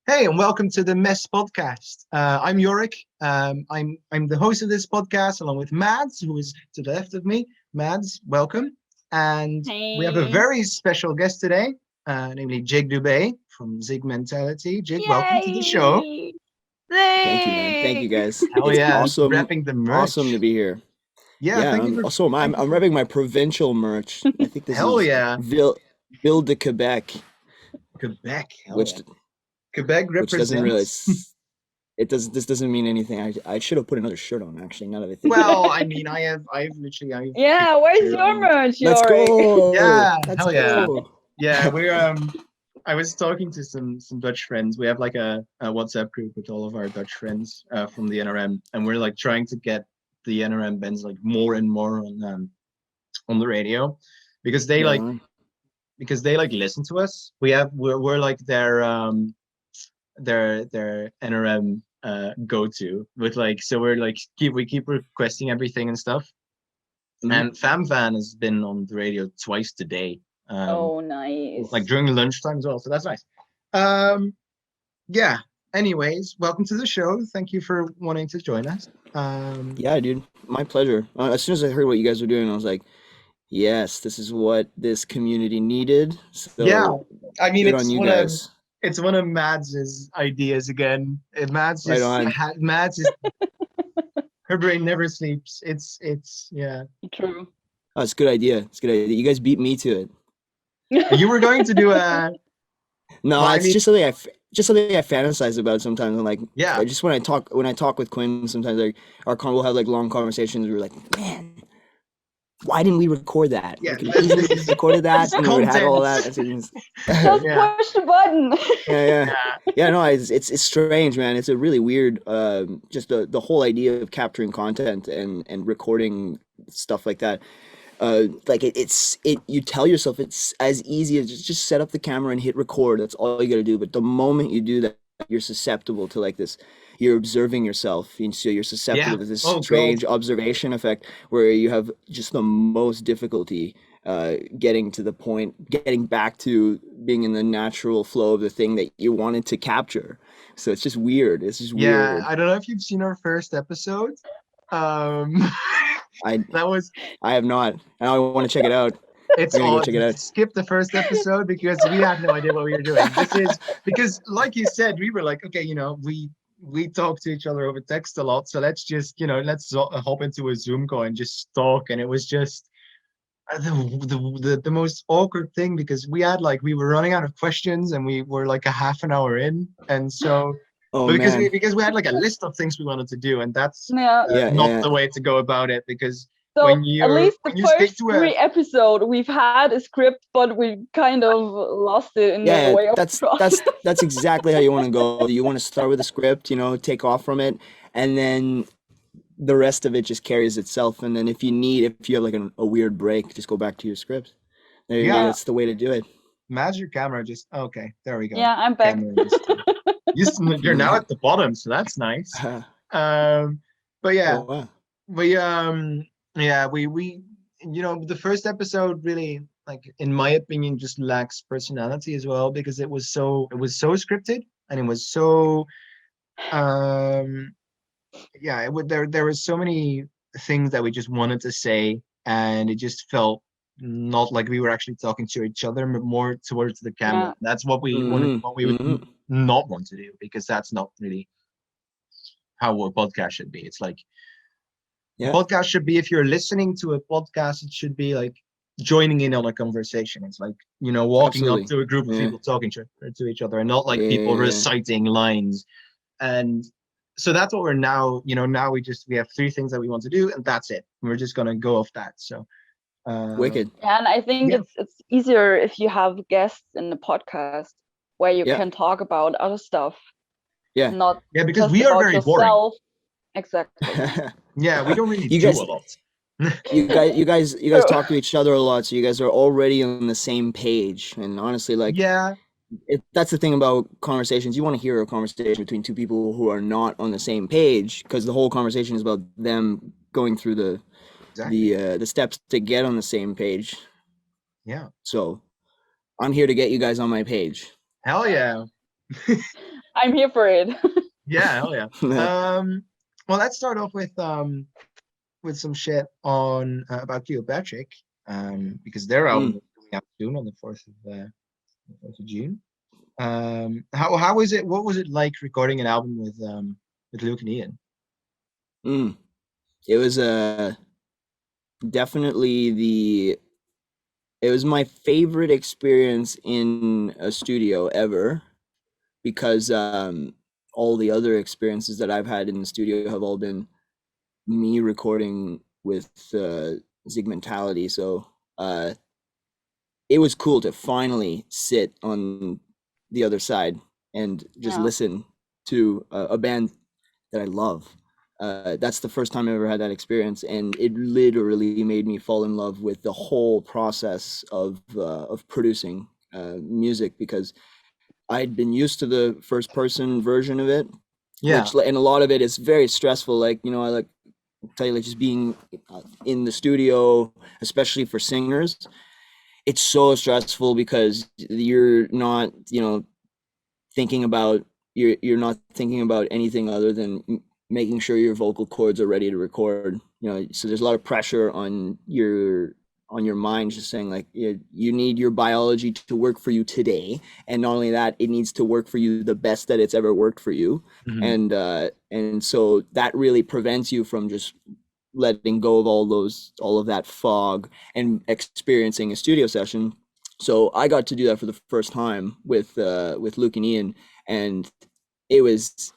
Hey, and welcome to the Mess Podcast. I'm Yorick. I'm the host of this podcast, along with Mads, who is to the left of me. Mads, welcome. And we have a Hey. very special guest today, namely Jig Dubé from Zig Mentality. Jig, welcome to the show. Yay! Thank you, man. Thank you, Thanks. guys. Hell It's yeah, awesome, repping the awesome to merch. be here. Yeah, Yeah, thank you for also I'm thank you I'm for revving my provincial merch. I think this hell is yeah, Ville de Quebec, Quebec. Hell yeah, which Quebec which doesn't really represents. it does this doesn't mean anything. I should have put another shirt on actually. Now that I think about it. Well, I mean, I've Yeah, where's pictured your on. merch, Let's Yorick? go. Yeah, Let's hell yeah. go. Yeah, we're I was talking to some Dutch friends. We have like a WhatsApp group with all of our Dutch friends from the NRM, and we're like trying to get the NRM bands like more and more on the radio because they Right like on. listen to us. We're like their NRM go to with like so we're like we keep requesting everything and stuff. Mhm. And FamFan has been on the radio twice today. Oh, Like nice. during lunchtime as well. So that's nice. Um, yeah. Anyways, welcome to the show. Thank you for wanting to join us. Yeah, dude. My pleasure. As soon as I heard what you guys were doing, I was like, yes, this is what this community needed. yeah. So I mean, good on you guys. it's one of Mads's ideas again. Right on. Mads is her brain never sleeps. It's yeah. True. Oh, it's a good idea. It's a good idea. You guys beat me to it. You were going to do a No, well. I it's mean, just something I fantasize about sometimes. And like, yeah, I just when I talk with Quinn, sometimes like we'll have like long conversations. We're like, man, why didn't we record that? yeah. Like, if we This is recorded this that is and we would have had all content. that. It's Just Yeah, push the button. yeah. yeah, Yeah, no, it's strange, man. It's a really weird, just the whole idea of capturing content and recording stuff like that. Like you tell yourself it's as easy as just set up the camera and hit record. That's all you got to do. But the moment you do that, you're susceptible to like this. You're observing yourself, and so you're yeah. susceptible to this Oh God. strange observation effect where you have just the most difficulty getting to the point, getting back to being in the natural flow of the thing that you wanted to capture. So it's just weird. It's just weird. Yeah, I don't know if you've seen our first episode. Um, I that was I have not. And I want to check it out. it's We're gonna go odd. check it out. Skip the first episode because we had no idea what we were doing. This is because, like you said, we were like, okay, we talk to each other over text a lot, so let's just let's hop into a Zoom call and just talk. And it was just the most awkward thing because we were running out of questions and we were like a half an hour in, and so. Oh But man. because we had like a list of things we wanted to do, and that's Yeah. Yeah, not yeah. the way to go about it because So at least the when you stick first to a three episodes we've had a script, but we kind of lost it in the Yeah, way of process. that's exactly how you want to go. You want to start with a script, take off from it, and then the rest of it just carries itself. And then if you have like a weird break, just go back to your script. There you go. yeah, Yeah. That's the way to do it. magic camera just okay, there we go. Yeah, I'm back. Camera just you're now at the bottom, so that's nice. Um but yeah, Oh wow. we yeah, we the first episode really, like, in my opinion, just lacks personality as well because it was so scripted, and it was so um yeah, it would there were so many things that we just wanted to say, and it just felt not like we were actually talking to each other, but more towards the camera. Yeah. That's what we wanted, Mm-hmm. what we would Mm-hmm. not want to do, because that's not really how a podcast should be. It's like a Yeah, podcast should be, if you're listening to a podcast, it should be like joining in on a conversation. It's like, walking up absolutely. to a group of Yeah. people talking to each other, and not like people Yeah. reciting lines. And so that's what we're now, now we have three things that we want to do, and that's it. We're just gonna go off that. So Wicked. Yeah, and I think yeah, it's easier if you have guests in the podcast where you Yeah. can talk about other stuff, Yeah. not yeah, because just we are about very boring. yourself. Exactly. Yeah, we don't really You do a guys lot. you guys talk to each other a lot, so you guys are already on the same page. And honestly, like Yeah, that's the thing about conversations. You want to hear a conversation between two people who are not on the same page, because the whole conversation is about them going through exactly. the steps to get on the same page. Yeah, So I'm here to get you guys on my page. hell yeah. I'm here for it. Yeah, hell yeah. Well, let's start off with some shit on about Cleopatra, because their album Mm. is coming out soon on the 4th of June. How was it? What was it like recording an album with Luke and Ian? Mm. It was definitely it was my favorite experience in a studio ever because all the other experiences that I've had in the studio have all been me recording with Zig Mentality. So uh, it was cool to finally sit on the other side and just Yeah. listen to a band that I love. That's the first time I ever had that experience, and it literally made me fall in love with the whole process of producing music because I'd been used to the first person version of it, Yeah. which and a lot of it is very stressful. Like I like tell you, like just being in the studio, especially for singers, it's so stressful because you're not thinking about you're not thinking about anything other than making sure your vocal cords are ready to record. So there's a lot of pressure on your mind, just saying like you need your biology to work for you today, and not only that, it needs to work for you the best that it's ever worked for you. Mhm. And so that really prevents you from just letting go of all of that fog and experiencing a studio session. So I got to do that for the first time with Luke and Ian, and it was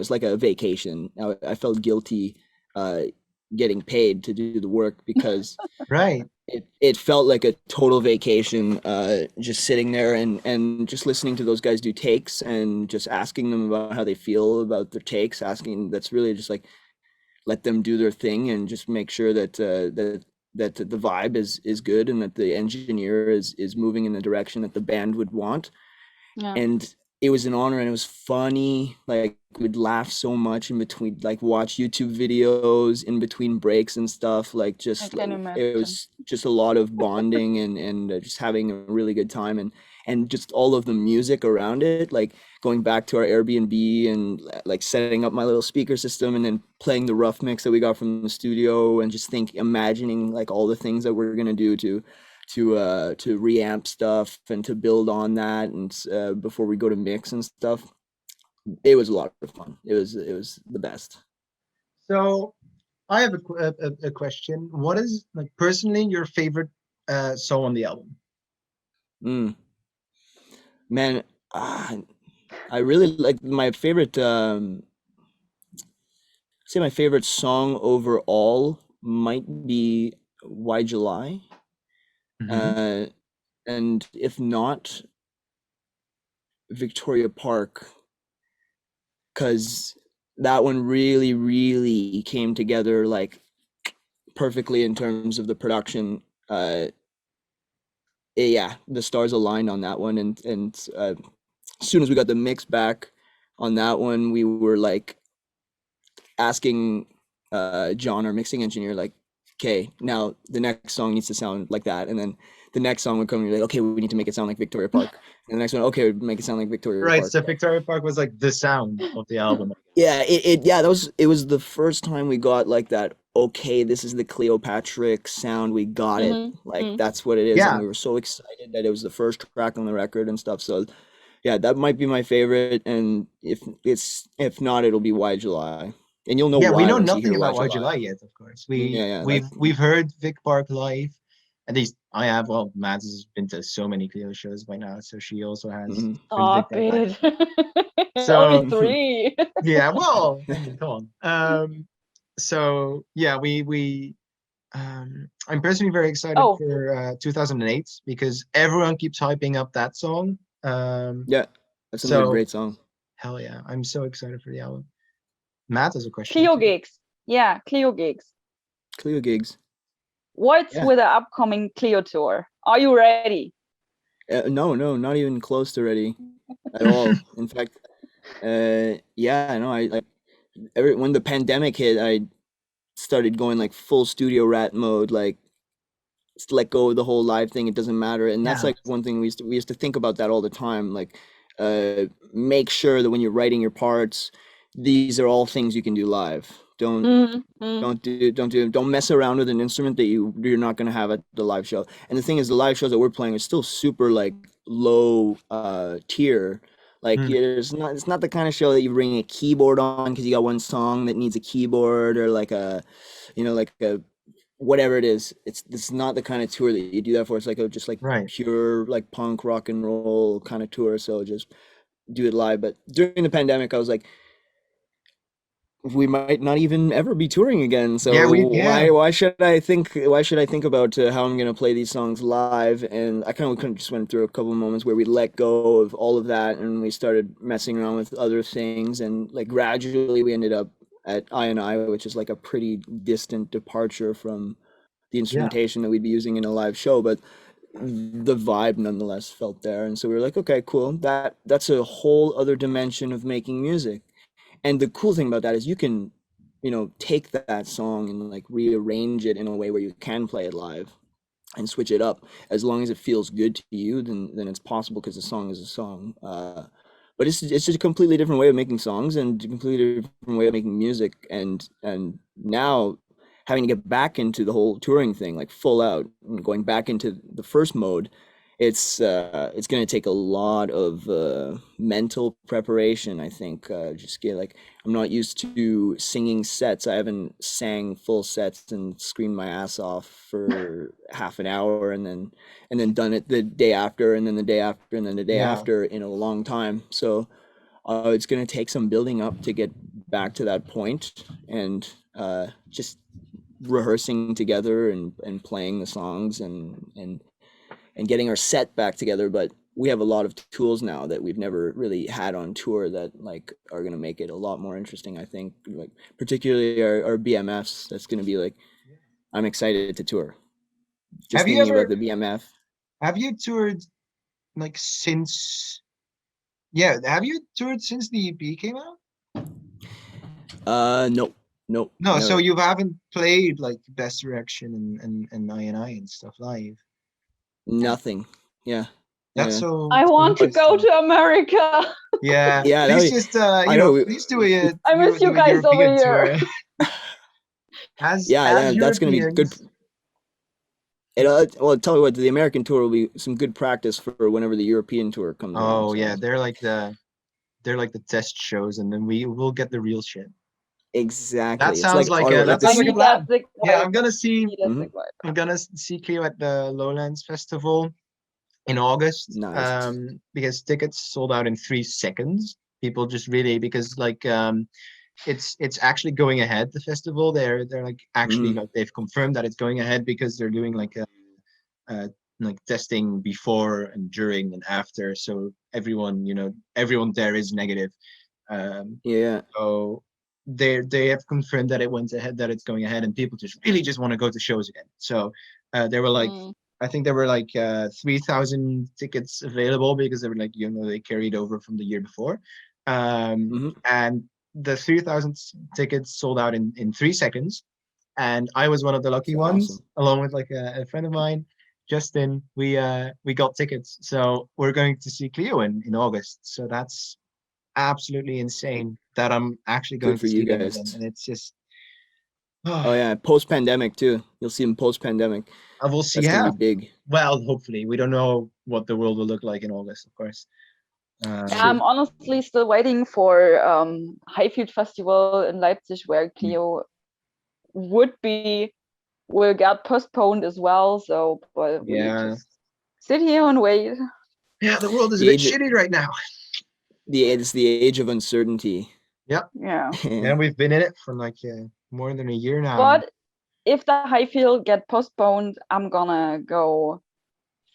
like a vacation. I felt guilty uh, getting paid to do the work because Right. it felt like a total vacation, just sitting there and just listening to those guys do takes and just asking them about how they feel about their takes. Asking That's really just like let them do their thing and just make sure that the vibe is good and that the engineer is moving in the direction that the band would want. Yeah. And it was an honor and it was funny. Like we'd laugh so much in between, like watch YouTube videos in between breaks and stuff. Like I just can it imagine. was just a lot of bonding and just having a really good time and just all of the music around it, like going back to our Airbnb and like setting up my little speaker system and then playing the rough mix that we got from the studio and just imagining like all the things that we're gonna do to reamp stuff and to build on that and before we go to mix and stuff. It was a lot of fun. It was the best. So I have a question. What is like personally your favorite song on the album? Mm. Man, uh, I really like my favorite. Say my favorite song overall might be "Why July," Hmm. uh, and if not, Victoria Park, because that one really, really came together like perfectly in terms of the production. Yeah, the stars aligned on that one, and as soon as we got the mix back on that one, we were like asking John, our mixing engineer, like, okay, now the next song needs to sound like that, and then the next song would come and you're like, okay, we need to make it sound like Victoria Park, and the next one, okay, make it sound like Victoria Right. Park. So Victoria Park was like the sound of the album, I guess. Yeah, yeah, it was the first time we got like that, okay, this is the Cleopatra sound, we got it. Mm-hmm. Like Mm. that's what it is. And Yeah. we were so excited that it was the first track on the record and stuff. So yeah, that might be my favorite. And if not, it'll be Why July. And you'll know Yeah, we why know once you nothing hear Why about Why July. July yet, of course. We Yeah, we've like we've heard Vic Park live. At least I have. Well, Mads has been to so many Cleo shows by now, so she also has mhm. heard Vic Stop Park live. it. Only So three. yeah, well, I mean, come on. So yeah, we I'm personally very excited Oh, for 2008 because everyone keeps hyping up that song. Yeah, that's another So great song. hell yeah, I'm so excited for the album. Matt has a question Clio too. gigs. Yeah, Clio gigs. Cleo gigs. What's Yeah. with the upcoming Clio tour? Are you ready? No, no, not even close to ready at all. In fact, yeah, no, when the pandemic hit, I started going like full studio rat mode, like just let go of the whole live thing. It doesn't matter, and that's Yeah. like one thing we used to think about that all the time. Like make sure that when you're writing your parts, these are all things you can do live. Don't mess around with an instrument that you're not going to have at the live show. And the thing is, the live shows that we're playing are still super like low tier. Like Mm, it's not the kind of show that you bring a keyboard on because you got one song that needs a keyboard, or like like a whatever it is. It's not the kind of tour that you do that for. It's like a just like right. pure like punk rock and roll kind of tour. So just do it live. But during the pandemic, I was like, we might not even ever be touring again. Yeah, So why should I think about how I'm gonna play these songs live? And I kind of just went through a couple of moments where we let go of all of that and we started messing around with other things, and like gradually we ended up at I, which is like a pretty distant departure from the Yeah. instrumentation that we'd be using in a live show, but the vibe nonetheless felt there. And so we were like, okay, cool. That's a whole other dimension of making music. And the cool thing about that is you can, take that song and like rearrange it in a way where you can play it live and switch it up. As long as it feels good to you, then it's possible because the song is a song. But it's just a completely different way of making songs and a completely different way of making music. And now having to get back into the whole touring thing, like full out, and going back into the first mode, it's going to take a lot of mental preparation. I think just get like I'm not used to singing sets. I haven't sang full sets and screamed my ass off for half an hour and then done it the day after and then the day after and then the day Yeah. after in a long time. So it's going to take some building up to get back to that point, and just rehearsing together and playing the songs and getting our set back together. But we have a lot of tools now that we've never really had on tour that like are going to make it a lot more interesting. I think like particularly our BMFs. That's going to be like, I'm excited to tour just Have you thinking about ever the BMF. have you toured like since yeah, have you toured since the EP came out? Nope, nope, No, so never. you haven't played like Best Direction and I and stuff live. Yeah. Nothing. Yeah, That's yeah, so I so want to go interesting. to America. Yeah, yeah. please just I know. please do a I miss you do a guys over European here. tour. As That's going to be good. Europeans. Well, tell you what, the American tour will be some good practice for whenever the European tour comes around. Oh yeah, So they're like the test shows, and then we will get the real shit. exactly, it's Yeah, like that I sounds like a this. need that plan. sick Yeah, vibe. Need that Mhm. sick vibe. I'm gonna see Cleo at the Lowlands Festival in August. Nice. Because tickets sold out in 3 seconds. People just really because like it's actually going ahead. The festival they're like actually Mhm. like they've confirmed that it's going ahead because they're doing uh like testing before and during and after. So everyone everyone there is negative. Um, Yeah. so they have confirmed that it went ahead, that it's going ahead, and people just want to go to shows again. So there were like Mm. I think there were like 3,000 tickets available because they were like they carried over from the year before, Mhm. and the 3,000 tickets sold out in 3 seconds, and I was one of the It's lucky ones awesome. along with like a friend of mine. Justin, we got tickets, so we're going to see Cleo in August. So that's absolutely insane that I'm actually going Good to for you see them again. guys. And it's just, Oh I yeah, post pandemic too. You'll see them post pandemic. will see. That's gonna Yeah. be big. Well, hopefully, we don't know what the world will look like in August, of course. Yeah, Sure. I'm honestly still waiting for Highfield Festival in Leipzig, where Mm. Clio would be will get postponed as well. So, but we Yeah, just sit here and wait. yeah, the world is a The bit age shitty right now. it's the age of uncertainty. Yep, Yeah. and we've been in it for like more than a year now. But if the Highfield get postponed, I'm gonna go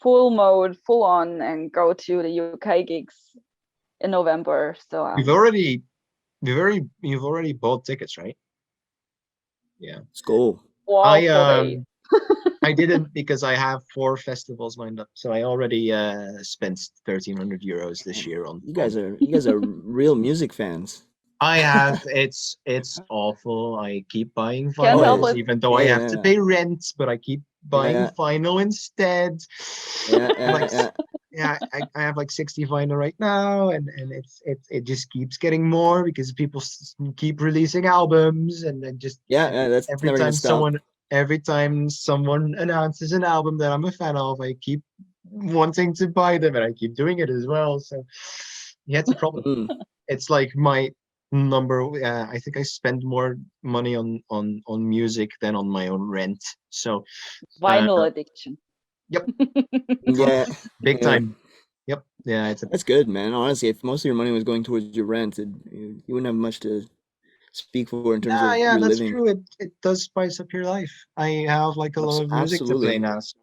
full mode, full on, and go to the UK gigs in November. So We've already, you've already bought tickets, right? Yeah. Let's go. wow, I 4 days. I didn't because I have 4 festivals lined up, so I already spent 1,300 euros this Man, year on you guys are real music fans. I have it's awful. I keep buying Can't Oh help vinyls yeah, it. even though I yeah, have to yeah, pay rent, but I keep yeah, buying yeah, vinyl instead. yeah, Like yeah, yeah. yeah, I have like 60 vinyl right now, and it just keeps getting more because people keep releasing albums, and then just Yeah, that's every never gonna time stop. someone announces an album that I'm a fan of, I keep wanting to buy them, and I keep doing it as well. So yeah, it's a problem. Mm. It's like my number. I think I spend more money on music than on my own rent. So Vinyl addiction. yep, Yeah, big yeah. time. Yep, yeah, it's a That's good, man. Honestly, if most of your money was going towards your rent, you wouldn't have much to speak for in terms yeah, of yeah, your that's living. true. It does spice up your life. I have like a lot of music to play Absolutely. now. So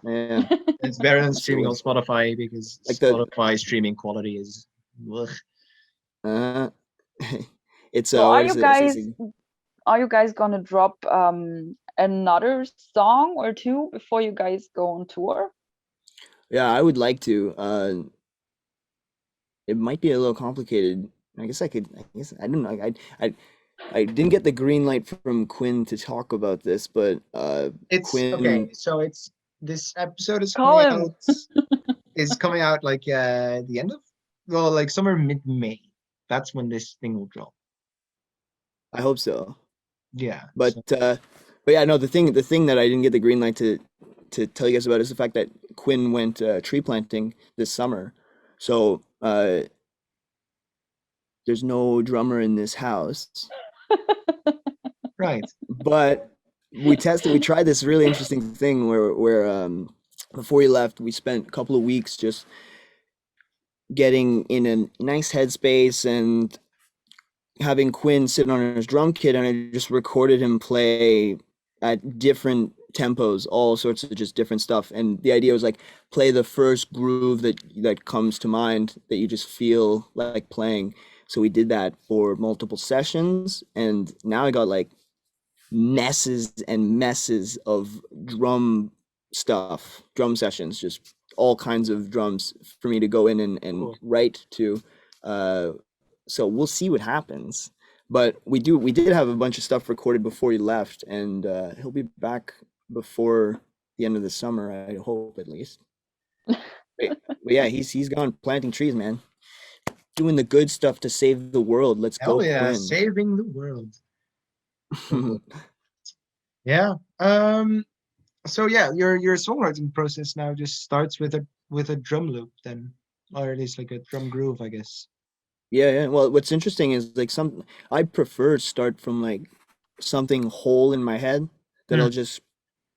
Yeah, it's better than streaming on absolutely. Spotify because Like the Spotify streaming quality is ugh. uh, it's So what is it? are you guys gonna drop another song or two before you guys go on tour? Yeah, I would like to. It might be a little complicated. I guess I could. I guess I don't know. I didn't get the green light from Quinn to talk about this, but It's okay. Quinn. So it's this episode Call him. is coming out like the end of, well, like somewhere mid-May. That's when this thing will drop. I hope so. Yeah. But So but yeah, no. The thing that I didn't get the green light to tell you guys about is the fact that Quinn went tree planting this summer. So there's no drummer in this house. right. But we tried this really interesting thing where before he left, we spent a couple of weeks just getting in a nice headspace and having Quinn sitting on his drum kit, and I just recorded him play at different tempos, all sorts of just different stuff. And the idea was like play the first groove that comes to mind that you just feel like playing. So we did that for multiple sessions, and now I got like messes and messes of drum sessions, just all kinds of drums for me to go in and Cool. write to. Uh, so we'll see what happens. But we did have a bunch of stuff recorded before he left, and he'll be back before the end of the summer, I hope at least. But yeah, he's gone planting trees, man. Doing the good stuff to save the world. Let's Hell go, yeah, Quinn. saving the world. So cool. Yeah. So yeah, your songwriting process now just starts with a drum loop then, or at least like a drum groove, I guess. Yeah, yeah. Well, what's interesting is like I prefer start from like something whole in my head that I'll Mm, just,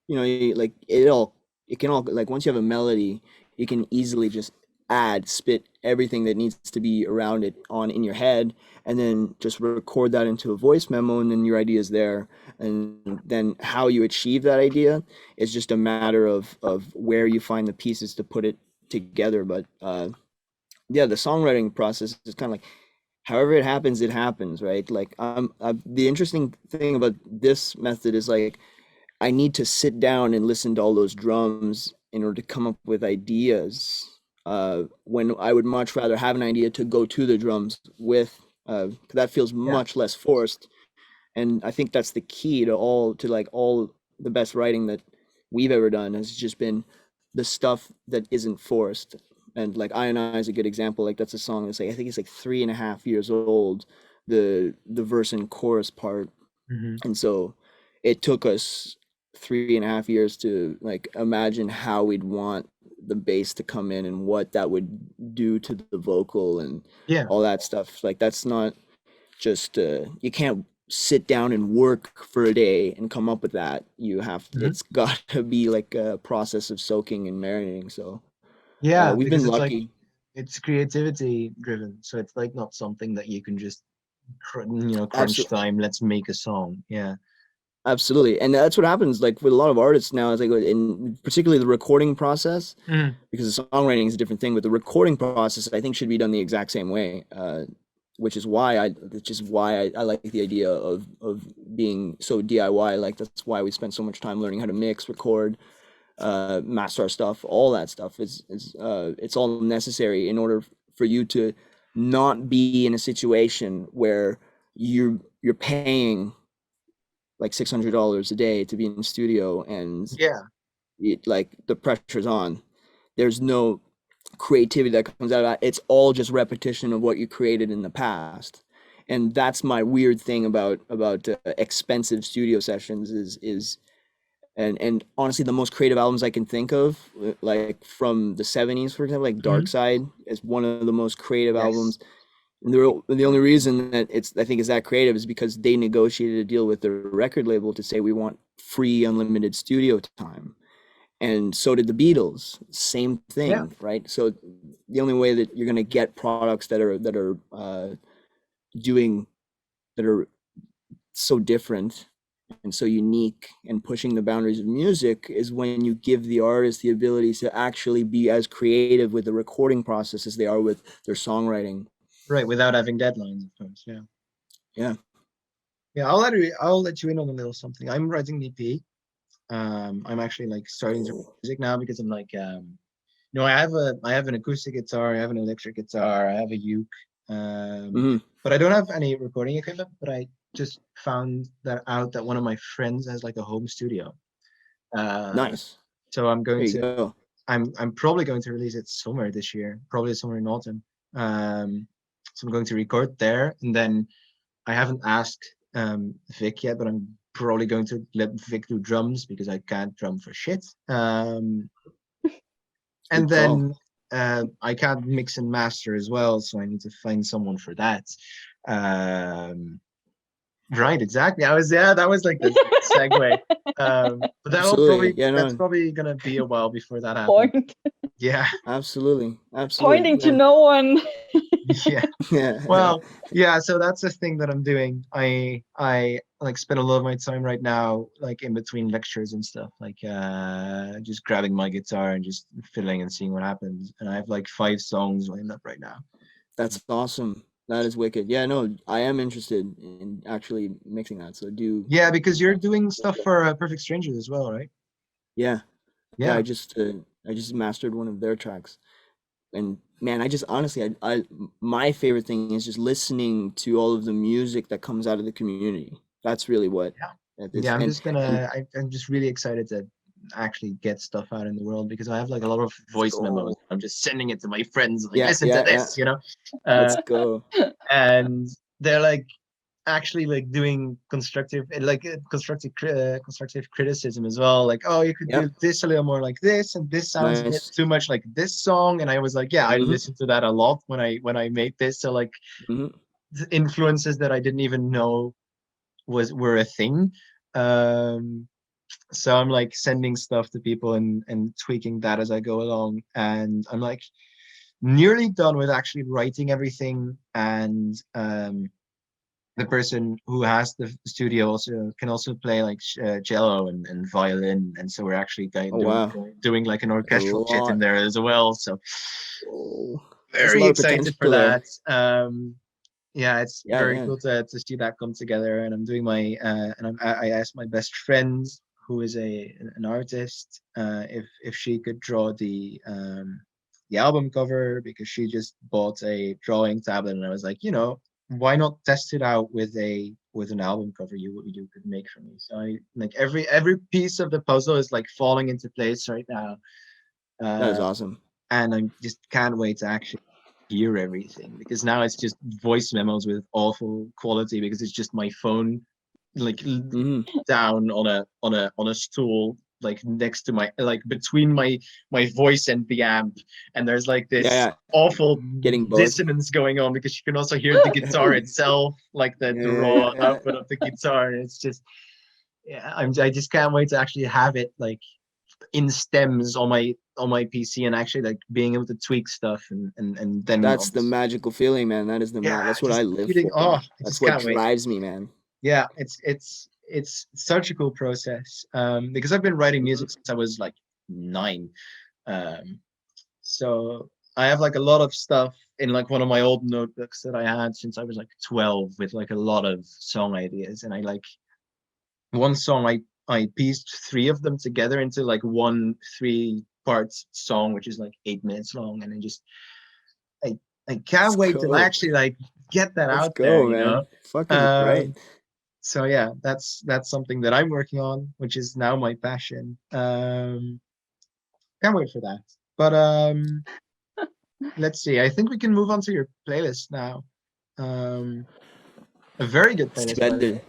like it can all like once you have a melody, you can easily just spit everything that needs to be around it on in your head, and then just record that into a voice memo, and then your idea is there. And then how you achieve that idea is just a matter of where you find the pieces to put it together. But yeah, the songwriting process is kind of like however it happens, right? Like the interesting thing about this method is like I need to sit down and listen to all those drums in order to come up with ideas. When I would much rather have an idea to go to the drums with, that feels yeah. much less forced. And I think that's the key to all the best writing that we've ever done has just been the stuff that isn't forced. And like I and I is a good example. Like that's a song that's like I think it's like 3.5 years old, the verse and chorus part. Hmm. And so it took us 3.5 years to like imagine how we'd want the bass to come in and what that would do to the vocal and Yeah. all that stuff. Like that's not just you can't sit down and work for a day and come up with that. Hmm. It's got to be like a process of soaking and marinating. So Yeah, we've because been it's like lucky. it's creativity driven, so it's like not something that you can just crunch Absolutely. time. Let's make a song. Yeah. Absolutely. And that's what happens like with a lot of artists now is like in particularly the recording process, Mhm. because the songwriting is a different thing, but the recording process I think should be done the exact same way. Which is why I like the idea of being so DIY. Like that's why we spend so much time learning how to mix, record, master our stuff. All that stuff is it's all necessary in order for you to not be in a situation where you're paying like $600 a day to be in the studio and Yeah. like the pressure's on. There's no creativity that comes out of that. It's all just repetition of what you created in the past. And that's my weird thing about expensive studio sessions is and honestly the most creative albums I can think of, like from the 70s, for example, like Dark Side is one of the most creative albums. And the only reason that I think is that creative is because they negotiated a deal with their record label to say we want free unlimited studio time. And so did the Beatles. Same thing, right? So the only way that you're going to get products that are doing that are so different and so unique and pushing the boundaries of music is when you give the artist the ability to actually be as creative with the recording process as they are with their songwriting. Right, without having deadlines, of course. Yeah. I'll let you in on a little something. I'm writing an EP. I'm actually like starting to write music now because I'm like, I have an acoustic guitar, I have an electric guitar, I have a uke, but I don't have any recording equipment. But I just found out that one of my friends has like a home studio. Nice. So I'm There going you to, go. I'm probably going to release it somewhere this year, probably somewhere in autumn. So I'm going to record there, and then I haven't asked Vic yet, but I'm probably going to let Vic do drums because I can't drum for shit. And Good then call. I can't mix and master as well, so I need to find someone for that. Right, exactly. That was like the segue. But Absolutely. Yeah, that's no, probably gonna be a while before that happens. Point. Yeah, absolutely. Pointing to Yeah. no one. yeah. Yeah. Well, yeah, so that's the thing that I'm doing. I like spend a lot of my time right now like in between lectures and stuff, like just grabbing my guitar and just fiddling and seeing what happens. And I have like 5 songs lined up right now. That's awesome. That is wicked. Yeah, no, I am interested in actually mixing that. So do. Yeah, because you're doing stuff for Perfect Strangers as well, right? Yeah. Yeah, Yeah. I just mastered one of their tracks. And man, I just honestly I my favorite thing is just listening to all of the music that comes out of the community. That's really what Yeah. it's Yeah, I'm and just gonna I'm just really excited to actually get stuff out in the world because I have like a lot of voice memos. go. I'm just sending it to my friends, like, Yeah, listen to yeah, yeah. this, Let's Uh, go. and they're like actually like doing constructive criticism as well. Like, oh, you could do Yep. this a little more like this, and this sounds a bit Nice. too much like this song. And I was like, yeah, I listened to that a lot when I made this. So like Mm-hmm. influences that I didn't even know were a thing. Um, so I'm like sending stuff to people and tweaking that as I go along. And I'm like nearly done with actually writing everything. And the person who has the studio also can also play like cello and violin. And so we're actually Oh wow. doing like an That's a orchestral shit in lot. there as well. So Oh, that's a very lot of excited potential for there. that. Yeah, it's Yeah, very yeah. cool to see that come together. And I'm doing my I asked my best friend who is an artist if she could draw the album cover because she just bought a drawing tablet, and I was like, why not test it out with an album cover you could make for me. So I like every piece of the puzzle is like falling into place right now. That is Uh, awesome. and I just can't wait to actually hear everything because now it's just voice memos with awful quality because it's just my phone like Mm-hmm. down on a stool like next to my like between my voice and the amp, and there's like this Yeah, yeah. awful Getting both. dissonance going on because you can also hear the guitar itself, like the Yeah, raw yeah. output of the guitar, and it's just I just can't wait to actually have it like in stems on my PC and actually like being able to tweak stuff and then That's the magical feeling, man. That is the yeah, That's what I just live feeling. Oh, for. I That's just what can't wait. drives me, man. Yeah, it's such a cool process because I've been writing music since I was like 9. Um, so I have like a lot of stuff in like one of my old notebooks that I had since I was like 12 with like a lot of song ideas, and I like one song I pieced 3 of them together into like one 3 part song which is like 8 minutes long, and I I Let's can't wait to go. actually like get that Let's out there, go, man. Fucking right. Um, so yeah, that's something that I'm working on, which is now my passion. Can't wait for that. But let's see. I think we can move on to your playlist now. Um, a very good playlist, by the Splendid. way.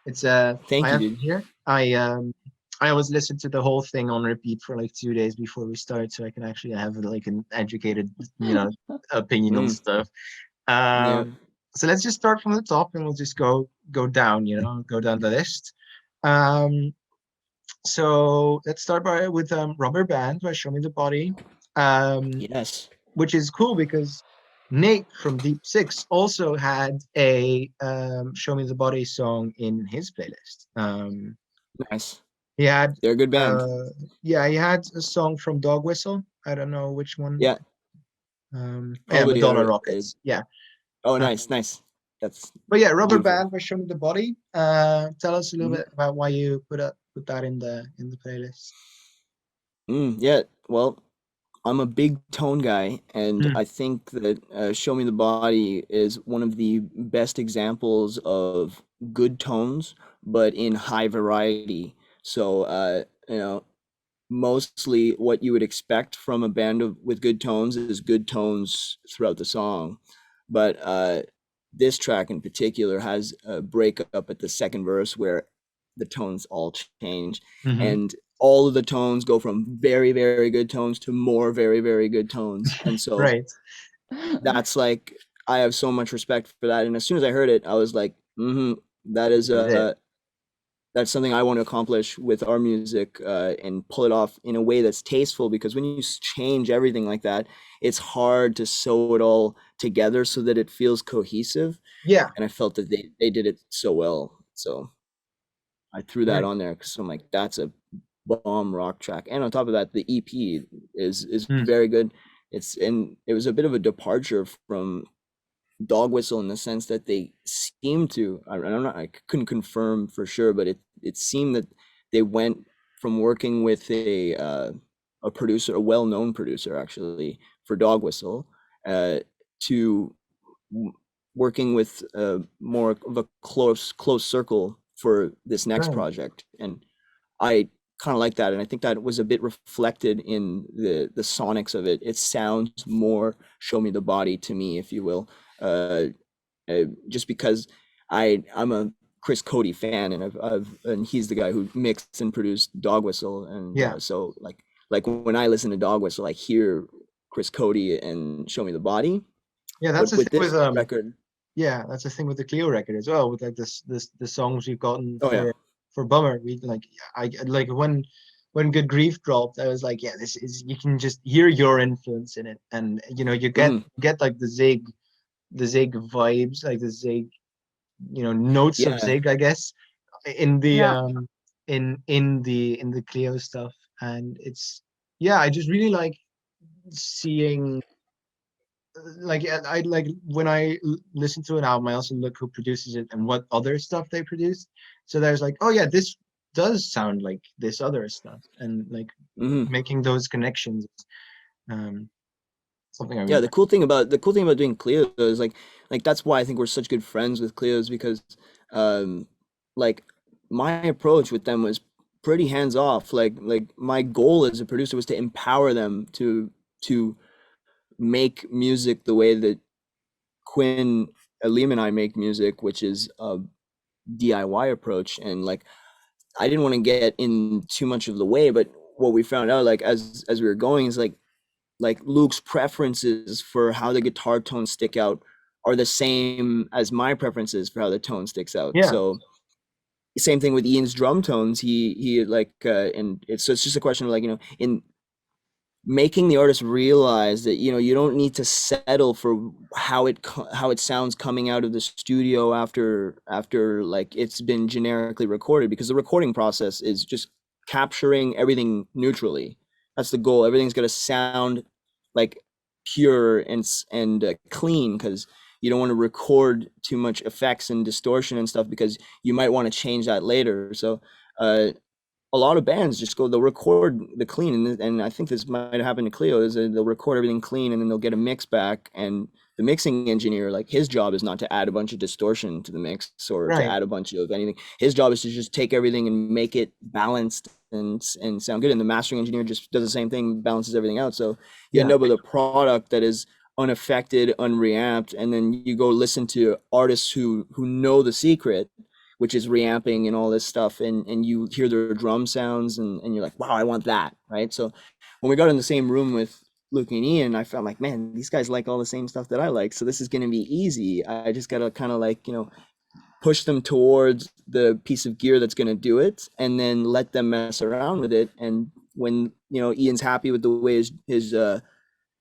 It's I Thank you, have it dude. here. I always listen to the whole thing on repeat for like 2 days before we start, so I can actually have like an educated, opinion on Mm, stuff. yeah. So let's just start from the top, and we'll just go down. Go down the list. Um, so let's start with Rubber Band by Show Me the Body. Um, Yes. which is cool because Nate from Deep Six also had a Show Me the Body song in his playlist. Nice. He had They're a good band. uh he had a song from Dog Whistle. I don't know which one. Yeah. Yeah, Probably Madonna Rockets. Yeah. oh, Uh, nice, nice. That's but yeah, Rubber beautiful. Band by Show Me the Body. Tell us a little Mhm. bit about why you put that in the playlist. Yeah. Well, I'm a big tone guy, and Hmm. I think that Show Me the Body is one of the best examples of good tones, but in high variety. So, mostly what you would expect from a band with good tones is good tones throughout the song. But this track in particular has a breakup at the second verse where the tones all change, Hmm. and all of the tones go from very, very good tones to more very, very good tones. And so Right. that's like, I have so much respect for that. And as soon as I heard it, I was like, that is This is it. that's something I want to accomplish with our music, and pull it off in a way that's tasteful. Because when you change everything like that, it's hard to sew it all together so that it feels cohesive. Yeah. And I felt that they did it so well. So I threw that Right. on there because I'm like, that's a bomb rock track. And on top of that, the EP is Hmm. very good. It was a bit of a departure from Dog Whistle in the sense that they seem to, I couldn't confirm for sure, but it seemed that they went from working with a producer, a well-known producer actually for Dog Whistle, to working with more of a close circle for this next Right. project. And I kind of like that, and I think that was a bit reflected in the sonics of it. It sounds more Show Me the Body to me, if you will, uh, just because I'm a Chris Cody fan, and and he's the guy who mixed and produced Dog Whistle, and Yeah. so like when I listen to Dog Whistle, I hear Chris Cody and Show Me the Body. Yeah, that's But the with thing with this record, yeah, that's the thing with the Clio record as well. With like this the songs we've gotten oh yeah, for Bummer, we like I like when Good Grief dropped, I was like, yeah, this is you can just hear your influence in it, and you hmm get like the Zig vibes, like the Zig, notes of yeah, Zig, I guess, in the Yeah. in the Clio stuff, and it's yeah, I just really like seeing like I like when listen to an album, I also look who produces it and what other stuff they produced. So there's like, oh yeah, this does sound like this other stuff, and like hmm making those connections, um, something I yeah. really like. The cool thing about doing Cleo is like that's why I think we're such good friends with Cleos, because um like my approach with them was pretty hands off. Like my goal as a producer was to empower them to make music the way that Quinn, Liam and I make music, which is a DIY approach. And like I didn't want to get in too much of the way, but what we found out, like as we were going, is like Luke's preferences for how the guitar tones stick out are the same as my preferences for how the tone sticks out. Yeah, So same thing with Ian's drum tones. He like and it's just a question of like, in making the artist realize that you don't need to settle for how it sounds coming out of the studio after like it's been generically recorded, because the recording process is just capturing everything neutrally. That's the goal. Everything's got to sound like pure and clean, because you don't want to record too much effects and distortion and stuff, because you might want to change that later. So uh a lot of bands just they'll record the clean, and I think this might happen to Cleo, is that they'll record everything clean and then they'll get a mix back, and the mixing engineer, like his job is not to add a bunch of distortion to the mix or to right. add a bunch of anything. His job is to just take everything and make it balanced and sound good, and the mastering engineer just does the same thing, balances everything out. So you end Yeah, up with a product that is unaffected, unreamped, and then you go listen to artists who know the secret, which is reamping and all this stuff, and you hear their drum sounds, and you're like, wow, I want that, right? So when we got in the same room with Luke and Ian, I felt like, man, these guys like all the same stuff that I like, so this is going to be easy. I just got to kind of like, push them towards the piece of gear that's going to do it, and then let them mess around with it. And when Ian's happy with the way his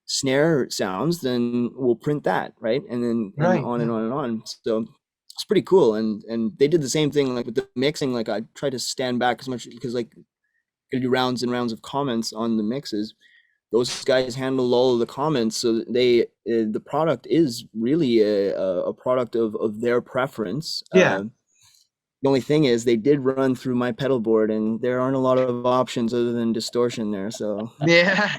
snare sounds, then we'll print that, right? And then and Right. on and on and on. So it's pretty cool. And they did the same thing like with the mixing. Like I try to stand back as much, because like I do rounds and rounds of comments on the mixes. Those guys handle all of the comments, so they the product is really a product of their preference. Yeah. The only thing is they did run through my pedal board, and there aren't a lot of options other than distortion there. So Yeah.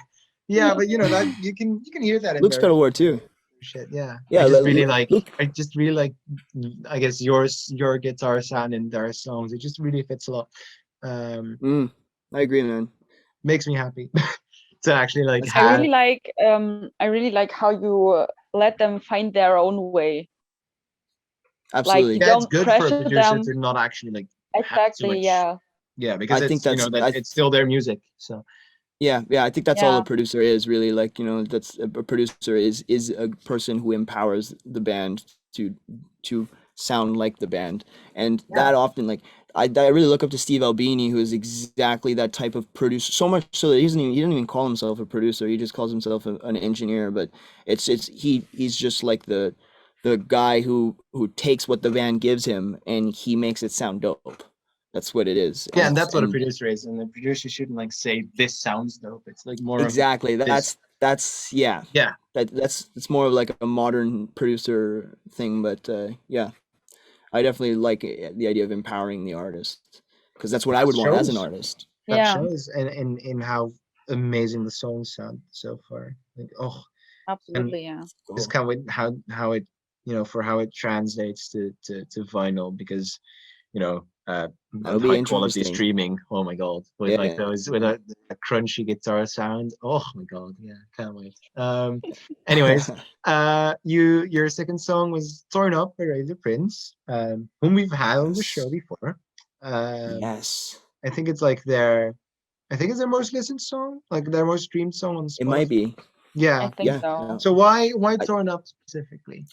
Yeah, but that you can hear that in Luke's their pedal board too. shit. Yeah. Yeah, Luke. I just really like, I guess your guitar sound in their songs. It just really fits a lot. I agree, man. Makes me happy to actually like That's have. I really like how you let them find their own way. Absolutely. Like, Yeah, it's don't good for a pressure producer them. to not actually like have too Exactly, much. yeah. Yeah, because I it's think that's that it's still their music. So yeah, I think that's all Yeah. a producer is really, like, that's a producer is a person who empowers the band to sound like the band. And Yeah. that often, like, I really look up to Steve Albini, who is exactly that type of producer, so much so that he doesn't even call himself a producer. He just calls himself an engineer. But he's just like the guy who takes what the band gives him and he makes it sound dope. That's what it is. yeah, and that's what a producer is. And the producer shouldn't like say this sounds dope. It's like more exactly of this. that's yeah. Yeah. It's more of like a modern producer thing. But yeah, I definitely like the idea of empowering the artist, because that's what I would want as an artist. That Yeah. shows in how amazing the songs sound so far. Like, oh, Absolutely, yeah. just can't wait how it for how it translates to vinyl, because That'll be high quality interesting. streaming. Oh my god, with like Yeah. those with a crunchy guitar sound. Oh my god, yeah, can't wait. Anyways, your second song was "Torn Up" by Radio Prince, whom we've had on the show before. Yes. I think it's their most listened song, like their most streamed song on Spotify. It might be. Yeah. I think Yeah. so. Yeah. So why Torn Up specifically?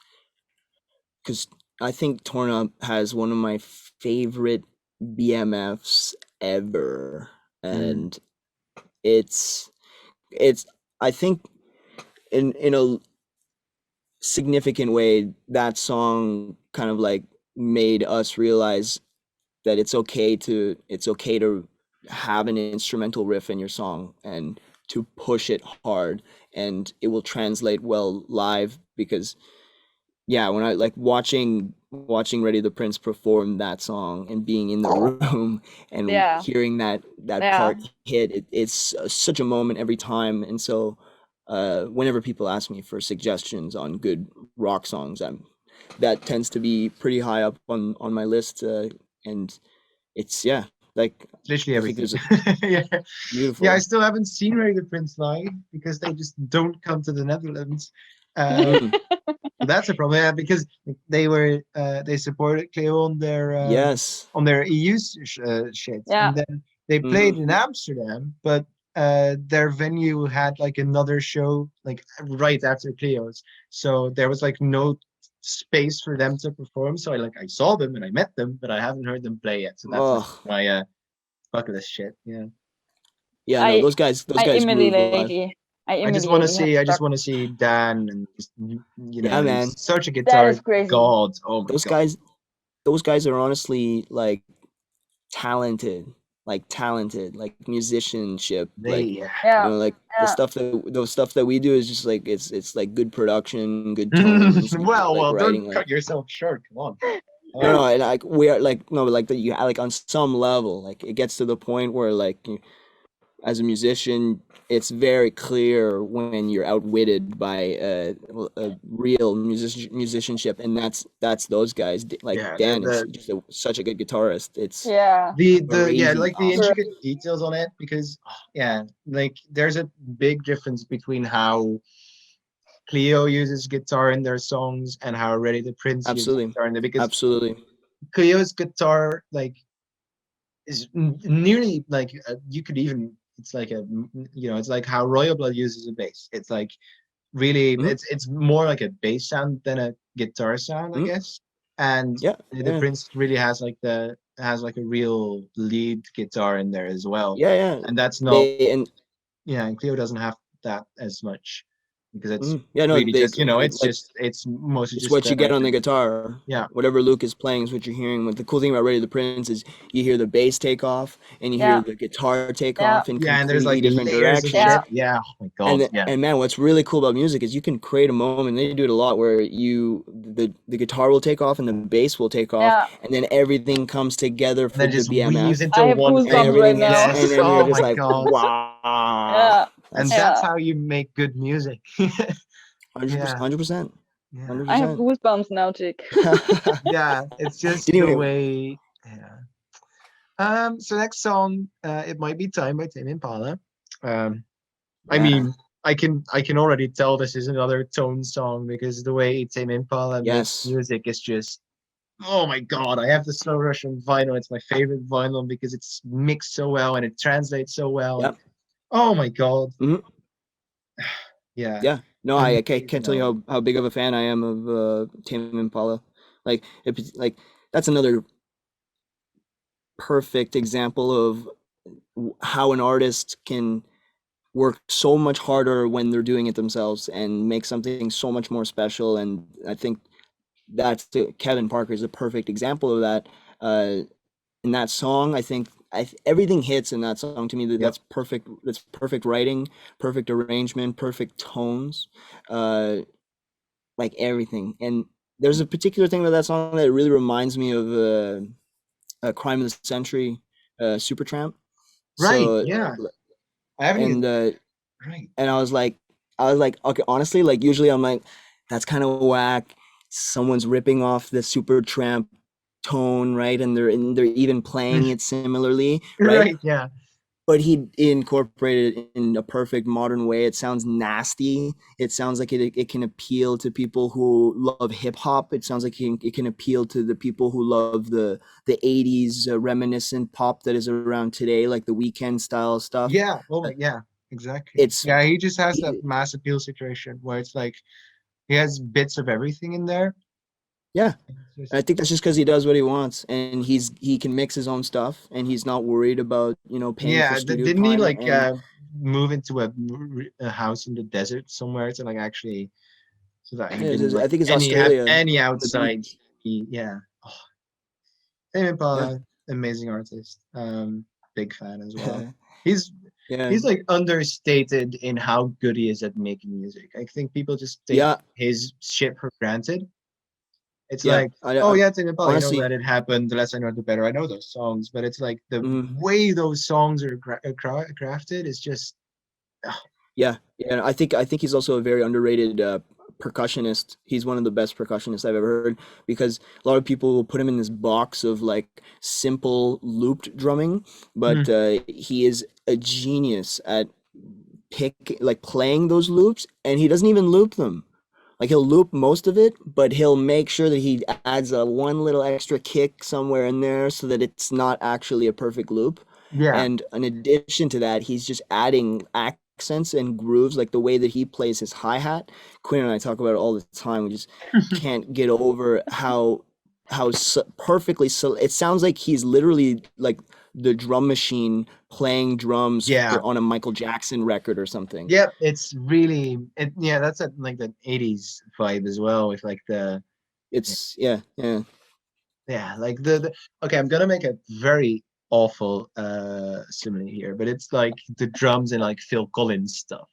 Because I think Torn Up has one of my favorite BMFs ever, and it's I think in a significant way that song kind of like made us realize that it's okay to have an instrumental riff in your song and to push it hard, and it will translate well live. Because yeah, when I like watching Ready the Prince perform that song and being in the room and Yeah. hearing that Yeah. part hit, it's such a moment every time. And so whenever people ask me for suggestions on good rock songs, that tends to be pretty high up on my list. And it's like Literally I think everything. there's Yeah. beautiful. Yeah, I still haven't seen Ready the Prince live because they just don't come to the Netherlands. That's a problem. Yeah, because they supported Cleo on their Yes. EU shit, Yeah. and then they played in Amsterdam, but their venue had like another show like right after Cleo's, so there was like no space for them to perform. So I saw them and I met them, but I haven't heard them play yet. So that's like Oh my bucket list shit. Yeah. yeah, no, those guys groove live. I just want to see Dan, and just, Yeah, man. he's such a That guitar is crazy. god. Oh my Those god. guys are honestly like talented, like musicianship, like Yeah. like Yeah. the stuff that we do is just like it's like good production, good tones, well, like writing, don't like cut yourself short. Come on. no, and like we are like no, but like that you like on some level, like it gets to the point where like as a musician, it's very clear when you're outwitted by a real musicianship, and that's those guys. Like Yeah, Dan is just such a good guitarist. It's Yeah. the crazy like the awesome. intricate details on it, because like there's a big difference between how Cleo uses guitar in their songs and how Ready the Prince uses Absolutely. guitar in there, because Absolutely. Cleo's guitar like is nearly like you could even, it's like a, it's like how Royal Blood uses a bass. It's like really, Mhm. it's more like a bass sound than a guitar sound, I Mhm. guess. And Yeah. the Yeah. Prince really has like a real lead guitar in there as well, Yeah. Yeah. and that's not, They and yeah, and Cleo doesn't have that as much because it's yeah, no, really they just, it's like just, it's mostly it's just what you get on the guitar. yeah. Whatever Luke is playing is what you're hearing. But the cool thing about Ready the Prince is you hear the bass take off and you hear Yeah, the guitar take yeah, off in Yeah, and there's like completely different layers of directions. yeah, shit. Yeah, oh my god, And yeah. and man, what's really cool about music is you can create a moment. They do it a lot where the guitar will take off and the bass will take off, yeah. and then everything comes together And for then the just weaves BMF, into I have one and thing. goosebumps right everything hits, now. and Yes. then you're Oh just my like, god. wow, Yeah, And that's that's yeah. how you make good music. 100%, Yeah. 100%, Yeah. I have 100%. goosebumps now, Jig. Yeah. It's just Didn't the even. way. Yeah. So next song, It Might Be Time by Tame Impala. Um, I Yeah. mean, I can already tell this is another tone song because the way Tame Impala makes Yes. music is just, oh my god, I have the Slow Russian vinyl. It's my favorite vinyl because it's mixed so well and it translates so well. And Yep. oh my god, Hmm. yeah, Yeah. No, I can't amazing tell you album. how big of a fan I am of Tame Impala. Like that's another perfect example of how an artist can work so much harder when they're doing it themselves and make something so much more special. And I think Kevin Parker is a perfect example of that. In that song, I think everything hits in that song to me. Yep. That's perfect. That's perfect writing, perfect arrangement, perfect tones, uh, like everything. And there's a particular thing about that song that really reminds me of a Crime of the Century, Supertramp. Right. So, Yeah. I haven't even. and Right. and I was like, okay, honestly, like usually I'm like, that's kind of whack. Someone's ripping off the Supertramp tone, right? And they're even playing it similarly, right? Right. Yeah. But he incorporated it in a perfect modern way. It sounds nasty. It sounds like it can appeal to people who love hip hop. It sounds like it can appeal to the people who love the 80s reminiscent pop that is around today, like the weekend style stuff. Yeah. Oh Uh, my. Yeah. Exactly. It's Yeah. He just has that he, mass appeal situation where it's like he has bits of everything in there. yeah. It's And I just think that's just because he does what he wants, and he can mix his own stuff, and he's not worried about paying for yeah. studio Didn't he time. like And move into a house in the desert somewhere to like actually so that he didn't I like think it's any have Australia any on the outside. beach. Yeah. Oh, Tame Yeah. Impala, amazing artist. Big fan as well. He's Yeah. he's like understated in how good he is at making music. I think people just take Yeah. his shit for granted. It's Yeah. like, oh yeah, Tame Impala, Honestly. Let It Happen. The less I know, the better. I know those songs, but it's like the Mhm. way those songs are crafted is just, ah, Yeah, yeah. I think he's also a very underrated percussionist. He's one of the best percussionists I've ever heard because a lot of people will put him in this box of like simple looped drumming, but mm, he is a genius at playing those loops, and he doesn't even loop them. Like he'll loop most of it, but he'll make sure that he adds a one little extra kick somewhere in there so that it's not actually a perfect loop. yeah. And in addition to that, he's just adding accents and grooves, like the way that he plays his hi-hat. Quinn and I talk about it all the time. We just can't get over perfectly it sounds like he's literally like the drum machine playing drums Yeah. on a Michael Jackson record or something. Yep, it's really yeah, that's a, like the 80s vibe as well with like the It's yeah, yeah. yeah, like the okay, I'm gonna make a very awful simile here, but it's like the drums and like Phil Collins stuff.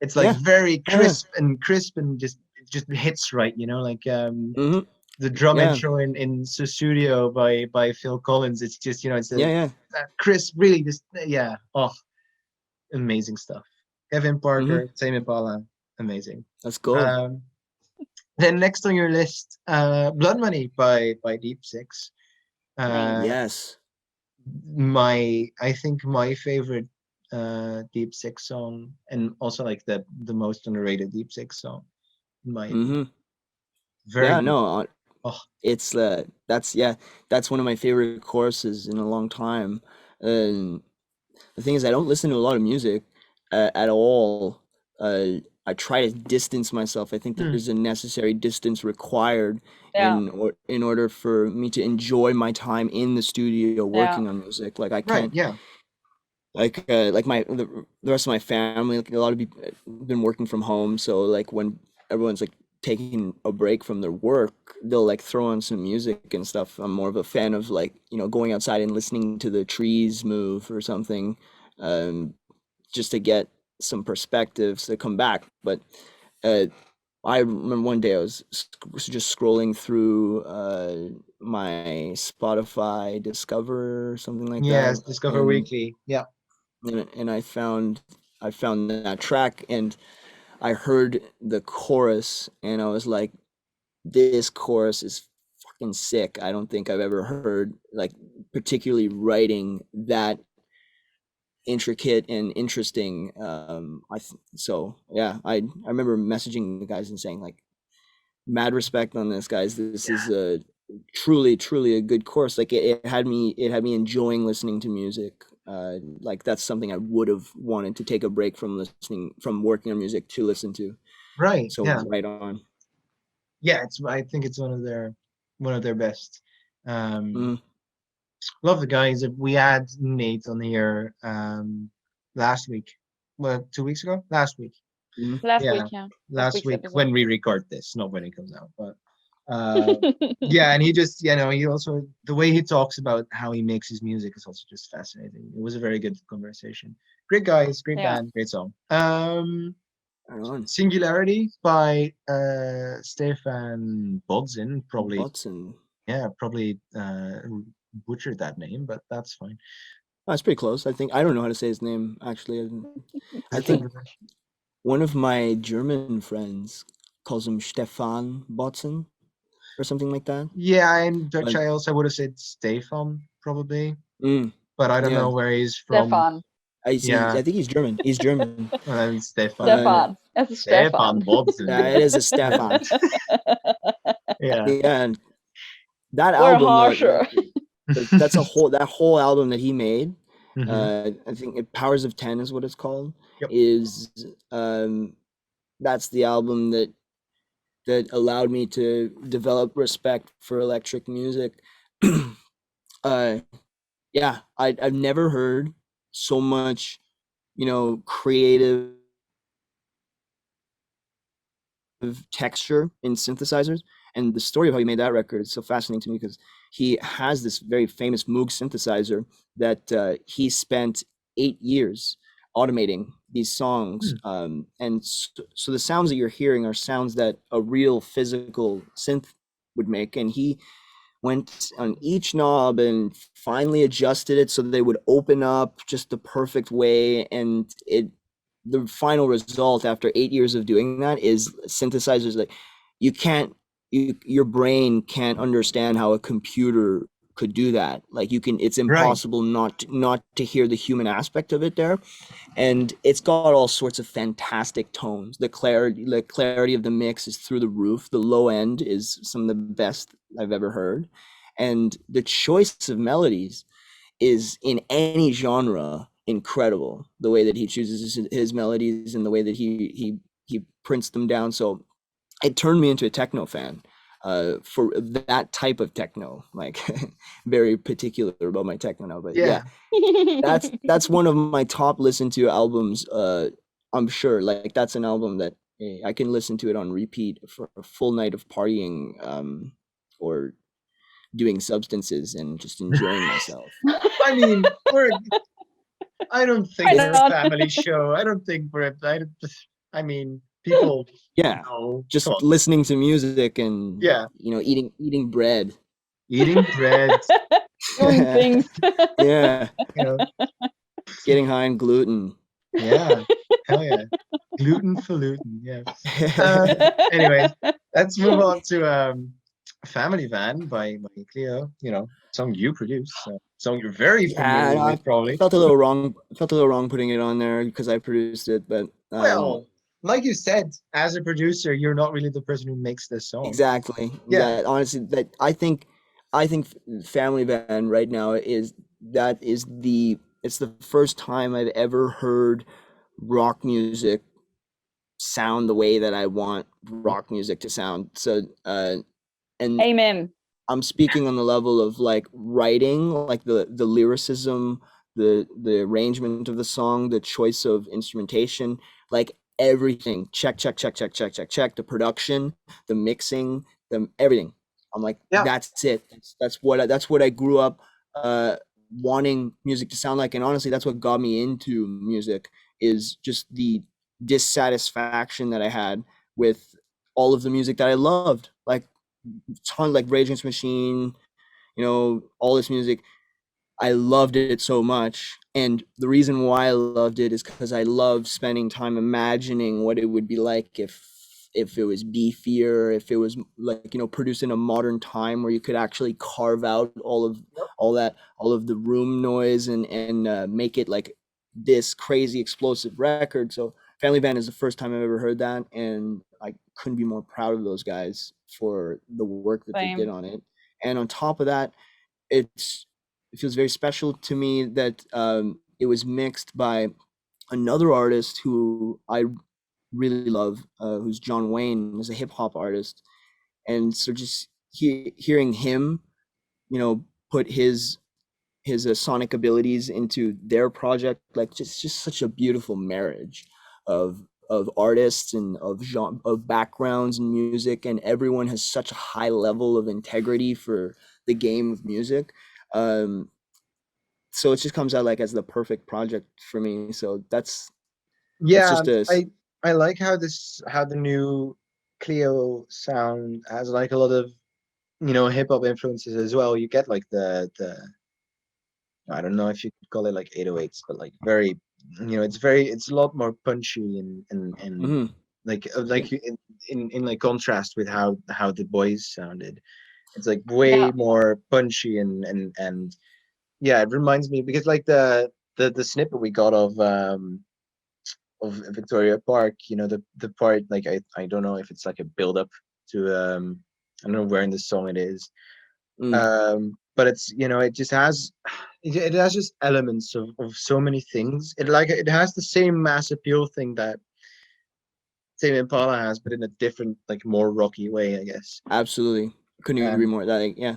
It's like Yeah. very Yeah. crisp and just it just hits right, like Mhm. the drum Yeah. intro in Studio by Phil Collins. It's just, it's Yeah, yeah. that crisp, really just yeah, oh, amazing stuff. Kevin Mhm. Parker, Tame Impala, amazing. Let's go. Um, then next on your list, Blood Money by Deep Six. Nice. Uh, Yes. I think my favorite Deep Six song, and also like the most underrated Deep Six song in my opinion. Mm-hmm. Very Yeah, good. no, Oh, it's that's one of my favorite choruses in a long time. And the thing is, I don't listen to a lot of music at all. I try to distance myself. I think hmm, there's a necessary distance required Yeah, in order for me to enjoy my time in the studio yeah, working on music. Like I right, can't yeah, like the rest of my family, like a lot of people been working from home, so like when everyone's like taking a break from their work, they'll like throw on some music and stuff. I'm more of a fan of like, going outside and listening to the trees move or something, um just to get some perspectives to come back. But uh I remember one day I was just scrolling through my Spotify Discover or something like that, yes. Discover and Weekly. Yeah, I found that track, and I heard the chorus, and I was like, this chorus is fucking sick. I don't think I've ever heard, like, particularly writing that intricate and interesting. So yeah, I remember messaging the guys and saying like, mad respect on this, guys. This is a truly a good course. Like it had me enjoying listening to music. Like that's something I would have wanted to take a break from working on music to listen to. right. So Yeah, right on. yeah. I think it's one of their best. Um, Mm, love the guys. We had Nate on here last week. Well, 2 weeks ago? Last week. mm. last week, Yeah, yeah, last last week's week episode. when we record this, not when it comes out. But uh, yeah, and he just, he also the way he talks about how he makes his music is also just fascinating. It was a very good conversation. Great guys, great Yeah, band, great song. Right on. Singularity by Stefan Bodzin, probably, Watson. yeah, probably butchered that name, but that's fine. Oh, that's pretty close. I don't know how to say his name actually. I I think think one of my German friends calls him Stefan Botzen or something like that. yeah, in Dutch But I also would have said Stefan probably, mm, but I don't yeah, know where he's from. Stefan, I see. Yeah, I think he's German. He's German. Stefan. Uh, Stefan, it's Stefan Stefan. yeah, Bobson. it is a Stefan. Yeah. Yeah, and that We're album, harsher. that whole album that he made. Hmm. I think Powers of 10 is what it's called. Yep. Is That's the album that allowed me to develop respect for electric music. uh, yeah, I've never heard so much, creative texture in synthesizers. And the story of how he made that record is so fascinating to me because he has this very famous Moog synthesizer that he spent 8 years automating these songs. Hmm. And so the sounds that you're hearing are sounds that a real physical synth would make. And he went on each knob and finally adjusted it so they would open up just the perfect way. And the final result after 8 years of doing that is synthesizers that you can't your brain can't understand how a computer could do that. Like it's Right. impossible not to hear the human aspect of it there. And it's got all sorts of fantastic tones. The clarity of the mix is through the roof. The low end is some of the best I've ever heard, and the choice of melodies is in any genre incredible. The way that he chooses his melodies and the way that he prints them down. So it turned me into a techno fan, for that type of techno. Like very particular about my techno now, but yeah, Yeah. that's one of my top listened to albums. I'm sure like that's an album that I can listen to it on repeat for a full night of partying, or doing substances and just enjoying myself. I mean, I don't think Why It's we're a not? family show. I don't think I mean, people Yeah, know. Come just on. listening to music and Yeah. eating bread. Eating bread, Doing things. Yeah, you know. getting high on gluten. Yeah. Hell yeah. Gluten for gluten. Yeah. Anyways, let's move on to Family Van by Cleo, song you produced, so song you're very Yeah, familiar no, with, I probably. felt a little wrong. Felt a little wrong putting it on there because I produced it, but Well, like you said, as a producer, you're not really the person who makes this song. exactly. Yeah. That honestly, that I think Family Band right now is that is the it's the first time I've ever heard rock music sound the way that I want rock music to sound. So and Amen. I'm speaking on the level of like writing, like the lyricism, the arrangement of the song, the choice of instrumentation, like everything. Check. The production, the mixing, the everything. I'm like, Yeah. that's it. That's what I grew up uh wanting music to sound like. And honestly, that's what got me into music is just the dissatisfaction that I had with all of the music that I loved. Like ton like Rage Against the Machine, all this music. I loved it so much. And the reason why I loved it is because I love spending time imagining what it would be like if it was beefier, if it was like, produced in a modern time where you could actually carve out all of the room noise and make it like this crazy explosive record. So Family Band is the first time I've ever heard that, and I couldn't be more proud of those guys for the work that they did Same. on it. And on top of that, it feels very special to me that it was mixed by another artist who I really love, who's John Wayne, who's a hip hop artist. And so just hearing him, put his sonic abilities into their project, like just such a beautiful marriage of artists and of backgrounds and music, and everyone has such a high level of integrity for the game of music. Um, so it just comes out like as the perfect project for me. So that's Yeah, just a I like how the new Clio sound has like a lot of, hip hop influences as well. You get like the I don't know if you could call it like 808s, but like very, it's a lot more punchy and mhm. like in like contrast with how the boys sounded. It's like Yeah. way more punchy and yeah, it reminds me because like the snippet we got of Victoria Park, the part like I don't know if it's like a build up to I don't know where in the song it is. Mm, But it's it just has it has just elements of so many things. It has the same mass appeal thing that Tame Impala has, but in a different, like more rocky way, I guess. absolutely, couldn't agree And more. That like, yeah,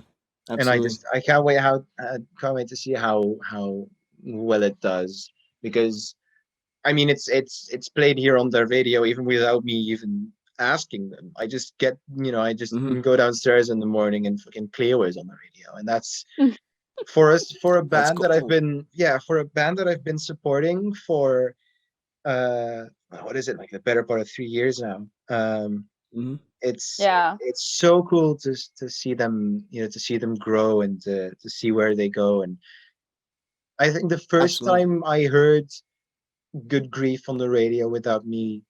and I absolutely. just can't wait to see how well it does because I mean it's played here on the radio even without me even asking them. I just get I just Hmm. go downstairs in the morning and fucking Cleo is on the radio, and that's for us for a That's band that I've cool. been yeah for a band that I've been supporting for uh what is it, like the better part of 3 years now. Hmm. It's Yeah. it's so cool to see them, to see them grow and to see where they go. And I think the first Absolutely. time I heard Good Grief on the radio without me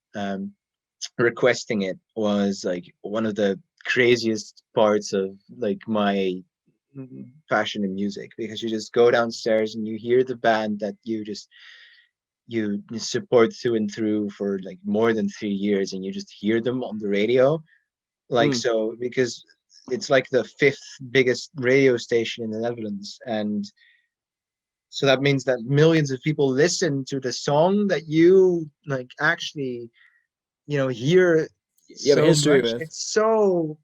requesting it was like one of the craziest parts of like my passion in music, because you just go downstairs and you hear the band that you support through and through for like more than 3 years, and you just hear them on the radio, like, Mm, so because it's like the fifth biggest radio station in the Netherlands, and so that means that millions of people listen to the song that you like actually hear you have a so history much. with. It's so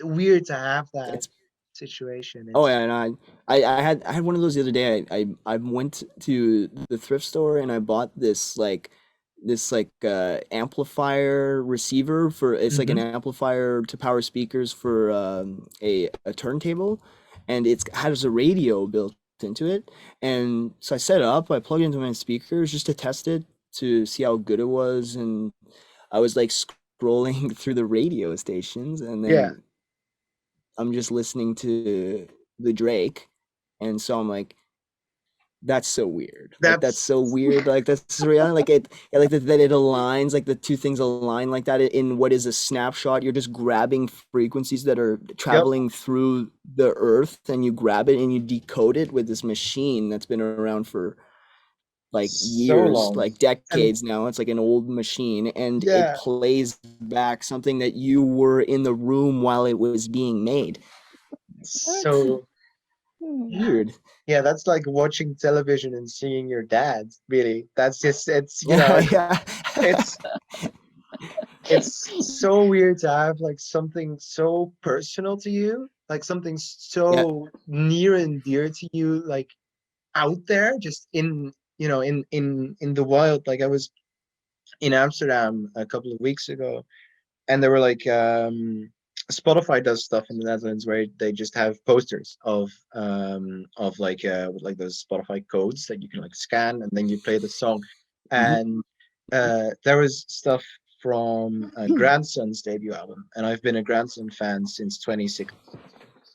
weird to have that It's situation. Oh It's yeah, and I had one of those the other day. I went to the thrift store and I bought this amplifier receiver for it's like an Mhm. amplifier to power speakers for a turntable, and it's has a radio built into it. And so I set it up. I plugged it into my speakers just to test it to see how good it was, and I was like scrolling through the radio stations, and Yeah, then I'm just listening to the Drake, and so I'm like, That's so weird. Like that's That's so weird. Like that's reality. Like it, yeah, like that it aligns. Like the two things align like that in what is a snapshot. You're just grabbing frequencies that are yep, traveling through the earth, and you grab it and you decode it with this machine that's been around for like so years, long. like And decades now. It's like an old machine, and it yeah, plays back something that you were in the room while it was being made. What? so Hmm. Weird. yeah, that's like watching television and seeing your dad, really. That's just it's Yeah, yeah. it's it's so weird to have like something so personal to you, like something Yeah. so near and dear to you, like out there, just in in the wild. Like I was in Amsterdam a couple of weeks ago, and there were like Spotify does stuff in the Netherlands where they just have posters of like with like those Spotify codes that you can like scan and then you play the song. Mhm. And there was stuff from Grandson's debut album, and I've been a Grandson fan since 2016,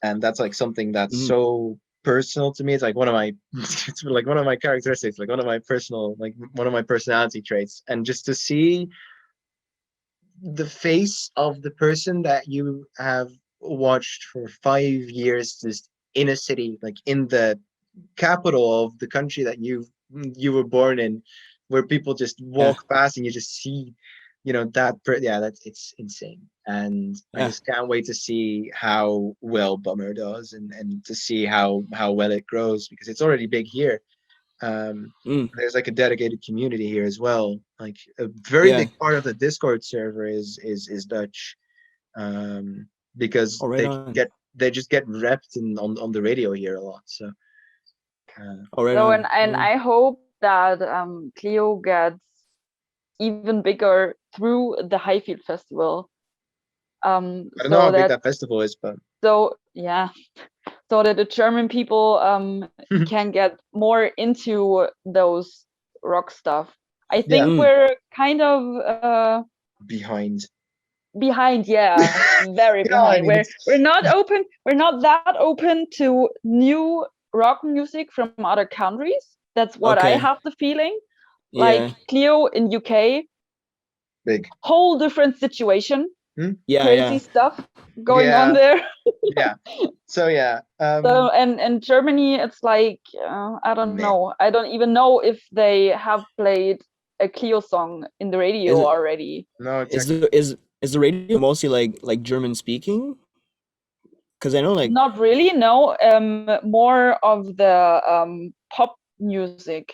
and that's like something that's Mhm. so personal to me. It's like one of my it's like one of my characteristics, like one of my personal, like one of my personality traits. And just to see the face of the person that you have watched for 5 years just in a city, like in the capital of the country that you were born in, where people just Yeah. walk past and you just see, yeah, that's it's insane. And I Yeah. just can't wait to see how well Bummer does, and to see how well it grows, because it's already big here. Mm. There's like a dedicated community here as well. Like a very Yeah. big part of the Discord server is Dutch, um, because Oh, right on. they just get repped on the radio here a lot. So Oh, right So, on. and I hope that Cleo gets even bigger through the Highfield Festival. I don't know So how big that that festival is, but yeah, so that the German people can get more into those rock stuff. I yeah, think Mm. we're kind of behind. behind, yeah, very Yeah, I behind. mean We're not open. We're not that open to new rock music from other countries. That's what I Okay. have the feeling. Yeah. Like Cleo in UK, big. whole different situation, Hmm? Yeah. crazy Yeah. stuff going on Yeah, there. yeah. So yeah, So and in Germany, it's like I don't meh. know. I don't even know if they have played a Cleo song in the radio Is it already. No, is exactly. the is the radio mostly like German speaking? Because I know like Not really, no. More of the pop music,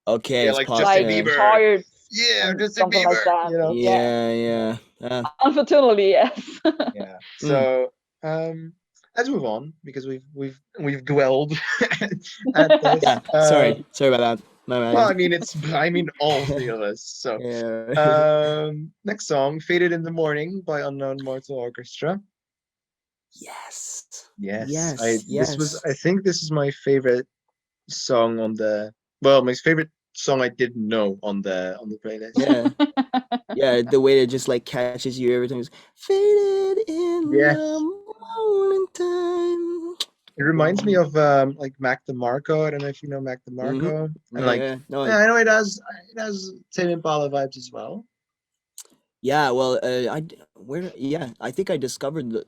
okay, Yeah, it's like pop. Justin like Yeah. Bieber. charts Yeah, and Justin something like Bieber. that. Yeah, Yeah. Yeah. unfortunately, yes. Yeah. Mm. So let's move on, because we've dwelled at this. Yeah. Sorry about that. My Well, bad. I mean all three of us. So Yeah. next song, Faded in the Morning by Unknown Mortal Orchestra. Yes. Yes, Yes. Yes. I think this is my favorite song on the my favorite song I didn't know on the playlist. Yeah. Yeah, the way it just like catches you every time it's faded in Yeah, the morning time. it reminds me Mm. of like Mac DeMarco. I don't know if you know Mac Mm-hmm. DeMarco. And Yeah, like, yeah. No, yeah, I know it has Tame Impala vibes as well. yeah, well, yeah, I think I discovered the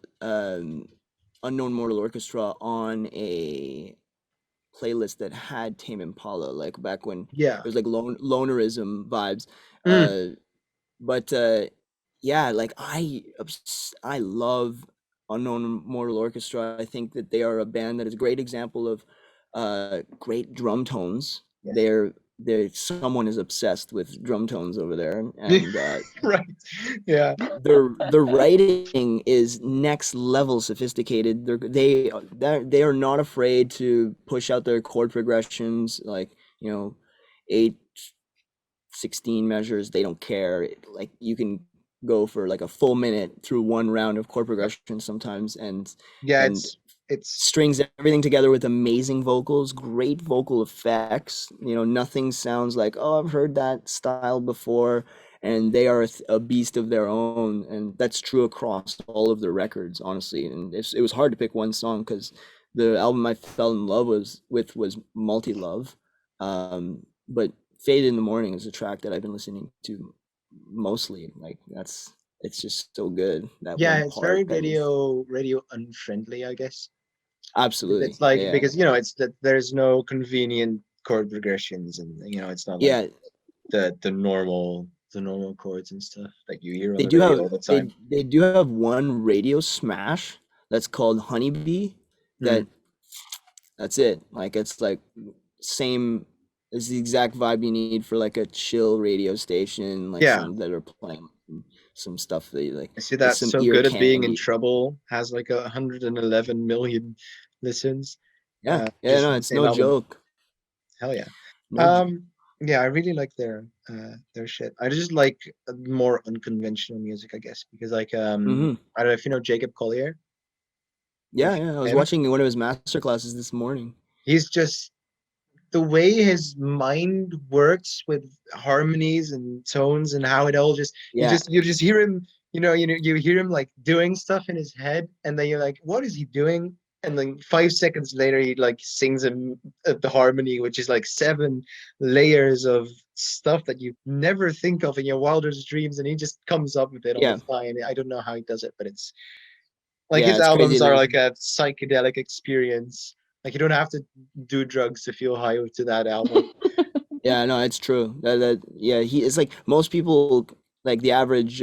Unknown Mortal Orchestra on a playlist that had Tame Impala, like back when Yeah. it was like lonerism vibes. Mm, Uh, but yeah, like I love Unknown Mortal Orchestra. I think that they are a band that is a great example of great drum tones. yes. They're someone is obsessed with drum tones over there, and Right. Yeah. their writing is next level sophisticated. They are not afraid to push out their chord progressions, like, you know, 8/16 measures. They don't care. Like you can go for like a full minute through one round of chord Yep. progression sometimes, Yeah, and it's strings everything together with amazing vocals, great vocal effects. You know, nothing sounds like, oh, I've heard that style before. And they are a beast of their own, and that's true across all of their records, honestly. And it was hard to pick one song because the album I fell in love was Multi Love. But Fade in the Morning is a track that I've been listening to mostly. Like it's just so good. That Yeah, one it's very part that is radio unfriendly, I guess. absolutely, It's like yeah, because it's that there's no convenient chord progressions, and it's not like yeah. the normal chords and stuff that you hear on They the do radio have all the time. they do have one radio smash that's called Honeybee. Hmm. That that's it. Like it's like same. It's the exact vibe you need for like a chill radio station, like Yeah, some that are playing some stuff that you like. I see It's that some So ear Good at Being in candy. Trouble has like 111 million listens, Yeah, yeah, just no, for the it's same no album. joke. Hell yeah. No. Yeah, I really like their shit. I just like more unconventional music, I guess, because like Hmm. I don't know if you know Jacob Collier, Yeah, if you yeah. I know was him. watching one of his master classes this morning. He's just the way his mind works with harmonies and tones and how it all just Yeah, you just hear him, you hear him like doing stuff in his head, and then you're like, what is he doing? And then 5 seconds later he like sings the harmony, which is like 7 layers of stuff that you never think of in your wildest dreams, and he just comes up with it on the yeah, fly. And I don't know how he does it, but it's like yeah. his It's crazy. albums are Like, like a psychedelic experience. Like you don't have to do drugs to feel high to that album. yeah, no, it's true. Yeah, he it's like most people, like the average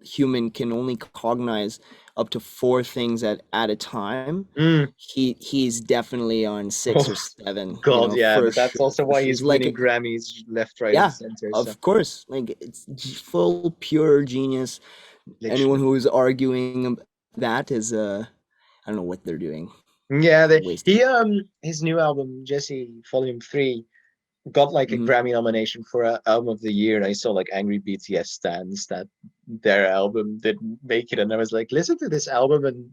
human can only cognize up to four things at a time. Mm. He's definitely on six Oh or seven, God, yeah, for but that's sure, also for why sure. he's He's like, winning Grammys left, right, and yeah, center. So of course, like it's full pure genius. Anyone literally, who is arguing that is I don't know what they're doing. yeah. Waste. His new album Jesse Volume 3 got like a Hmm. Grammy nomination for album of the year, and I saw like angry BTS stands that their album didn't make it, and I was like, listen to this album and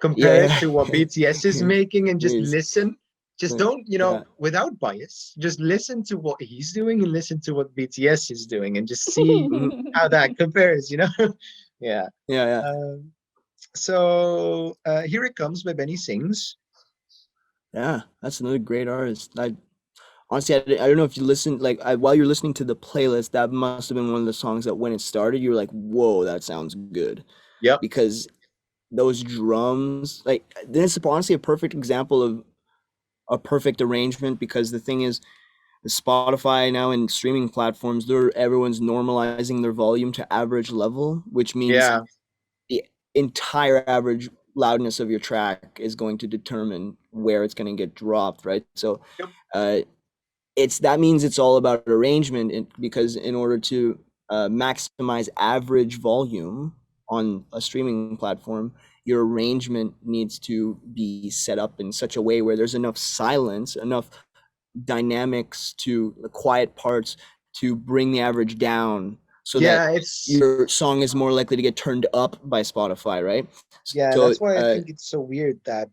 compare it Yeah, to what yeah. BTS is making, and just Please. listen. Just Like, don't, yeah. without bias, just listen to what he's doing and listen to what BTS is doing, and just see Mhm. how that compares. Yeah. Yeah, yeah. So Here It Comes by Benny Sings. Yeah, that's another great artist. I honestly, I don't know if you listen, like, while you're listening to the playlist, that must have been one of the songs that when it started, you were like, whoa, that sounds good. Yep. Because those drums, like, this is honestly a perfect example of a perfect arrangement. Because the thing is, Spotify now and streaming platforms, everyone's normalizing their volume to average level, which means Yeah. the entire average loudness of your track is going to determine where it's going to get dropped, right? So Yep. uh, that means it's all about arrangement, because in order to maximize average volume on a streaming platform, your arrangement needs to be set up in such a way where there's enough silence, enough dynamics to the quiet parts to bring the average down, so that Yeah. It's your song is more likely to get turned up by Spotify, right? yeah. So That's why I think it's so weird that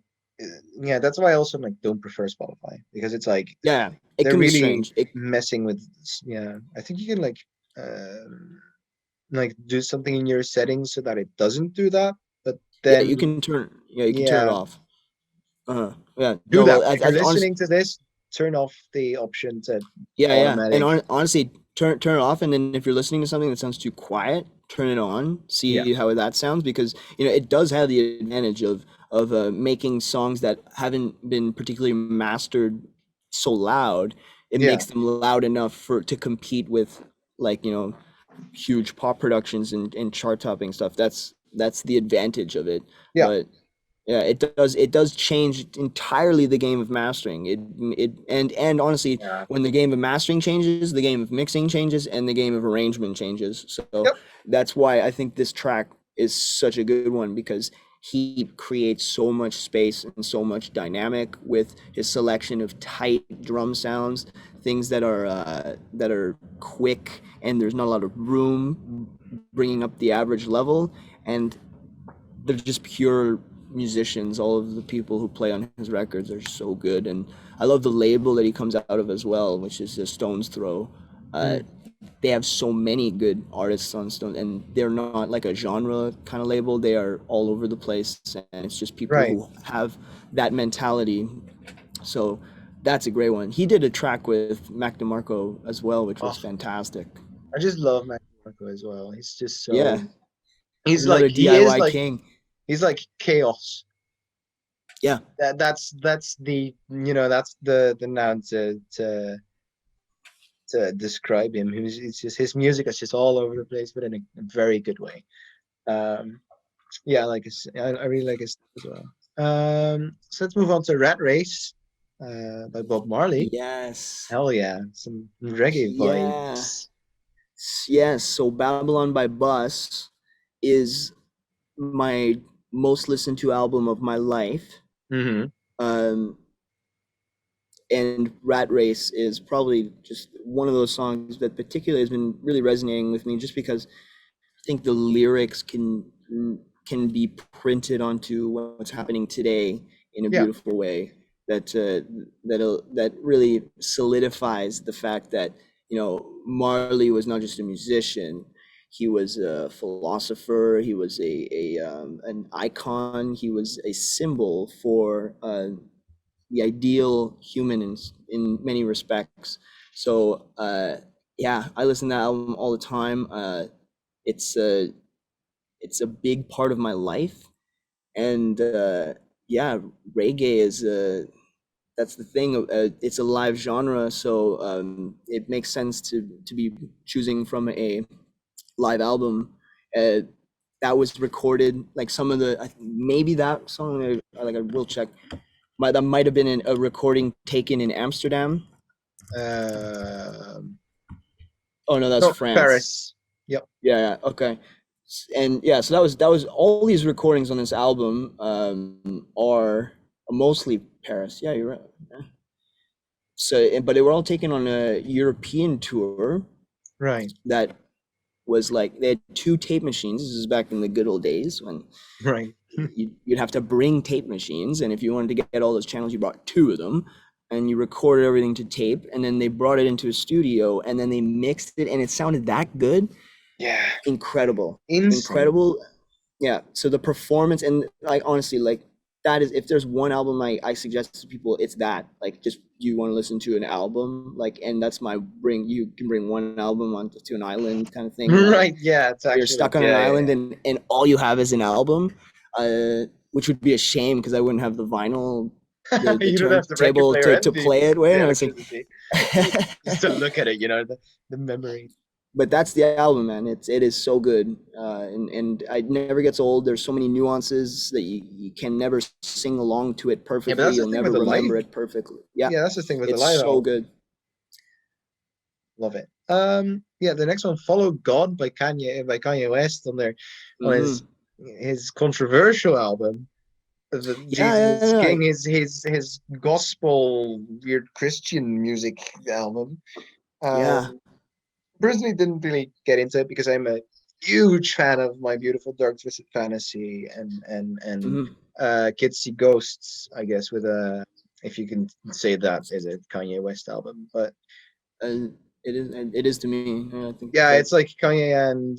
yeah. That's why I also like don't prefer Spotify, because it's like yeah, it they're can be really strange. messing with. Yeah. I think you can like do something in your settings so that it doesn't do that, but Yeah, then you can turn it yeah, off. Yeah, do no, well, that if you're as honest, listening to this. Turn off the option to yeah, yeah, and automatic. honestly, turn it off, and then if you're listening to something that sounds too quiet, turn it on, Yeah. see how that sounds, because it does have the advantage of making songs that haven't been particularly mastered so loud. It Yeah. makes them loud enough to compete with, like, huge pop productions and chart topping stuff. That's the advantage of it. Yeah. But yeah, it does change entirely the game of mastering. And honestly, Yeah. when the game of mastering changes, the game of mixing changes, and the game of arrangement changes. So Yep. that's why I think this track is such a good one, because he creates so much space and so much dynamic with his selection of tight drum sounds, things that are quick, and there's not a lot of room, bringing up the average level. And they're just pure musicians. All of the people who play on his records are so good, and I love the label that he comes out of as well, which is a Stone's Throw. Uh, Mm. they have so many good artists on Stone, and they're not like a genre kind of label. They are all over the place, and it's just people Right. who have that mentality. So That's a great one. He did a track with Mac DeMarco as well, which was Oh, fantastic. I just love Mac Marco as well. He's just Yeah, so he's another he is DIY like king. he's like chaos. Yeah, That's the that's the noun to describe him. It's just his music is just all over the place, but in a very good way. Um, yeah, I really like his stuff as well. So let's move on to Rat Race, by Bob Marley. yes, Hell yeah, some reggae yeah, vibes. yes. So Babylon by Bus is my most listened to album of my life. Mm-hmm. Um, and Rat Race is probably just one of those songs that particularly has been really resonating with me, just because I think the lyrics can be printed onto what's happening today in a Yeah. beautiful way that really solidifies the fact that Marley was not just a musician. He was a philosopher. He was an icon. He was a symbol for the ideal human in many respects. So yeah, I listen to that album all the time. It's a it's a big part of my life, and yeah, reggae is that's the thing. It's a live genre, so it makes sense to be choosing from a live album. Uh, that was recorded, like some of the maybe that song, like I will check. That might have been a recording taken in Amsterdam. Um, Oh no, that's no, France. Paris. Yep. Yeah, okay. And yeah, so that was all these recordings on this album are mostly Paris. Yeah, you're right. Yeah. So, but they were all taken on a European tour Right. that was like they had two tape machines. This is back in the good old days when Right. you'd have to bring tape machines, and if you wanted to get all those channels, you brought two of them, and you recorded everything to tape, and then they brought it into a studio, and then they mixed it, and it sounded that good. Yeah. Incredible, Insane. incredible. Yeah, so the performance, and like honestly, like that is, if there's one album I suggest to people, it's that. Like, just you want to listen to an album, like, and that's my you can bring one album onto to an island kind of thing. Right. Yeah. It's You're actually stuck on an yeah, yeah, island, and all you have is an album, which would be a shame because I wouldn't have the vinyl, yeah. the You don't have the record turntable player to and play it the with. And it's like, electricity. Just to look at it, the memory. but that's the album, man. It is so good, and it never gets old. There's so many nuances that you can never sing along to it Yeah, but perfectly. that's the You'll thing never with the live. remember it perfectly. Yeah, Yeah, that's the thing with the it's live so album. good. Love it. Yeah, the next one, "Follow God" by Kanye West on Hmm. his controversial album. The Yeah, yeah, Jesus yeah. King is his gospel weird Christian music album. Yeah. Um, Personally didn't really get into it because I'm a huge fan of My Beautiful Dark Twisted Fantasy and Hmm. Kids See Ghosts, I guess, with a, if you can say that is a Kanye West album. But And it is to me. Yeah, I think yeah, that. it's like Kanye and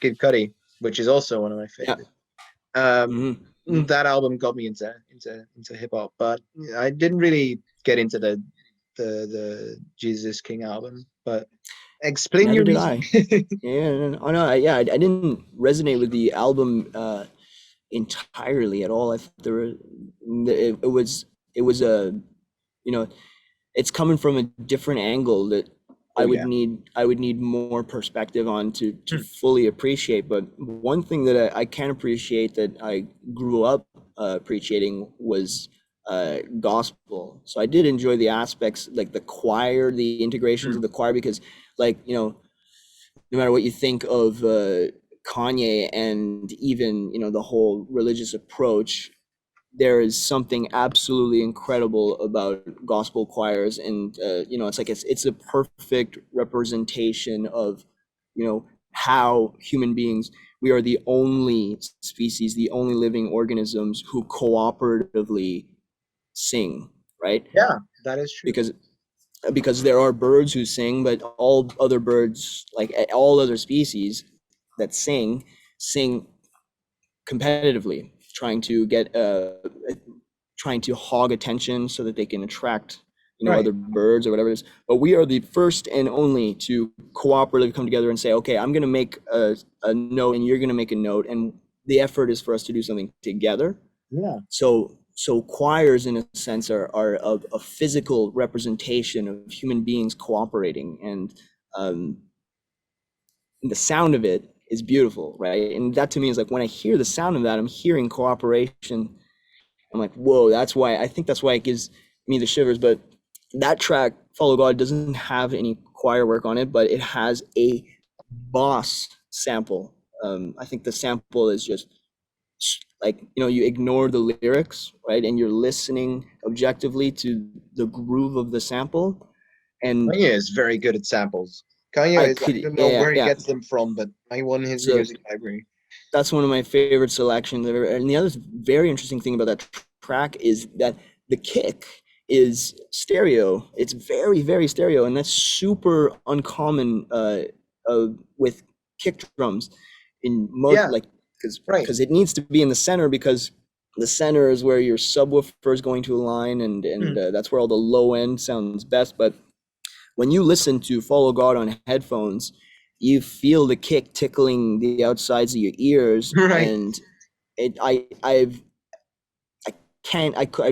Kid Cudi, which is also one of my Yeah. favorites. Um, Hmm. Hmm. that album got me into hip hop, but I didn't really get into the Jesus King album. But explain Never your did reasoning. I. Yeah, oh no, yeah, I didn't resonate with the album entirely at all. I thought it was a, you know, it's coming from a different angle that Oh yeah. I would need more perspective on to Hmm. fully appreciate. But one thing that I can appreciate, that I grew up appreciating, was gospel. So I did enjoy the aspects, like the choir, the integrations Hmm. of the choir, because, like, no matter what you think of Kanye and even the whole religious approach, there is something absolutely incredible about gospel choirs, and it's a perfect representation of how human beings, we are the only species, the only living organisms who cooperatively sing, right? Yeah, that is true. Because there are birds who sing, but all other birds, like all other species that sing competitively, trying to get trying to hog attention so that they can attract, Right. other birds or whatever it is. But we are the first and only to cooperatively come together and say, okay, I'm going to make a note and you're going to make a note, and the effort is for us to do something together. Yeah. So choirs, in a sense, are a physical representation of human beings cooperating, and the sound of it is beautiful, right? And that to me is like, when I hear the sound of that, I'm hearing cooperation. I'm like, whoa, I think that's why it gives me the shivers. But that track, Follow God, doesn't have any choir work on it, but it has a boss sample. I think the sample is just like, you ignore the lyrics, right? And you're listening objectively to the groove of the sample. And Kanye is very good at samples. I don't know yeah, where he yeah. gets them from, but I won his So music library. that's one of my favorite selections ever. And the other very interesting thing about that track is that the kick is stereo. It's very, very stereo, and that's super uncommon with kick drums in most, Yeah, like, right. because it needs to be in the center, because the center is where your subwoofer is going to align, and that's where all the low end sounds best. But when you listen to Follow God on headphones, you feel the kick tickling the outsides of your ears, Right. and I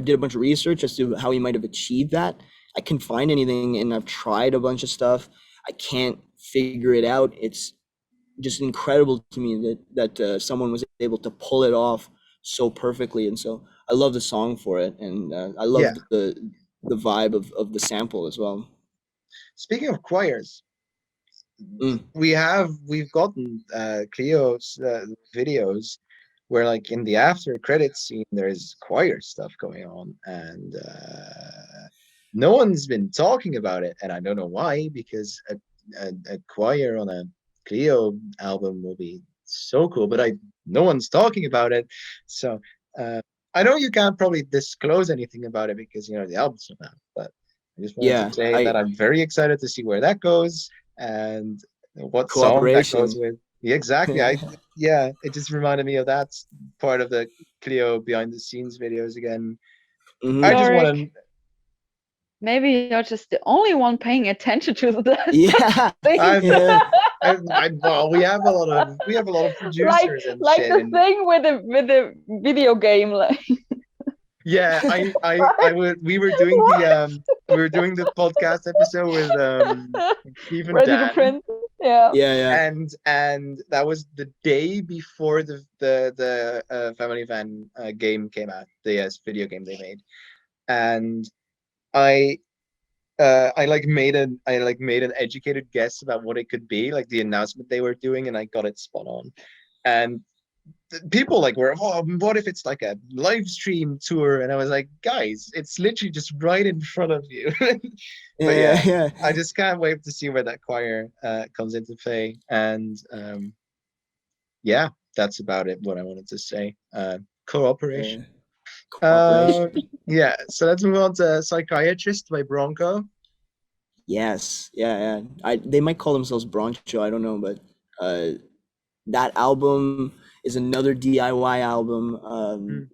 did a bunch of research as to how he might have achieved that. I couldn't find anything, and I've tried a bunch of stuff. I can't figure it out. It's just incredible to me that someone was able to pull it off so perfectly, and so I love the song for it, and I Yeah. love the vibe of the sample as well. Speaking of choirs, Mm. we've gotten Cleo's videos where, like, in the after credits scene, there's choir stuff going on, and no one's been talking about it, and I don't know why, because a choir on a Cleo album will be so cool, but no one's talking about it. So I know you can't probably disclose anything about it because the album's not out, but I just wanted to Yeah, say that I'm very excited to see where that goes and what song that goes cooperation. with. Yeah, exactly. Yeah, it just reminded me of that part of the Cleo behind the scenes videos again. I Hmm. just want Lorik, to. maybe you're just the only one paying attention to the Yeah, things. I'm. yeah, Well, we have a lot of like producers and like shit, the and thing with the video game, like yeah, we were doing what? the podcast episode with Steve and Ready to Dan, print? Yeah. yeah. and that was the day before the Family Van game came out, the video game they made, and I I like made an educated guess about what it could be, like the announcement they were doing, and I got it spot on. And people were, oh, what if it's like a live stream tour? And I was like, guys, it's literally just right in front of you. But Yeah, yeah, yeah, I just can't wait to see where that choir comes into play. And yeah, that's about it. What I wanted to say. yeah. Cooperation. Cooperation. Yeah. So let's move on to Psychiatrist by Bronco. Yes, yeah. They might call themselves Broncho, I don't know, but uh, that album is another DIY album. Mm.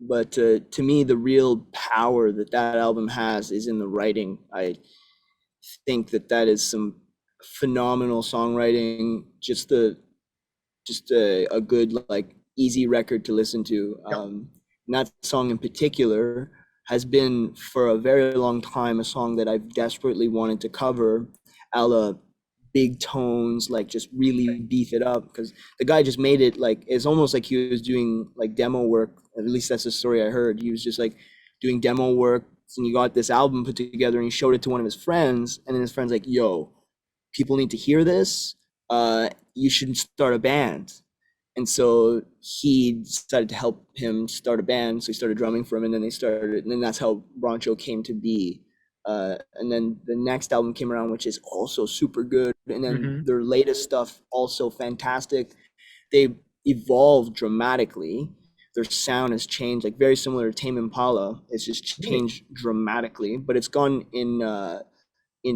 But to me, the real power that album has is in the writing. I think that is some phenomenal songwriting. Just a good, like, easy record to listen to. Yep. And that song in particular has been for a very long time a song that I've desperately wanted to cover, a la big tones, like just really beef it up, because the guy just made it like it's almost like he was doing like demo work. At least that's the story I heard. He was just like doing demo work, and he got this album put together and he showed it to one of his friends, and then his friend's like, yo, people need to hear this. You should start a band. And so he decided to help him start a band. So he started drumming for him, and then and then that's how Broncho came to be. And then the next album came around, which is also super good. And then Mm-hmm. their latest stuff, also fantastic. They evolved dramatically. Their sound has changed, like very similar to Tame Impala. It's just Really? changed dramatically, but it's gone in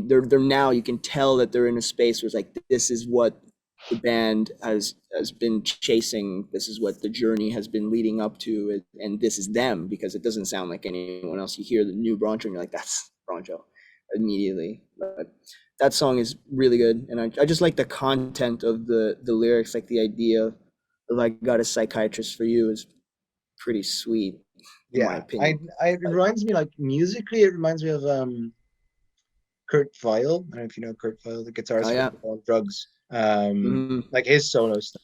they're now, you can tell that they're in a space where it's like, this is what the band has been chasing. This is what the journey has been leading up to, and this is them, because it doesn't sound like anyone else. You hear the new Broncho and you're like, that's Broncho immediately. But that song is really good, and I just like the content of the lyrics, like the idea of I got a psychiatrist for you is pretty sweet, in my Yeah, opinion. it reminds me, like, musically, it reminds me of Kurt Weill. I don't know if you know Kurt Weill, the Oh guitarist for yeah. On Drugs. Mhm. Like his solo stuff.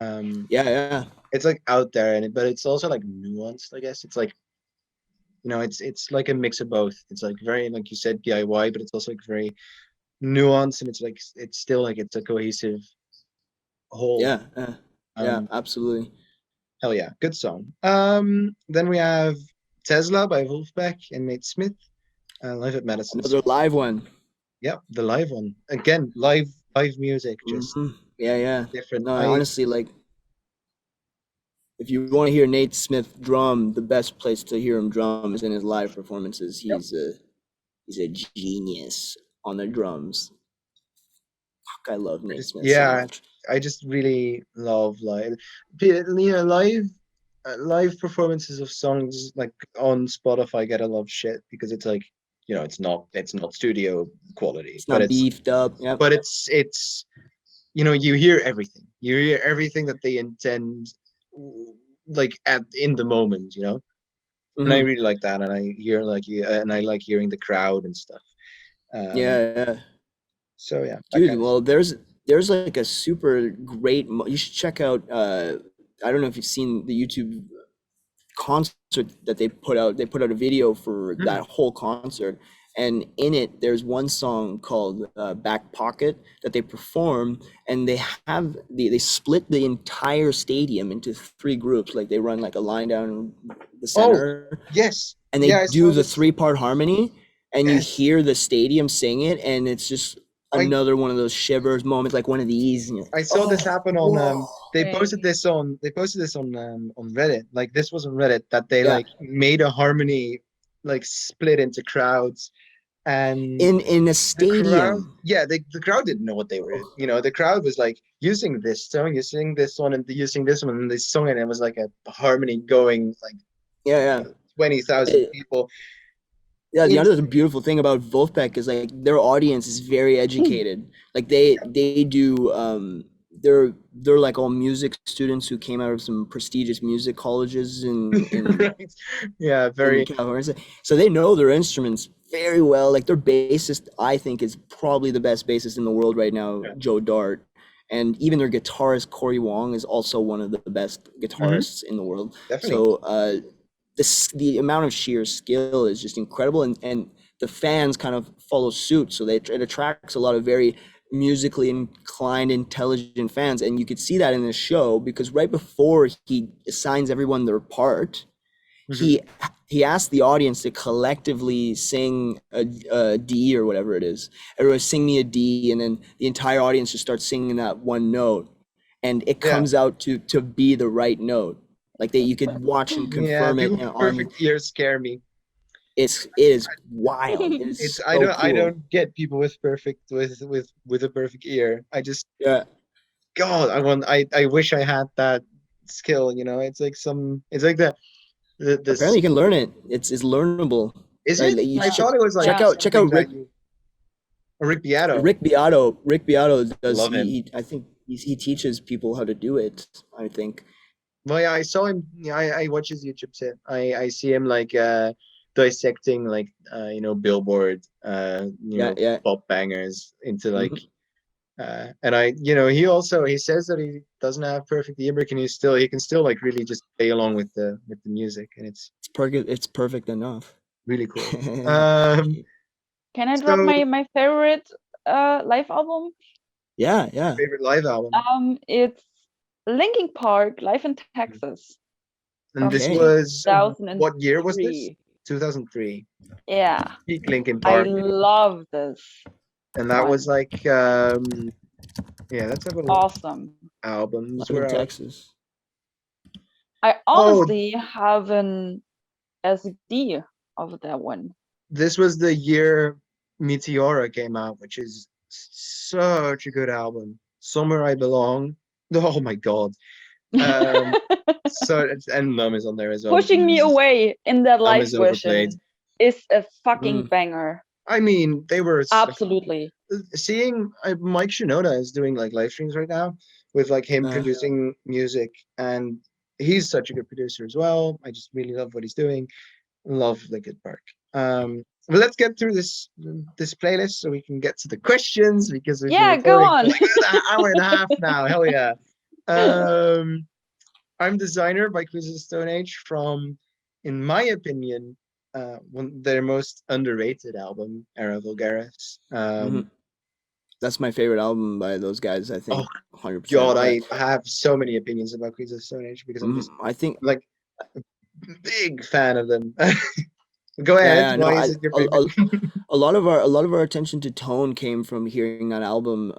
Yeah, yeah. It's like out there, but it's also like nuanced, I guess. It's like, it's like a mix of both. It's like very, like you said, DIY, but it's also like very nuanced, and it's like it's still like it's a cohesive whole. Yeah, yeah, Um, absolutely. Hell yeah, good song. Then we have Tesla by Wolfpack and Nate Smith, live at Madison Another Square. live one. Yeah, the live one again. Live music, just Yeah, yeah. different. No, honestly, like, if you want to hear Nate Smith drum, the best place to hear him drum is in his live performances. Yep. He's a genius on the drums. Fuck, I love Nate Smith so Yeah, much. I just really love live. Live performances of songs like on Spotify get a lot of shit because it's like, it's not studio quality, It's not beefed up. Yep. but it's you hear everything. You hear everything that they intend, like in the moment, and I Hmm. really like that, and I like hearing the crowd and stuff. Um, Yeah, yeah. so yeah, that Dude, kind of well, there's like a super great. You should check out. I don't know if you've seen the YouTube concert that they put out. They put out a video for stuff. that whole concert, and in it there's one song called Back Pocket that they perform, and they split the entire stadium into three groups. Like they run like a line down the Oh, center, yes, and they yeah, I do saw the this. three-part harmony, and you Yes, hear the stadium sing it, and it's just I another one of those shivers moments, like one of these, and you're like, I saw this oh, happen on whoa. Sick. they posted this on Reddit. Like this was on Reddit that they Yeah, like made a harmony like split into crowds, and in a the crowd, stadium. yeah, the crowd didn't know what they were. The crowd was like using this song, using this one, and using this one, and they sung it, and it was like a harmony going like Yeah, yeah. 20,000 It- people. yeah, the It's other beautiful thing about Wolfpack is like their audience is very educated. Like they do they're like all music students who came out of some prestigious music colleges right, yeah, in very. California. So they know their instruments very well. Like their bassist, I think, is probably the best bassist in the world right now, Yeah. Joe Dart. And even their guitarist, Corey Wong, is also one of the best Mhm, guitarists in the world. definitely. So the amount of sheer skill is just incredible, and the fans kind of follow suit. So it attracts a lot of very musically inclined, intelligent fans, and you could see that in the show because right before he assigns everyone their part, Mhm. he he asked the audience to collectively sing a D or whatever it is. Everyone sing me a D, and then the entire audience just starts singing that one note, and it Yeah. comes out to be the right note. Like you could watch and Yeah, confirm it people with on. perfect ears scare me. It is wild. It It's is I so don't I cool. don't get people with a perfect ear. I just, Yeah. God, I wish I had that skill. It's like the Apparently, this you can learn it. It's learnable. is Right? it? Like, you I Yeah. thought it was like Yeah. check something out that Rick Beato. Rick Beato. Rick Beato does. Love him. He I think he teaches people how to do it. I think. Well, yeah, I saw him. Yeah, I watch his YouTube set. I see him like dissecting like Billboard Yeah, yeah. pop bangers into like Mhm. and he says that he doesn't have perfect ear, but he can still like really just play along with the music, and it's It's perfect. It's perfect enough. really cool. Um, Can I drop so my favorite live album? Yeah, yeah. favorite live album, It's Linkin Park live in Texas and from this Okay. was what year was this? 2003. 2003. Yeah, Peak Linkin I Park, love this and that was one. like yeah. Let's have a look. Awesome. Albums Live in were out. Texas. I Oh, honestly have an SD of that one. this was the year Meteora came out, which is such a good album. Somewhere I Belong. Oh my God. Um, so and Numb is on there as well. Pushing Me Away in that Numb live is overplayed. version is a fucking Mm. banger. I mean, they were Absolutely. seeing Mike Shinoda is doing like live streams right now with like him producing music, and he's such a good producer as well. I just really love what he's doing. Love Linkin Park. But let's get through this playlist so we can get to the questions because we've been Yeah, go recording for on. like an hour and a half now. Hell yeah. I'm Designer by Queens of the Stone Age from, in my opinion, their most underrated album, Era Vulgaris. Mhm. That's my favorite album by those guys. I Oh think 100%. God, Yeah. I have so many opinions about Queens of the Stone Age because I'm just I think like a big fan of them. Go yeah, ahead. yeah, no, Why is it your favorite? a lot of our attention to tone came from hearing that album,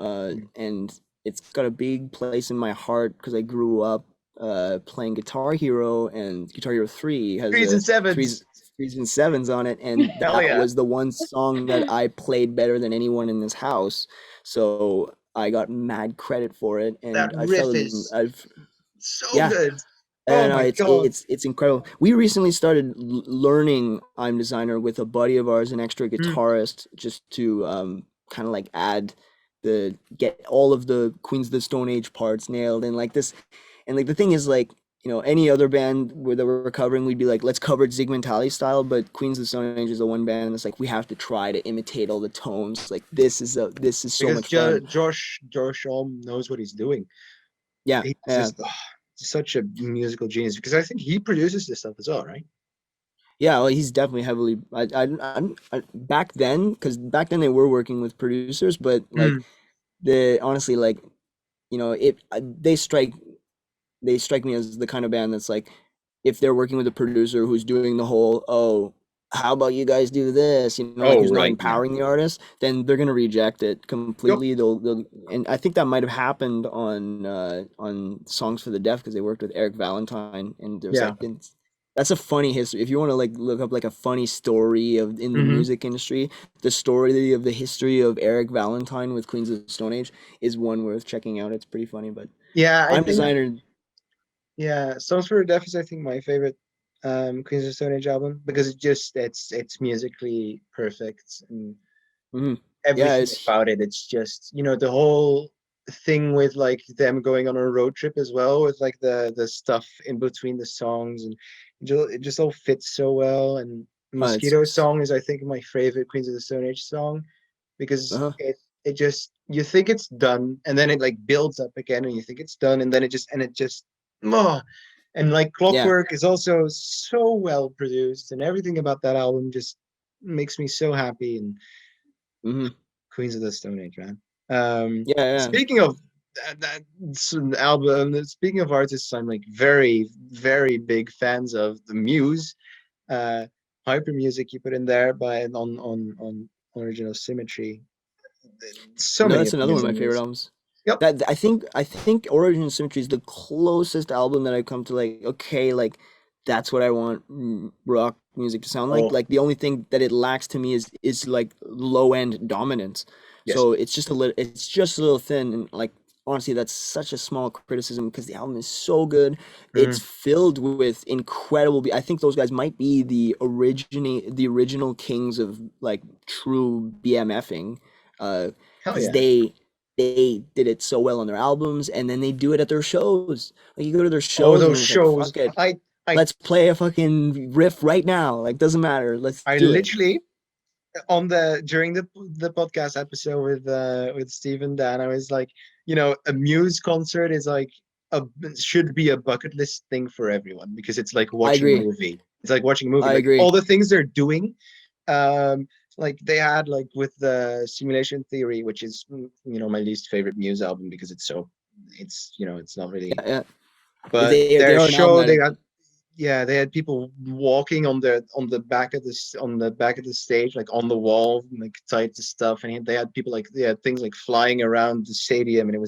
and it's got a big place in my heart because I grew up playing Guitar Hero, and Guitar Hero 3 has Threes a and sevens. threes and sevens on it, and Hell that yeah. was the one song that I played better than anyone in this house. So I got mad credit for it, That and riff is I've so yeah, good. Oh and my God. it's incredible. We recently started learning I'm Designer with a buddy of ours, an extra Mm. guitarist, just to kind of like add the get all of the Queens of the Stone Age parts nailed and like this. And like the thing is like any other band that we're covering, we'd be like, let's cover it Zig Tally style. But Queens of the Stone Age is the one band that's like we have to try to imitate all the tones. Like this is so Because much fun. Josh knows what he's doing. Yeah, He's yeah. just such a musical genius because I think he produces this stuff as well, right? Yeah, well, he's definitely heavily. Back then, because back then they were working with producers, but like Mm. the honestly, like it they strike me as the kind of band that's like if they're working with a producer who's doing the whole how about you guys do this like Oh who's not right, yeah. empowering the artist, then they're gonna reject it Yep. completely. They'll and I think that might have happened on Songs for the Deaf because they worked with Eric Valentine, and there's Yeah. like that's a funny history. If you want to like look up like a funny story of in the Hmm. music industry, the story of the history of Eric Valentine with Queens of the Stone Age is one worth checking out. It's pretty funny, but Yeah, I I'm think Designer. Songs for the Deaf is I think my favorite Queens of the Stone Age album because it's musically perfect and Mhm. Yeah, everything it's about it. It's just the whole thing with like them going on a road trip as well with like the stuff in between the songs and it just all fits so well. And Mosquito it's Song is I think my favorite Queens of the Stone Age song because uh it just you think it's done and then it like builds up again and you think it's done and then it just oh. And like yeah. Clockwork is also so well produced and everything about that album just makes me so happy. And Hmm. Queens of the Stone Age, man. Yeah, yeah. Speaking of album, speaking of artists, I'm like very, very big fans of the Muse, uh, Hyper Music you put in there by on Original Symmetry. So No, many that's another one opinions of my on favorite this. albums. Yep. That I think Origin Symmetry is the closest album that I've come to like okay, like that's what I want rock music to sound like. Oh Like the only thing that it lacks to me is like low end dominance. yes. So it's just a little thin, and like honestly that's such a small criticism because the album is so good. It's Mm. filled with incredible I think those guys might be the original kings of like true BMFing. Hell Because yeah. they did it so well on their albums, and then they do it at their shows. Like you go to their Oh, shows, and those they're just like, shows. "Fuck it, I let's play a fucking riff right now. Like doesn't matter, let's I do it." literally on during the podcast episode with Steve and Dan, I was like, a Muse concert is like a should be a bucket list thing for everyone because it's like I watching a agree. movie. It's like watching a movie. I Like agree. all the things they're doing, um, like they had like with the Simulation Theory, which is my least favorite Muse album because it's not really. Yeah, yeah. But They their are an album show, that they had people walking on the back of the stage, like on the wall, like tied to stuff, and they had people like they had things like flying around the stadium, and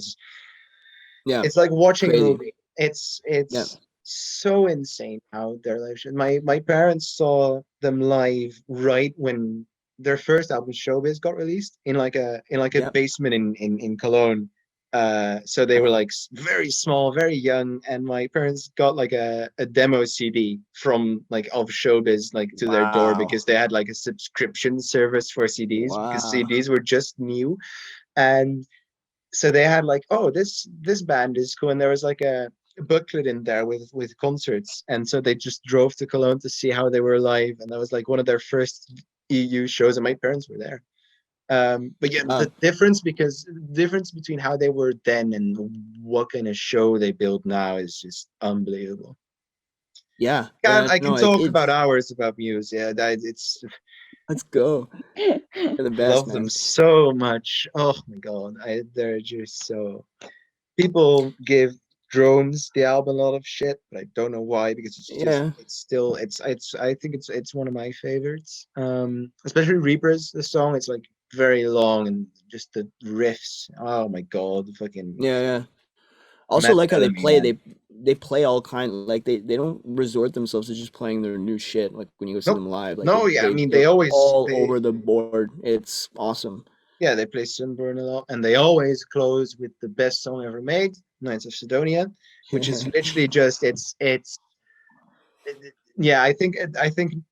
yeah, it's like watching a crazy. movie. It's Yeah, it's so insane how their live. My parents saw them live right when their first album Showbiz got released in like a yeah. basement in Cologne. So they were like very small, very young, and my parents got like a demo CD from like of Showbiz like to their door Wow. because they had like a subscription service for CDs because Wow. CDs were just new. And so they had like, oh, this band is cool, and there was like a booklet in there with concerts, and so they just drove to Cologne to see how they were live, and that was like one of their first EU shows, and my parents were there. But yeah, Wow. the difference between how they were then and what kind of show they build now is just unbelievable. Yeah. Can Yeah. I can No, talk about it's hours about Muse. Yeah, that it's let's go. You're the best, love them man. so much. Oh my god, they're just so. People give Drones the album a lot of shit, but I don't know why because Yeah. it's still it's I think it's one of my favorites. Especially Reapers, the song. It's like very long and just the riffs. Oh my god, the fucking Yeah. Yeah. Also, Matt like how they Bellamy, play. man. They play all kind. Like they don't resort themselves to just playing their new shit. Like when you go see Nope. them live, like No, yeah, I mean they're they always all they over the board. It's awesome. yeah, they play Sunburn a lot, and they always close with the best song ever made, Knights of Sidonia, which is literally just yeah, I think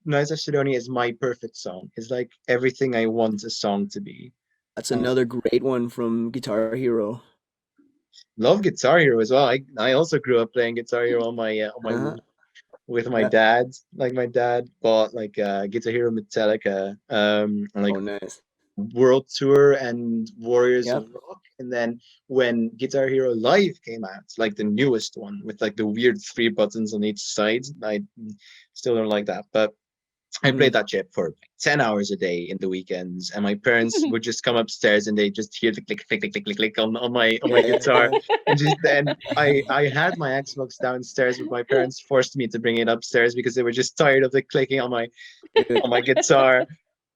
Knights of Sidonia is my perfect song. It's like everything I want a song to be. That's Uh, another great one from Guitar Hero. love Guitar Hero as well. I also grew up playing Guitar Hero on my Uh-huh. Wii with my Yeah. dad. Like my dad bought like Guitar Hero Metallica, and like Oh, nice. World Tour and Warriors of Yep. Rock. And then when Guitar Hero Live came out, like the newest one with like the weird three buttons on each side, I still don't like that. But I played Mm. that chip for like 10 hours a day in the weekends, and my parents would just come upstairs and they just hear the click, click, click, click, click, click on my guitar. Yeah. And just then I had my Xbox downstairs, but my parents forced me to bring it upstairs because they were just tired of the clicking Dude, on my guitar.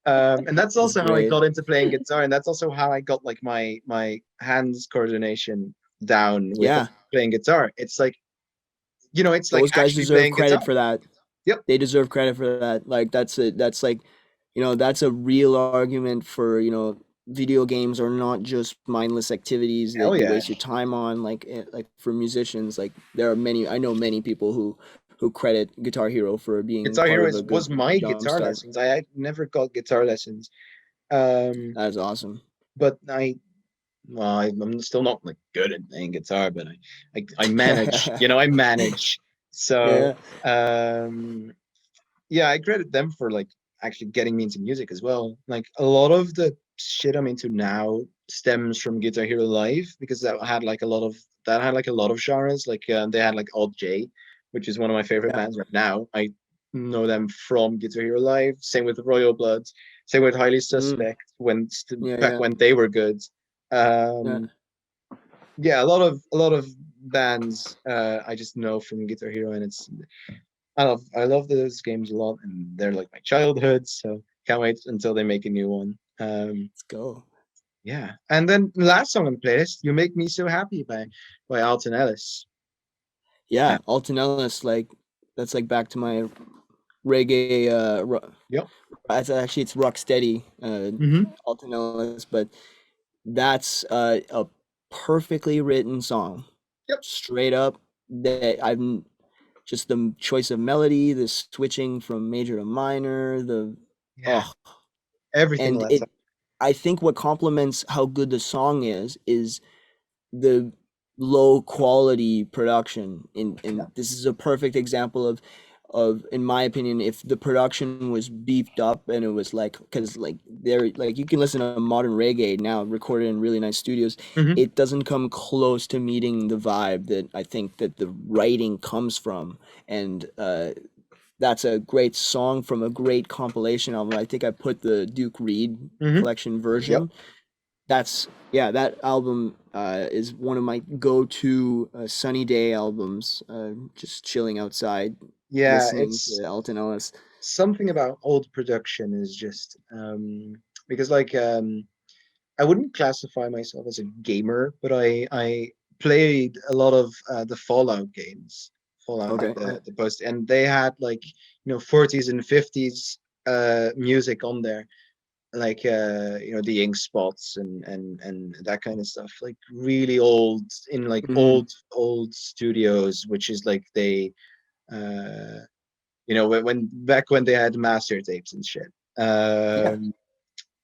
And that's that's also how I great. got into playing guitar, and that's also how I got like my hands coordination down with Yeah. playing guitar. It's like it's like Those guys actually deserve playing guitar. credit for that. Yep. They deserve credit for that. Like that's like, that's a real argument for, video games are not just mindless activities that Hell you yeah. waste your time on. Like for musicians, like there are many, I know many people who credit Guitar Hero for being Guitar part Hero of a was good my jump guitar start. lessons. I never got guitar lessons. Um, That's awesome. but I'm still not like good at playing guitar, but I manage. I manage. So Yeah. um, yeah, I credit them for like actually getting me into music as well. Like a lot of the shit I'm into now stems from Guitar Hero Live because that had like a lot of genres. Like they had like Odd J, which is one of my favorite Yeah. bands right now. I know them from Guitar Hero Live. Same with Royal Blood. Same with Highly Mm. Suspect Yeah, back yeah. when they were good. Yeah. Um, yeah, a lot of bands I just know from Guitar Hero, and I love those games a lot, and they're like my childhood. So can't wait until they make a new one. Let's go. Yeah, and then the last song on the playlist, "You Make Me So Happy" by Alton Ellis. Yeah, Alton Ellis, like that's like back to my reggae. Yep. It's Rocksteady, Mm-hmm. Alton Ellis, but that's a perfectly written song, Yep. straight up. That I'm just the choice of melody, the switching from major to minor, Yeah. oh, Everything on and that it. song. I think what complements how good the song is the low quality production Yeah. and this is a perfect example of in my opinion, if the production was beefed up and it was like, because like there, like you can listen to modern reggae now recorded in really nice studios, Mm-hmm. it doesn't come close to meeting the vibe that I think that the writing comes from. And that's a great song from a great compilation album. I think I put the Duke Reed Mm-hmm. collection Yep. version. That's Yeah, that album is one of my go-to sunny day albums. Just chilling outside, Yeah. listening It's to Elton Ellis. something about old production is just because like I wouldn't classify myself as a gamer, but I played a lot of the Fallout games, Fallout like Okay. the post, and they had like 40s and 50s music on there, like the ink spots and that kind of stuff, like really old in like Mhm. old studios, which is like they uh when back when they had master tapes and shit. Yeah.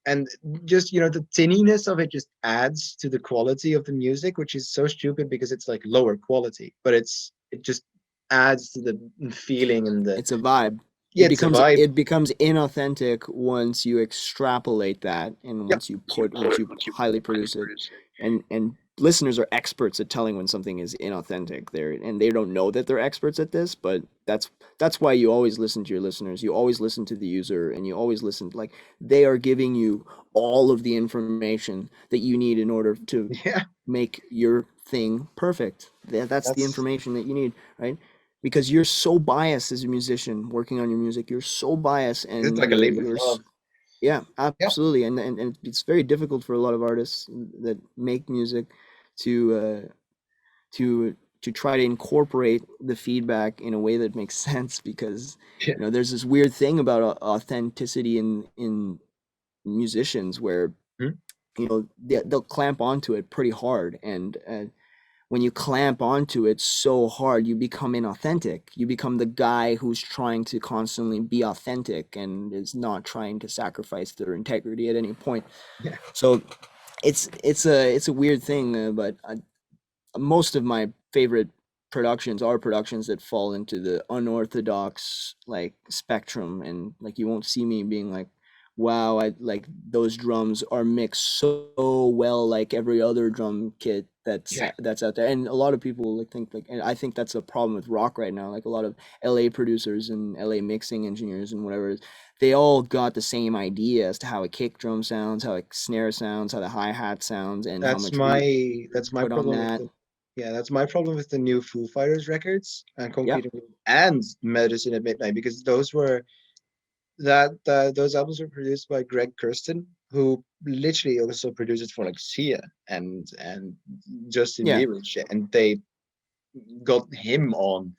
And just the tinniness of it just adds to the quality of the music, which is so stupid because it's like lower quality, but it just adds to the feeling and the It's a vibe. yeah, it's a vibe. It becomes inauthentic once you extrapolate that, and Yep. once you highly produce it, and listeners are experts at telling when something is inauthentic. They don't know that they're experts at this, but that's why you always listen to your listeners. You always listen to the user, and you always listen, like, they are giving you all of the information that you need in order to Yeah, make your thing perfect. That's the that's information that you need, right? Because you're so biased as a musician working on your music. You're so biased, it's and like a labor of love. yeah, Yep. absolutely. And it's very difficult for a lot of artists that make music to to try to incorporate the feedback in a way that makes sense, because Yeah. there's this weird thing about authenticity in musicians where Hmm? they'll clamp onto it pretty hard, and when you clamp onto it so hard, you become inauthentic. You become the guy who's trying to constantly be authentic and is not trying to sacrifice their integrity at any point. Yeah. So it's a weird thing, but most of my favorite productions are productions that fall into the unorthodox like spectrum, and like you won't see me being like, wow, I like those drums are mixed so well like every other drum kit Yeah. that's out there. And a lot of people like think like, and I think that's a problem with rock right now, like a lot of LA producers and LA mixing engineers and whatever, they all got the same idea as to how a kick drum sounds, how a snare sounds, how the hi-hat sounds, and how That's much reverb my you that's my put on problem with that. the yeah, that's my problem with the new Foo Fighters records and Yeah. Concrete and Medicine at Midnight, because those albums were produced by Greg Kurstin, who literally also produces for like Sia and Justin Yeah. Bieber and shit, and they got him on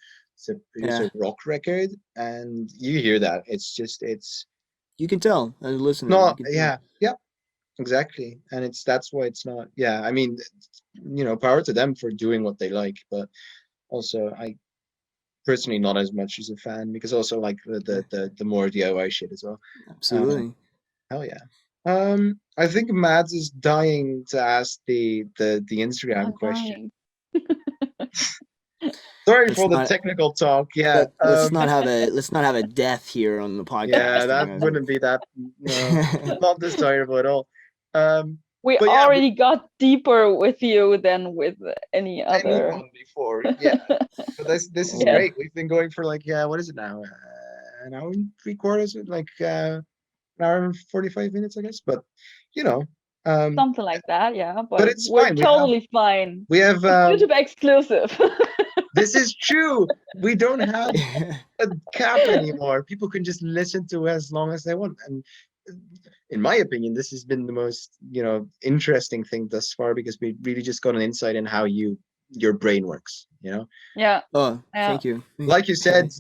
to produce Yeah. a rock record, and you hear that it's You can tell as a listener. You not, can tell. yeah, yeah, exactly, and that's why it's not, yeah, I mean, power to them for doing what they like, but also I personally not as much as a fan, because also like Yeah. the more DIY shit as well. uh, Absolutely. Hell yeah. I think Mads is dying to ask the Instagram I'm question. dying. Sorry Let's for the not technical talk. Yeah. let's not have a death here on the Yeah, podcast. that wouldn't be that, no, not desirable at all. Um, We but yeah, already got deeper with you than with any other. anyone before, yeah. But this is Oh, Yes, great. We've been going for like, yeah, what is it now? An hour and 3/4, like an hour and 45 minutes, I guess. But you know, um, something like that. Yeah, but but it's we're fine. totally fine. We have It's YouTube exclusive. This is true. We don't have a cap anymore. People can just listen to as long as they want. And in my opinion, this has been the most, interesting thing thus far, because we really just got an insight in how your brain works. Yeah, oh, yeah. thank you. Like you said,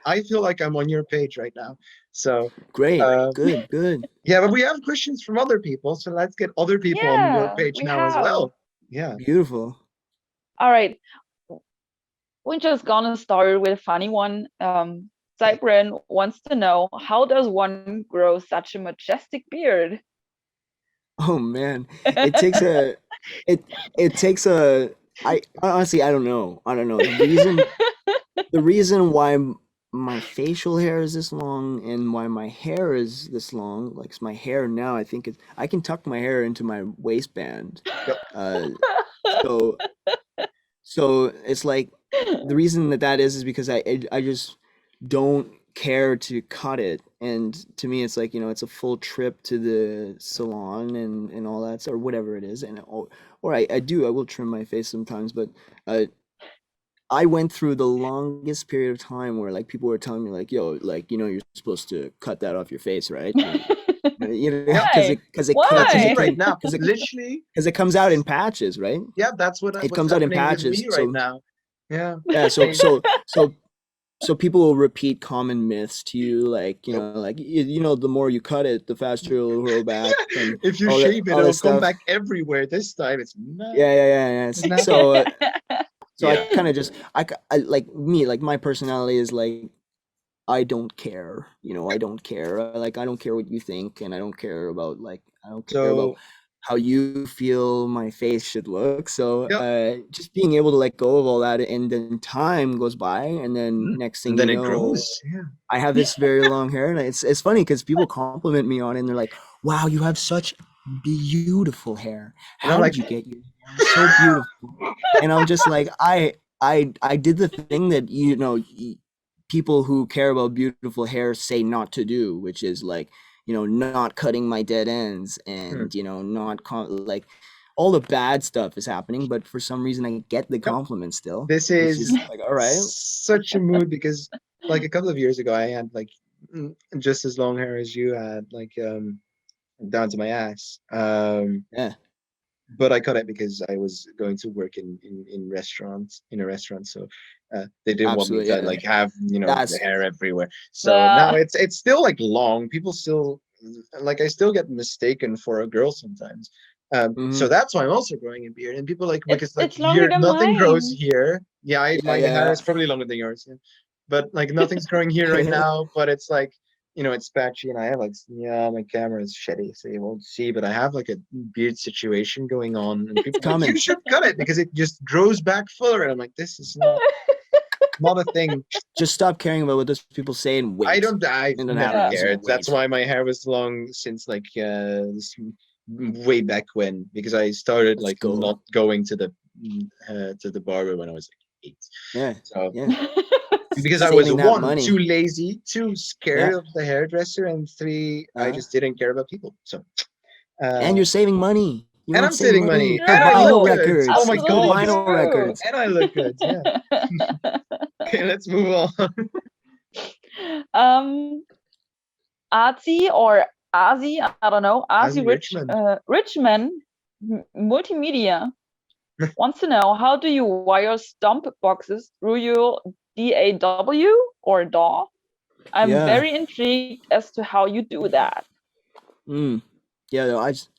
I feel like I'm on your page right now. So Great. uh, Good. Good. yeah, but we have questions from other people. So let's get other people on your Yeah, page we now as have. well. Yeah. Beautiful. All right. We're just gonna start with a funny one. Cyprian wants to know, how does one grow such a majestic beard? Oh man, it takes a it it takes a I honestly I don't know. I don't know. The reason why my facial hair is this long and why my hair is this long, like my hair now, I think I can tuck my hair into my waistband. Yep. Uh, so it's like the reason that is because I just don't care to cut it, and to me it's like, it's a full trip to the salon and all that, or whatever it is, and or I will trim my face sometimes, but uh I went through the longest period of time where like people were telling me like, yo, like, you're supposed to cut that off your face, right? Yep. Because Why? That's me Why? right now. because Literally. it comes out in patches, right? Yeah, that's It what's comes out in happening with patches. me right So now. Yeah. yeah, I so so people will repeat common myths to you, like like the more you cut it, the faster it'll grow back, and If you all that shave it, all it'll that come stuff. back everywhere. This time it's not. Yeah. Not. So I Yeah. kind of just I like me, like my personality is like I don't care, I don't care. Like I don't care what you think, and I don't care about I don't care about So how you feel my face should look. So yeah. just being able to let go of all that, and then time goes by, and then next thing And then you it know, grows. Yeah. I have this very long hair, and it's funny because people compliment me on it, and they're like, "Wow, you have such beautiful hair. And I'm How like, did you get your hair so beautiful?" And I'm just like, I did the thing that people who care about beautiful hair say not to do, which is like not cutting my dead ends, and not like all the bad stuff is happening, but for some reason I get the yep. compliment still, This which is is like, all right. such a mood because like a couple of years ago I had like just as long hair as you had, like down to my ass. Yeah, But I cut it because I was going to work in a restaurant, so they didn't want me absolutely. to Yeah, like have the that's hair everywhere. So now Uh, it's still like long. People still like I still get mistaken for a girl sometimes. So mhm. that's why I'm also growing a beard, and people like it's because like it's longer here than nothing grows mine. here. Yeah, Yeah, my hair is yeah. probably longer than yours, yeah. But like nothing's growing here right now. But it's like it's patchy, and I have like my camera is shitty, so you won't see. But I have like a beard situation going on, and It's people are like, you coming. should cut it because it just grows back fuller. And I'm like, this is not a thing. Just stop caring about what those people say and wait. I've And then never happen. Yeah. Just cared. That's wait. why my hair was long since like way back when, because I started Let's like go. not going to the barber when I was like 8. Yeah, So yeah. because I was Saving that one, money. too lazy, too scared Yeah. of the hairdresser, and 3, I Uh, just didn't care about people. So and uh you're saving money. You and want I'm to save saving money money, for and I look vinyl True. good. Oh records. my For Absolutely god. vinyl true. records. And I look good. Yeah. Okay, let's move on. um, Artsy or Azi, I don't know, Azi Ozzy Richmond. Richmond Multimedia wants to know, how do you wire stump boxes through your DAW or DAW? I'm Yeah. very intrigued as to how you do that. Mm. Yeah, no, that's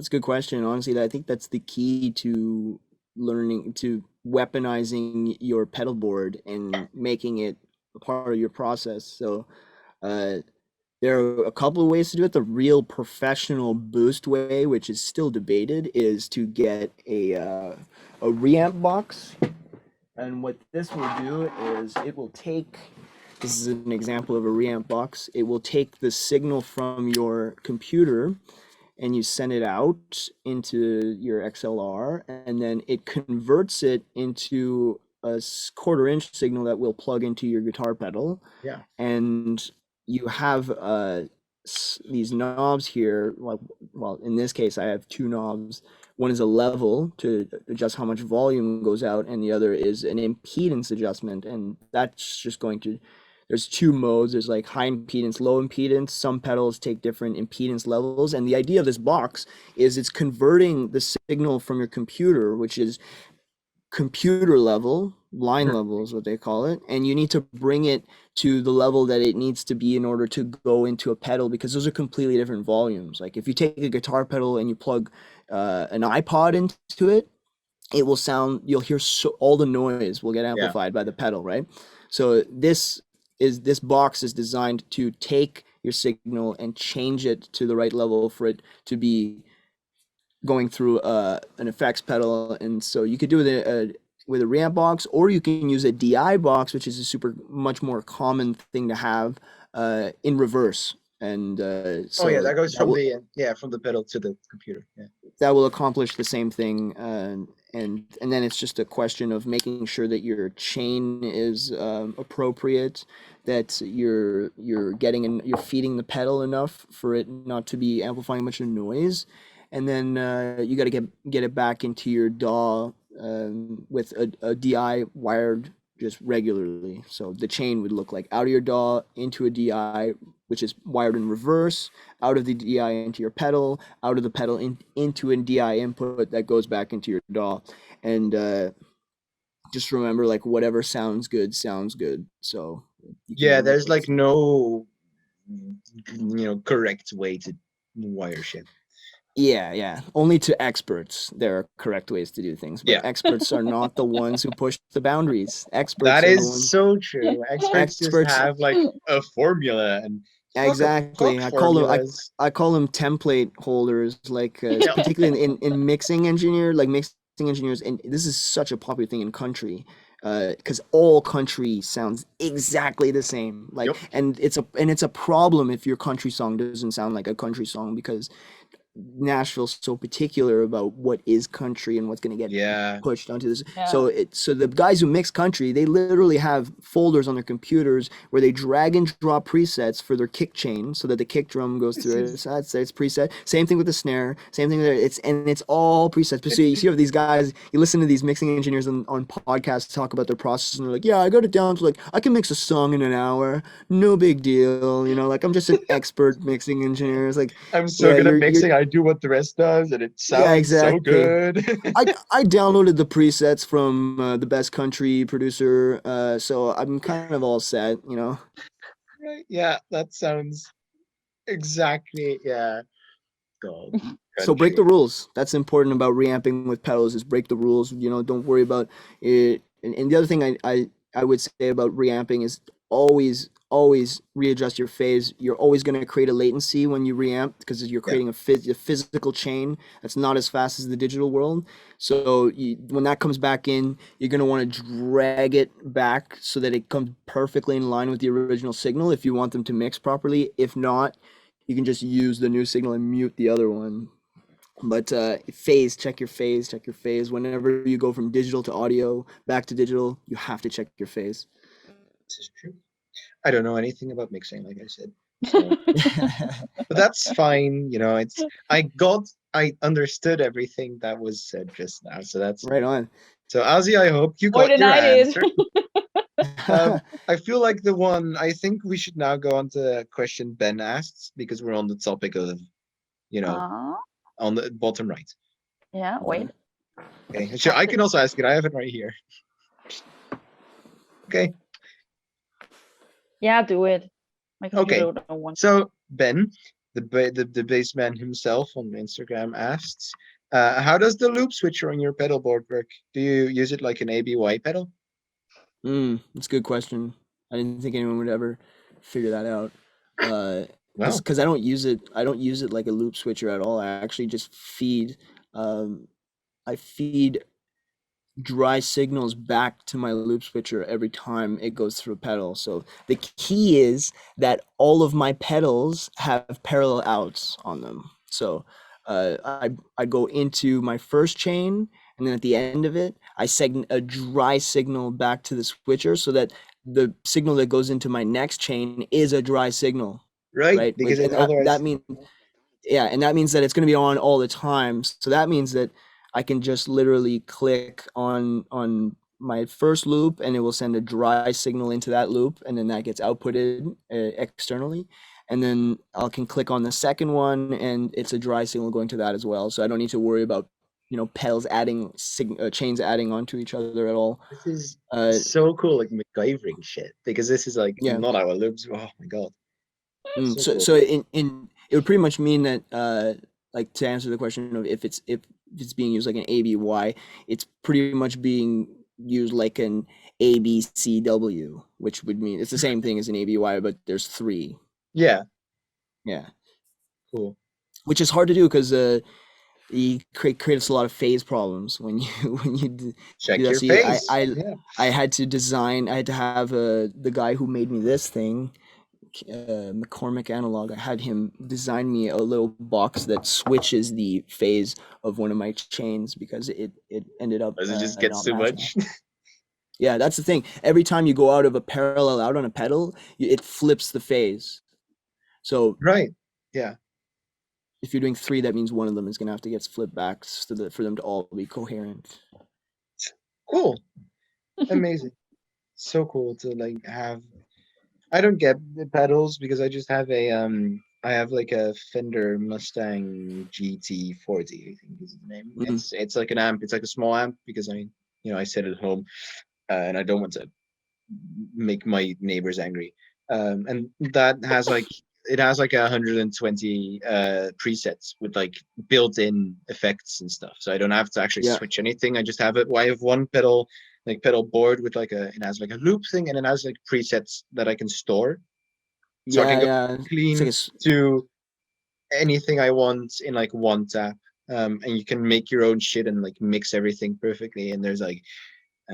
a good question. Honestly, I think that's the key to learning to weaponizing your pedal board and making it a part of your process. So, uh, there are a couple of ways to do it. The real professional boost way, which is still debated, is to get a reamp box. And what this will do is it will take, this is an example of a reamp box. It will take the signal from your computer and you send it out into your XLR, and then it converts it into a quarter-inch signal that will plug into your guitar pedal. Yeah. And you have these knobs here. Well, in this case, I have two knobs. One is a level to adjust how much volume goes out, and the other is an impedance adjustment, and that's just going to, there's two modes. There's like high impedance, low impedance. Some pedals take different impedance levels, and the idea of this box is it's converting the signal from your computer, which is computer level, line level is what they call it, and you need to bring it to the level that it needs to be in order to go into a pedal, because those are completely different volumes. Like if you take a guitar pedal and you plug an iPod into it, it will sound, you'll hear all the noise will get Yeah. amplified by the pedal, right? So this box is designed to take your signal and change it to the right level for it to be going through an effects pedal. And so you could do it with a ramp box, or you can use a DI box, which is a super much more common thing to have in reverse. And Oh yeah, so that goes that from will from the pedal to the computer. Yeah. accomplish the same thing. And then it's just a question of making sure that your chain is appropriate, that you're getting and you're feeding the pedal enough for it not to be amplifying much of noise. And then you got to get it back into your DAW with a DI wired just regularly. So the chain would look like out of your DAW into a DI, which is wired in reverse, out of the DI into your pedal, out of the pedal into a DI input that goes back into your DAW. And just remember, like, whatever sounds good sounds good. So You can Yeah, remove there's those. like no, correct way to wire shit. Yeah. Only to experts there are correct ways to do things, but Yeah, experts are not the ones who push the boundaries. Experts that are the is ones. so true. Experts just Experts, have like a formula and fuck exactly. formulas. I call them template holders, like Yeah. particularly in mixing mixing engineers, and this is such a popular thing in country. Because all country sounds exactly the same, like, Yep. and it's a problem if your country song doesn't sound like a country song, because Nashville's so particular about what is country and what's going to get Yeah. pushed onto this. Yeah. So the guys who mix country, they literally have folders on their computers where they drag and drop presets for their kick chain so that the kick drum goes This through it. is So it's preset. Same thing with the snare. Same thing there. It's all presets. But so you see these guys, you listen to these mixing engineers on podcasts talk about their process, and they're like, yeah, I got it down to like I can mix a song in an hour, no big deal. Like I'm just an expert mixing engineer. It's like, I'm so yeah, good at you're mixing. I do what the rest does, and it yeah, sounds so exactly. good. I downloaded the presets from the best country producer, so I'm kind of all set. Right? Yeah, that sounds exactly. Yeah. God, So break country. the rules. That's important about reamping with pedals, is break the rules. Don't worry about it. And the other thing I would say about reamping is always readjust your phase. You're always going to create a latency when you reamp, because you're Yeah. creating a physical chain that's not as fast as the digital world. So when that comes back in, you're going to want to drag it back so that it comes perfectly in line with the original signal if you want them to mix properly. If not, you can just use the new signal and mute the other one. But check your phase, check your phase. Whenever you go from digital to audio, back to digital, you have to check your phase. This is true. I don't know anything about mixing, like I said. So, but that's fine. I understood everything that was said just now. So that's Right on. so Ozzy, I hope you More got than your I did. answer. I feel like I think we should now go on to the question Ben asks because we're on the topic of, you know, Uh, on the bottom right. yeah, wait. Okay. Sure, I can also ask it. I have it right here. Okay. Yeah, do it. My Okay. computer don't want. So Ben, the bassman himself on Instagram asks, how does the loop switcher on your pedal board work? Do you use it like an ABY pedal? That's a good question. I didn't think anyone would ever figure that out. Well, Because I don't use it. I don't use it like a loop switcher at all. I actually just feed. I feed dry signals back to my loop switcher every time it goes through a pedal. So the key is that all of my pedals have parallel outs on them. So I go into my first chain, and then at the end of it, I send a dry signal back to the switcher so that the signal that goes into my next chain is a dry signal, right, right? because And that otherwise, means, yeah, and that means that it's going to be on all the time. So that means that I can just literally click on my first loop, and it will send a dry signal into that loop, and then that gets outputted externally. And then I can click on the second one, and it's a dry signal going to that as well. So I don't need to worry about pedals adding chains adding onto each other at all. this is Uh, so cool, like MacGyvering shit. Because this is like yeah. not our loops. Oh my god, so So cool. so in it would pretty much mean that like, to answer the question of if it's being used like an ABY, it's pretty much being used like an ABCW, which would mean it's the same thing as an ABY, but there's three. Yeah, Yeah, cool. which is hard to do because it creates a lot of phase problems when you do Check that. your See, face. Yeah. I had to design. I had to have the guy who made me this thing, McCormick Analog. I had him design me a little box that switches the phase of one of my chains because it ended up As it just gets not too matching. much. Yeah, that's the thing. Every time you go out of a parallel out on a pedal, it flips the phase. So Right. Yeah. if you're doing three, that means one of them is gonna have to get flipped back for them to all be coherent. Cool. Amazing. So cool to like have. I don't get the pedals because I just have I have like a Fender Mustang GT40, I think is the name. Mm. It's like an amp. It's like a small amp because I sit at home and I don't want to make my neighbors angry. And that has like it has like 120 presets with like built-in effects and stuff. So I don't have to actually Yeah. switch anything. I just have it. Well, I have one pedal like pedal board with like it has like a loop thing, and it has like presets that I can store. So I can go Yeah. It's like clean to anything I want in like one tap. And you can make your own shit and like mix everything perfectly. And there's like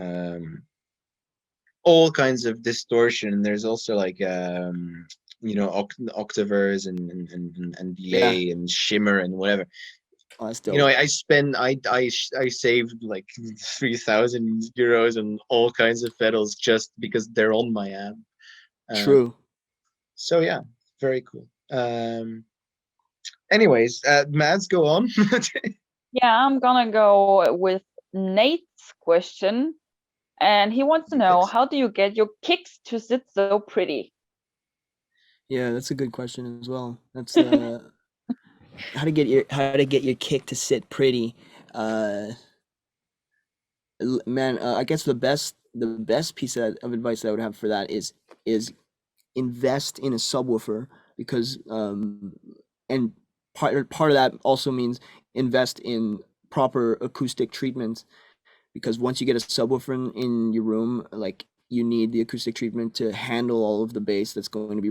um all kinds of distortion. There's also like octavers and yeah. delay and shimmer and whatever. Oh, that's You know, dope. I saved like 3,000 euros on all kinds of pedals just because they're on my amp. True. So yeah, very cool. Anyways, Mads, go on. Yeah, I'm gonna go with Nate's question. And he wants to know, how do you get your kicks to sit so pretty? Yeah, that's a good question as well. That's how to get your kick to sit pretty. Uh, man, I guess the best piece of advice that I would have for that is invest in a subwoofer because and part of that also means invest in proper acoustic treatment because once you get a subwoofer in your room, like you need the acoustic treatment to handle all of the bass that's going to be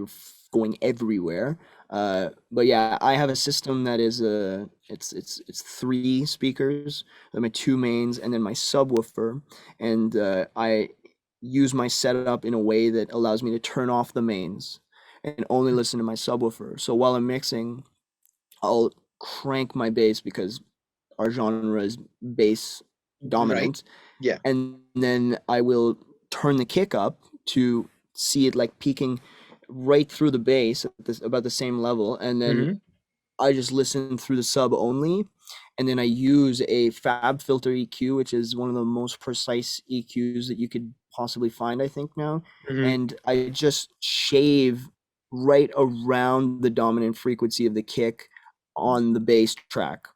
going everywhere. But yeah, I have a system that is it's three speakers, my two mains, and then my subwoofer, and I use my setup in a way that allows me to turn off the mains and only listen to my subwoofer. So while I'm mixing, I'll crank my bass because our genre is bass Right. dominant, Yeah. and then I will turn the kick up to see it like peaking right through the bass at about the same level, and then Hmm. I just listen through the sub only, and then I use a Fab Filter EQ, which is one of the most precise EQs that you could possibly find, I think now, Hmm. and I just shave right around the dominant frequency of the kick on the bass track.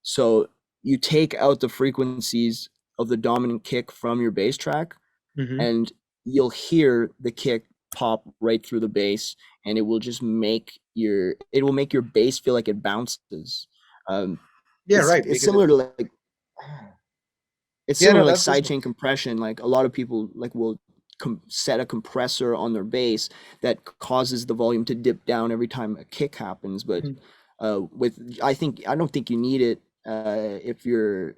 So you take out the frequencies of the dominant kick from your bass track, Hmm. and you'll hear the kick pop right through the bass, and it will make your bass feel like it bounces. Um, Yeah, it's right. it's Because it, similar to like it's yeah, similar no, to like that does make sidechain compression. Like a lot of people like will set a compressor on their bass that causes the volume to dip down every time a kick happens. But sense. I don't think you need it if you're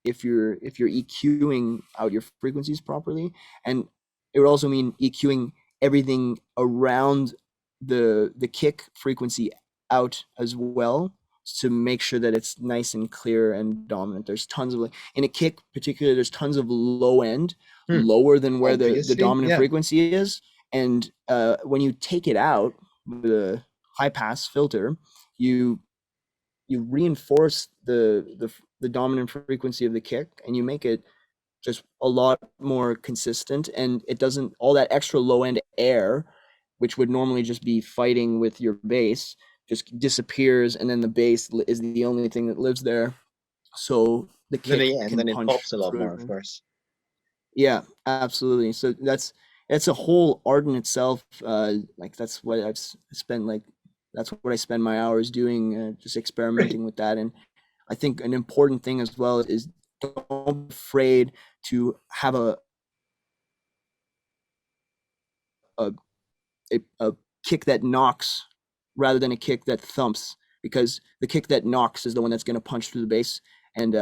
EQing out your frequencies properly, and it would also mean EQing everything around the kick frequency out as well to make sure that it's nice and clear and dominant. There's tons of like in a kick particularly, there's tons of low end, Hmm. lower than where the Obviously, dominant yeah. frequency is, and when you take it out with a high pass filter, you reinforce the dominant frequency of the kick, and you make it just a lot more consistent, and it doesn't all that extra low end air which would normally just be fighting with your bass just disappears, and then the bass is the only thing that lives there, so the Then kick yeah, and can then it punch pops a lot more, of through. course. Yeah, absolutely. So that's a whole art in itself. Like that's what I've spent like that's what I spend my hours doing, just Right. experimenting with that. And I think an important thing as well is don't be afraid to have a a kick that knocks rather than a kick that thumps, because the kick that knocks is the one that's going to punch through the bass. And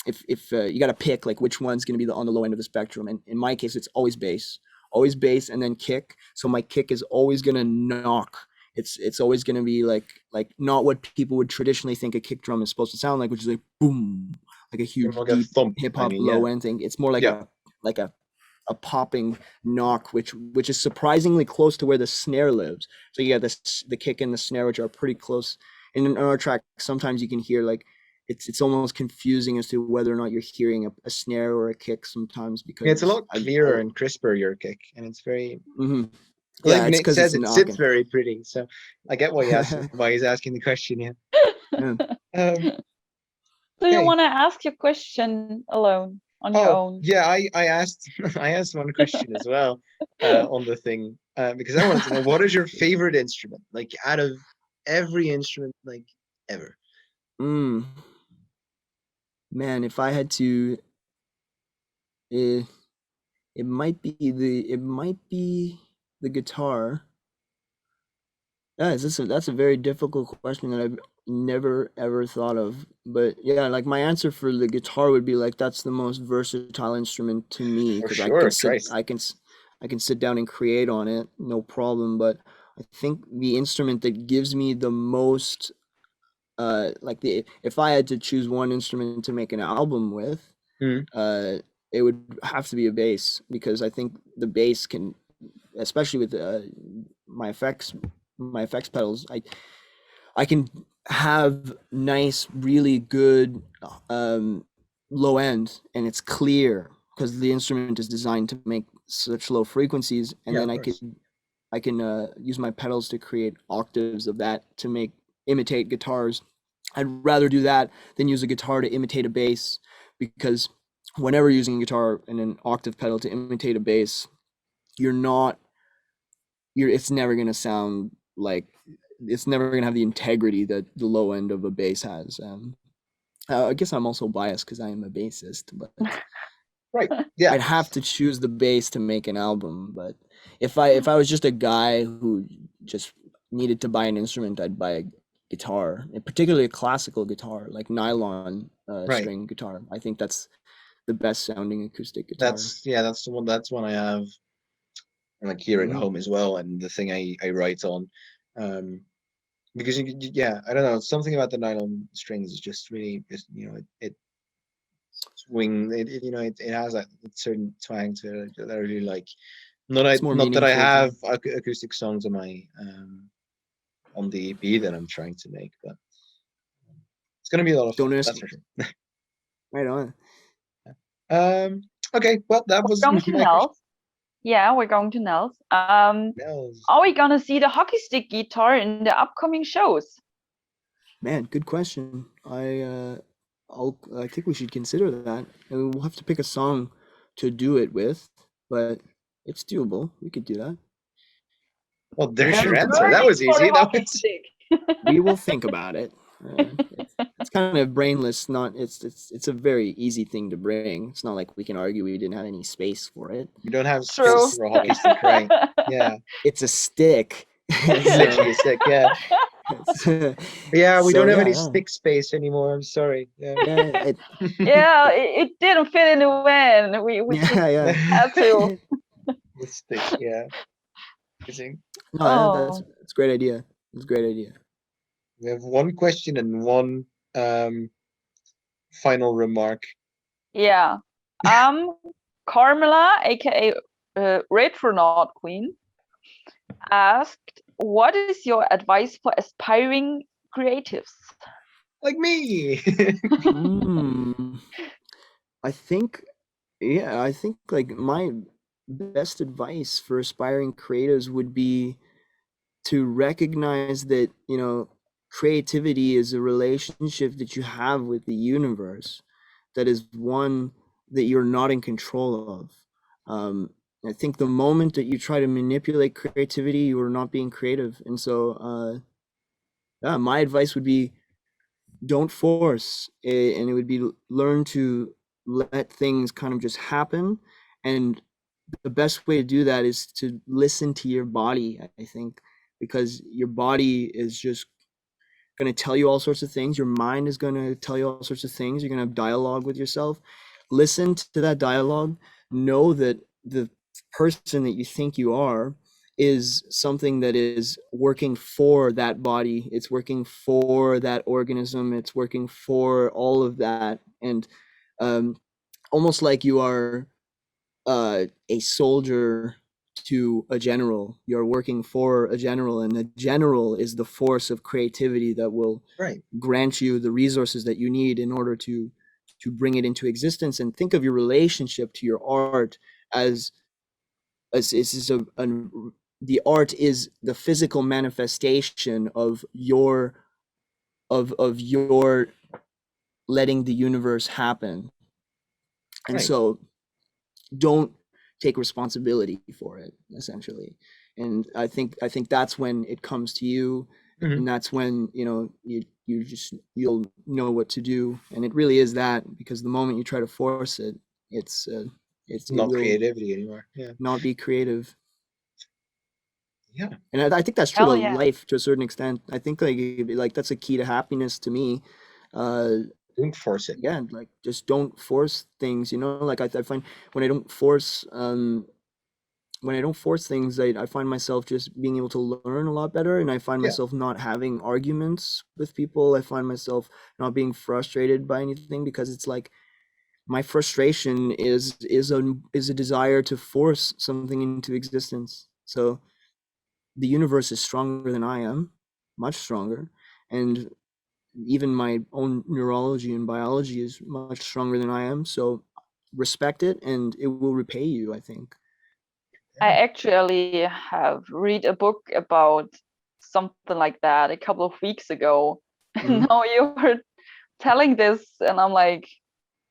if you got to pick like which one's going to be on the low end of the spectrum, and in my case it's always bass and then kick. So my kick is always going to knock. It's always going to be like not what people would traditionally think a kick drum is supposed to sound like, which is like boom, like a More huge like a deep thump. hip I hop mean, yeah, low end thing. It's more like yeah. a popping knock, which is surprisingly close to where the snare lives. So you got the kick and the snare, which are pretty close. And in our track, sometimes you can hear like it's almost confusing as to whether or not you're hearing a snare or a kick sometimes, Yeah, it's a because lot clearer and crisper, your kick, and it's very. mhm. Well, Yeah, even it's it because says it's it sits knocking. very pretty, so I get why he's asking the question. Yeah. Yeah. Do you Okay. want to ask your question alone? on your own? yeah, I asked I asked one question as well on the thing because I wanted to know what is your favorite instrument, like out of every instrument, like ever. Mm, man, if I had to, eh, it might be the guitar. That's a very difficult question that I've never ever thought of. But yeah, like my answer for the guitar would be like that's the most versatile instrument to me For because sure, Christ. I can sit down and create on it, no problem. But I think the instrument that gives me the most like the if I had to choose one instrument to make an album with, Mm, uh it would have to be a bass because I think the bass can, especially with my effects my effects pedals, I can have nice, really good um, low end, and it's clear because the instrument is designed to make such low frequencies, and yeah, then of course. I can use my pedals to create octaves of that to make imitate guitars. I'd rather do that than use a guitar to imitate a bass because whenever using a guitar and an octave pedal to imitate a bass, you're not you're it's never gonna sound like it's never gonna have the integrity that the low end of a bass has. I guess I'm also biased because I am a bassist, but Right. Yeah. I'd have to choose the bass to make an album. But if I was just a guy who just needed to buy an instrument, I'd buy a guitar, and particularly a classical guitar, like nylon Right. string guitar. I think that's the best sounding acoustic guitar. That's the one. That's one I have, like here at Mm, home as well, and the thing I write on, um, because yeah, I don't know, something about the nylon strings is just really just it swing it it has that certain twang to it that I really like. it's more Not that I meaningful to have me. acoustic songs on my on the EP that I'm trying to make, but it's gonna be a lot of fun. Don't ask. That's for sure. Right on. Okay, well that was Going to my question. Nels. Yeah, we're going to Nels. Nels. Are we gonna see the hockey stick guitar in the upcoming shows? Man, good question. I think we should consider that. And we'll have to pick a song to do it with, but it's doable. We could do that. Well, We'll there's I'm your think answer. about That it. burning was for the easy. That hockey was stick. We will think about it. It's kind of brainless. Not it's a very easy thing to bring. It's not like we can argue we didn't have any space for it. we don't have space True. It's for a hockey stick, right? Yeah, it's a stick. it's So literally a stick. Yeah, it's, yeah. We so don't have yeah, any yeah. stick space anymore. I'm sorry. Yeah. Yeah, Yeah, it didn't fit in the van. We just yeah, had to. yeah. The stick. Yeah. Amazing. No, Oh, that's a great idea. It's a great idea. We have one question and one um final remark. yeah. Um, Carmela, aka Retronaut Queen, asked, "What is your advice for aspiring creatives?" Like me. Mm, I think, yeah, I think like my best advice for aspiring creatives would be to recognize that, creativity is a relationship that you have with the universe that is one that you're not in control of. I think the moment that you try to manipulate creativity, you are not being creative. And so, yeah, my advice would be don't force it, and it would be learn to let things kind of just happen. And the best way to do that is to listen to your body, I think, because your body is just going to tell you all sorts of things. Your mind is going to tell you all sorts of things. You're going to have dialogue with yourself. Listen to that dialogue. Know that the person that you think you are is something that is working for that body. It's working for that organism. It's working for all of that. And um, almost like you are a soldier to a general. You're working for a general, and the general is the force of creativity that will Right. grant you the resources that you need in order to bring it into existence. And think of your relationship to your art as this is the art is the physical manifestation of your letting the universe happen. And Right. so don't take responsibility for it, essentially. And I think that's when it comes to you, Mhm. and that's when, you know, you'll know what to do. And it really is that, because the moment you try to force it, it Not will creativity anymore. Yeah. not be creative. Yeah. And I think that's true Hell about yeah. life to a certain extent. I think like that's a key to happiness to me. Don't force it. Yeah, like just don't force things, you know. Like I find when I don't force things, I find myself just being able to learn a lot better, and I find Yeah. myself not having arguments with people. I find myself not being frustrated by anything, because it's like my frustration is a desire to force something into existence. So the universe is stronger than I am, much stronger, and even my own neurology and biology is much stronger than I am. So respect it, and it will repay you, I think. I actually have read a book about something like that a couple of weeks ago. Mhm. Now you're telling this, and I'm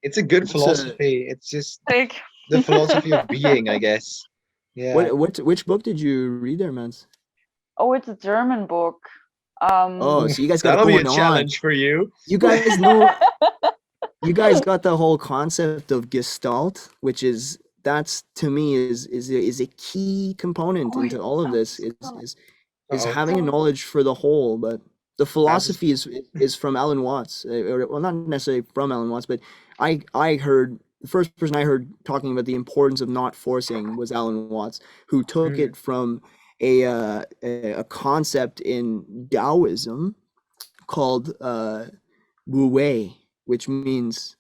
It's a good It's philosophy. It's just like, the philosophy of being, I guess. Yeah. which book did you read there, Mans? oh, it's a German book. Oh, so you guys got it That'll be a going on. challenge for you. You guys know, you guys got the whole concept of Gestalt, which is, that's to me is a key component Oh, into all of this. God. Is Uh-oh. having a knowledge for the whole. But the That's philosophy is from Alan Watts, or, well, not necessarily from Alan Watts, but I heard, the first person I heard talking about the importance of not forcing was Alan Watts, who took Mhm. it from a concept in Taoism called Wu Wei, which means,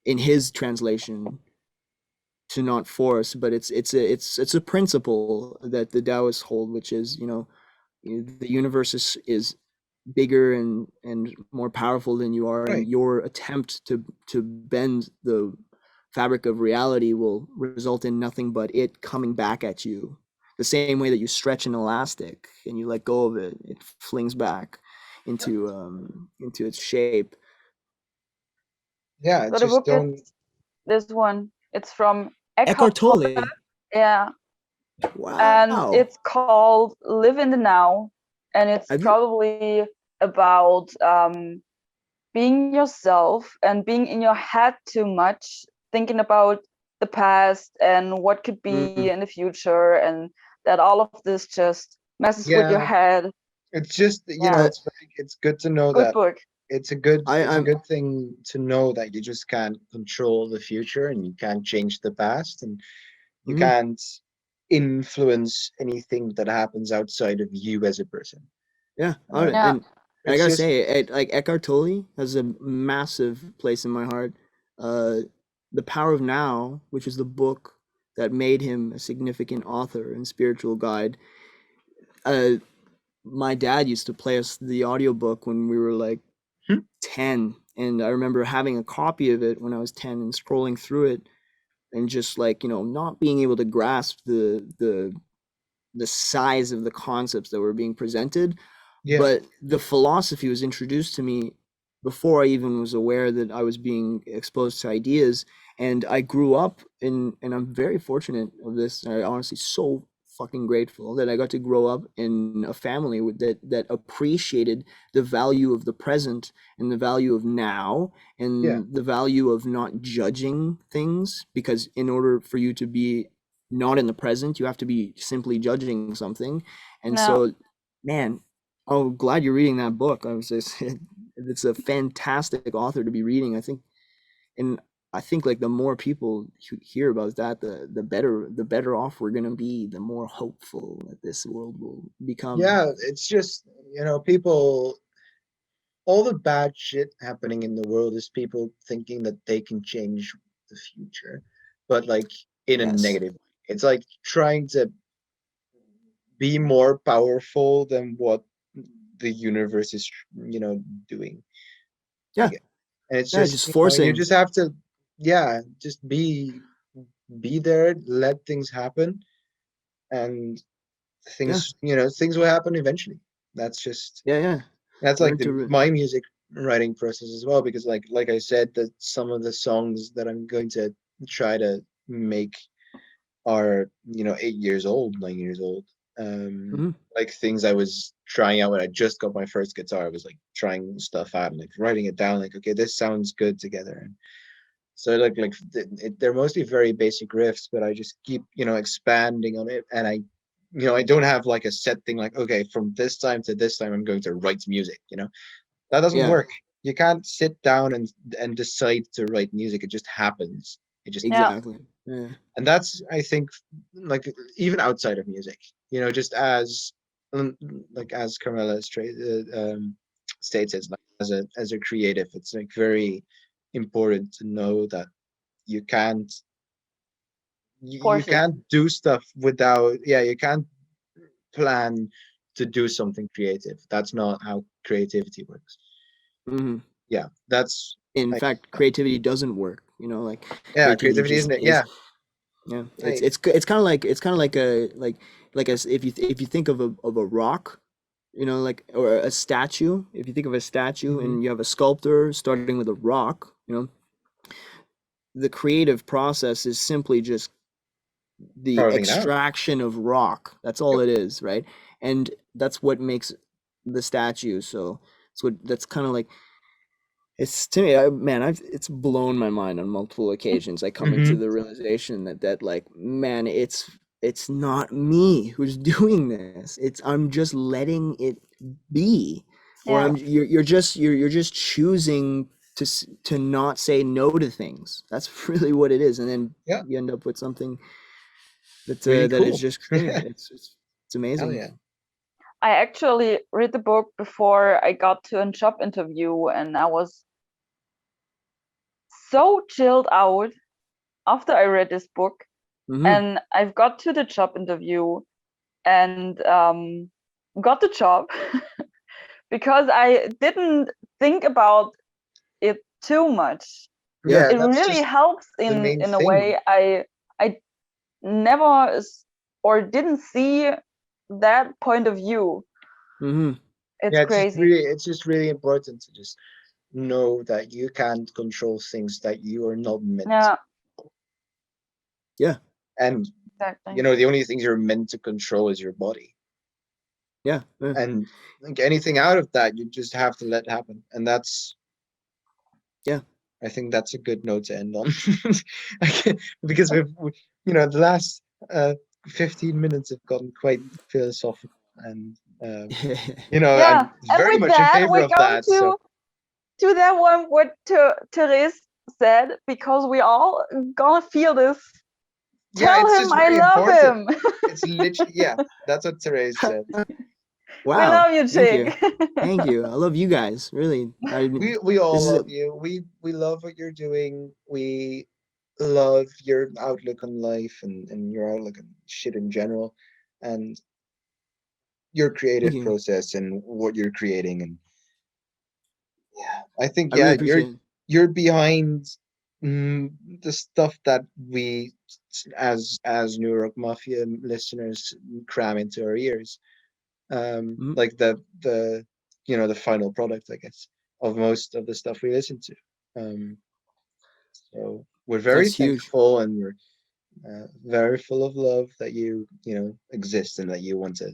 in his translation, to not force. But it's a principle that the Taoists hold, which is, you know, the universe is bigger and more powerful than you are, and Right. your attempt to bend the fabric of reality will result in nothing but it coming back at you. The same way that you stretch an elastic and you let go of it, it flings back into its shape. Yeah. So the Just book is don't. this one. It's from Eckhart Eckhart Tolle. Tolle. Yeah, and Wow. it's called Live in the Now, and it's Have you probably about being yourself and being in your head too much, thinking about the past and what could be in the future, and that all of this just messes with your Yeah. head. It's just, Yeah, it's good to know good that book. it's a I'm good thing to know that you just can't control the future and you can't change the past and you mhm. can't influence anything that happens outside of you as a person. Yeah, Yeah, and I It's gotta just say, like Eckhart Tolle has a massive place in my heart. Uh, The Power of Now, which is the book that made him a significant author and spiritual guide. Uh, my dad used to play us the audiobook when we were like Hmm? 10, and I remember having a copy of it when I was 10 and scrolling through it, and just like, you know, not being able to grasp the size of the concepts that were being presented. yeah, But the philosophy was introduced to me before I even was aware that I was being exposed to ideas. And I grew up and I'm very fortunate of this. I honestly so fucking grateful that I got to grow up in a family that appreciated the value of the present and the value of now yeah, and the value of not judging things, because in order for you to be not in the present, you have to be simply judging something. And no, so, man, oh, glad you're reading that book. I was just, it's a fantastic author to be reading, I think. And I think like the more people hear about that, the better off we're gonna be, the more hopeful that this world will become. yeah. It's just, people, all the bad shit happening in the world is people thinking that they can change the future, but like in a Yes. negative way. It's like trying to be more powerful than what the universe is, doing. I Yeah. guess. And it's Yeah. just, Just you forcing. just have to, yeah, just be there, let things happen, and Yeah. things will happen eventually. That's just Yeah. Yeah. that's like Learn to. my music writing process as well, because like I said, that some of the songs that I'm going to try to make our 8 years old, 9 years old. Mhm. Like things I was trying out when I just got my first guitar. I was like trying stuff out and like writing it down. Like, okay, this sounds good together. And so they're mostly very basic riffs, but I just keep expanding on it. And I don't have like a set thing. Like, okay, from this time to this time, I'm going to write music. That doesn't Yeah, work. You can't sit down and decide to write music. It just happens. It just Yeah. exactly. Yeah. and that's I think like even outside of music, just as Carmela states it, like as a creative, it's like very important to know that you can't you Force it. can't do stuff without, you can't plan to do something creative. That's not how creativity works. Mhm. Yeah, that's In I, fact, creativity doesn't work. Like yeah, creativity creativity, just isn't it? is. Yeah, Yeah, I, it's kind of like a if you think of a rock, like or a statue. If you think of a statue mhm. and you have a sculptor starting with a rock, the creative process is simply just the Carving it out. extraction of rock. That's all Yep. it is, right? And that's what makes the statue. So that's kind of like it's to me, man, it's blown my mind on multiple occasions. I come into Hmm. the realization that like, man, it's not me who's doing this. I'm just letting it be, or Yeah. you're just choosing to not say no to things. That's really what it is, and then Yeah, you end up with something really that is cool. just yeah, it's Hell amazing. yeah. I actually read the book before I got to a job interview, and I was so chilled out after I read this book. Hmm. And I've got to the job interview and got the job because I didn't think about it too much. Yeah. Yeah, It that's really just helps the main in a thing. way I never or didn't see that point of view. Hmm. It's Yeah, crazy. it's just really important to just know that you can't control things that you are not meant to. Yeah, Yeah. And exactly. the only things you're meant to control is your body. Yeah. Yeah. And like anything out of that, you just have to let happen. And Yeah. I think that's a good note to end on. Because the last 15 minutes have gotten quite philosophical, and Yeah, I'm and very with much in that, favor we're of going that. So to that one what Therese said because we all gonna feel this. yeah, Tell it's him just I really love important. him. It's literally, yeah, that's what Therese said. We Wow. love you, Thank you. Jig. Thank you. I love you guys. Really. We This all is love you. We love what you're doing. We love your outlook on life, and your outlook on shit in general, and your thank creative you. process and what you're creating. And yeah, I think, I really yeah, appreciate it. you're behind the stuff that we as New York Mafia listeners cram into our ears. Mhm. Like the final product, I guess, of most of the stuff we listen to. So we're very That's huge. thankful, and we're very full of love that you exist, and that you want to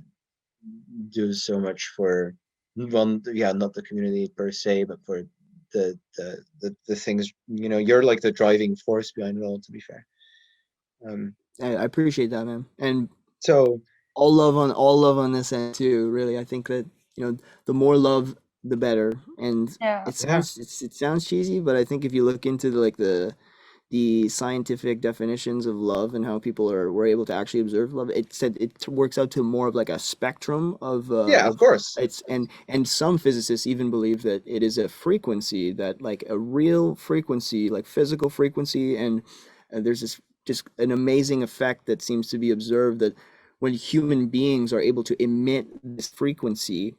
do so much for one, yeah, not the community per se, but for the things, you're like the driving force behind it all, to be fair. um I appreciate that, man. And so all love on this end too. Really, I think that the more love, the better. And Yeah. yeah, it sounds cheesy, but I think if you look into the scientific definitions of love and how people were able to actually observe love, it said it works out to more of like a spectrum yeah, of of course. it's and some physicists even believe that it is a frequency, that like a real frequency, like physical frequency. And there's this just an amazing effect that seems to be observed, that when human beings are able to emit this frequency,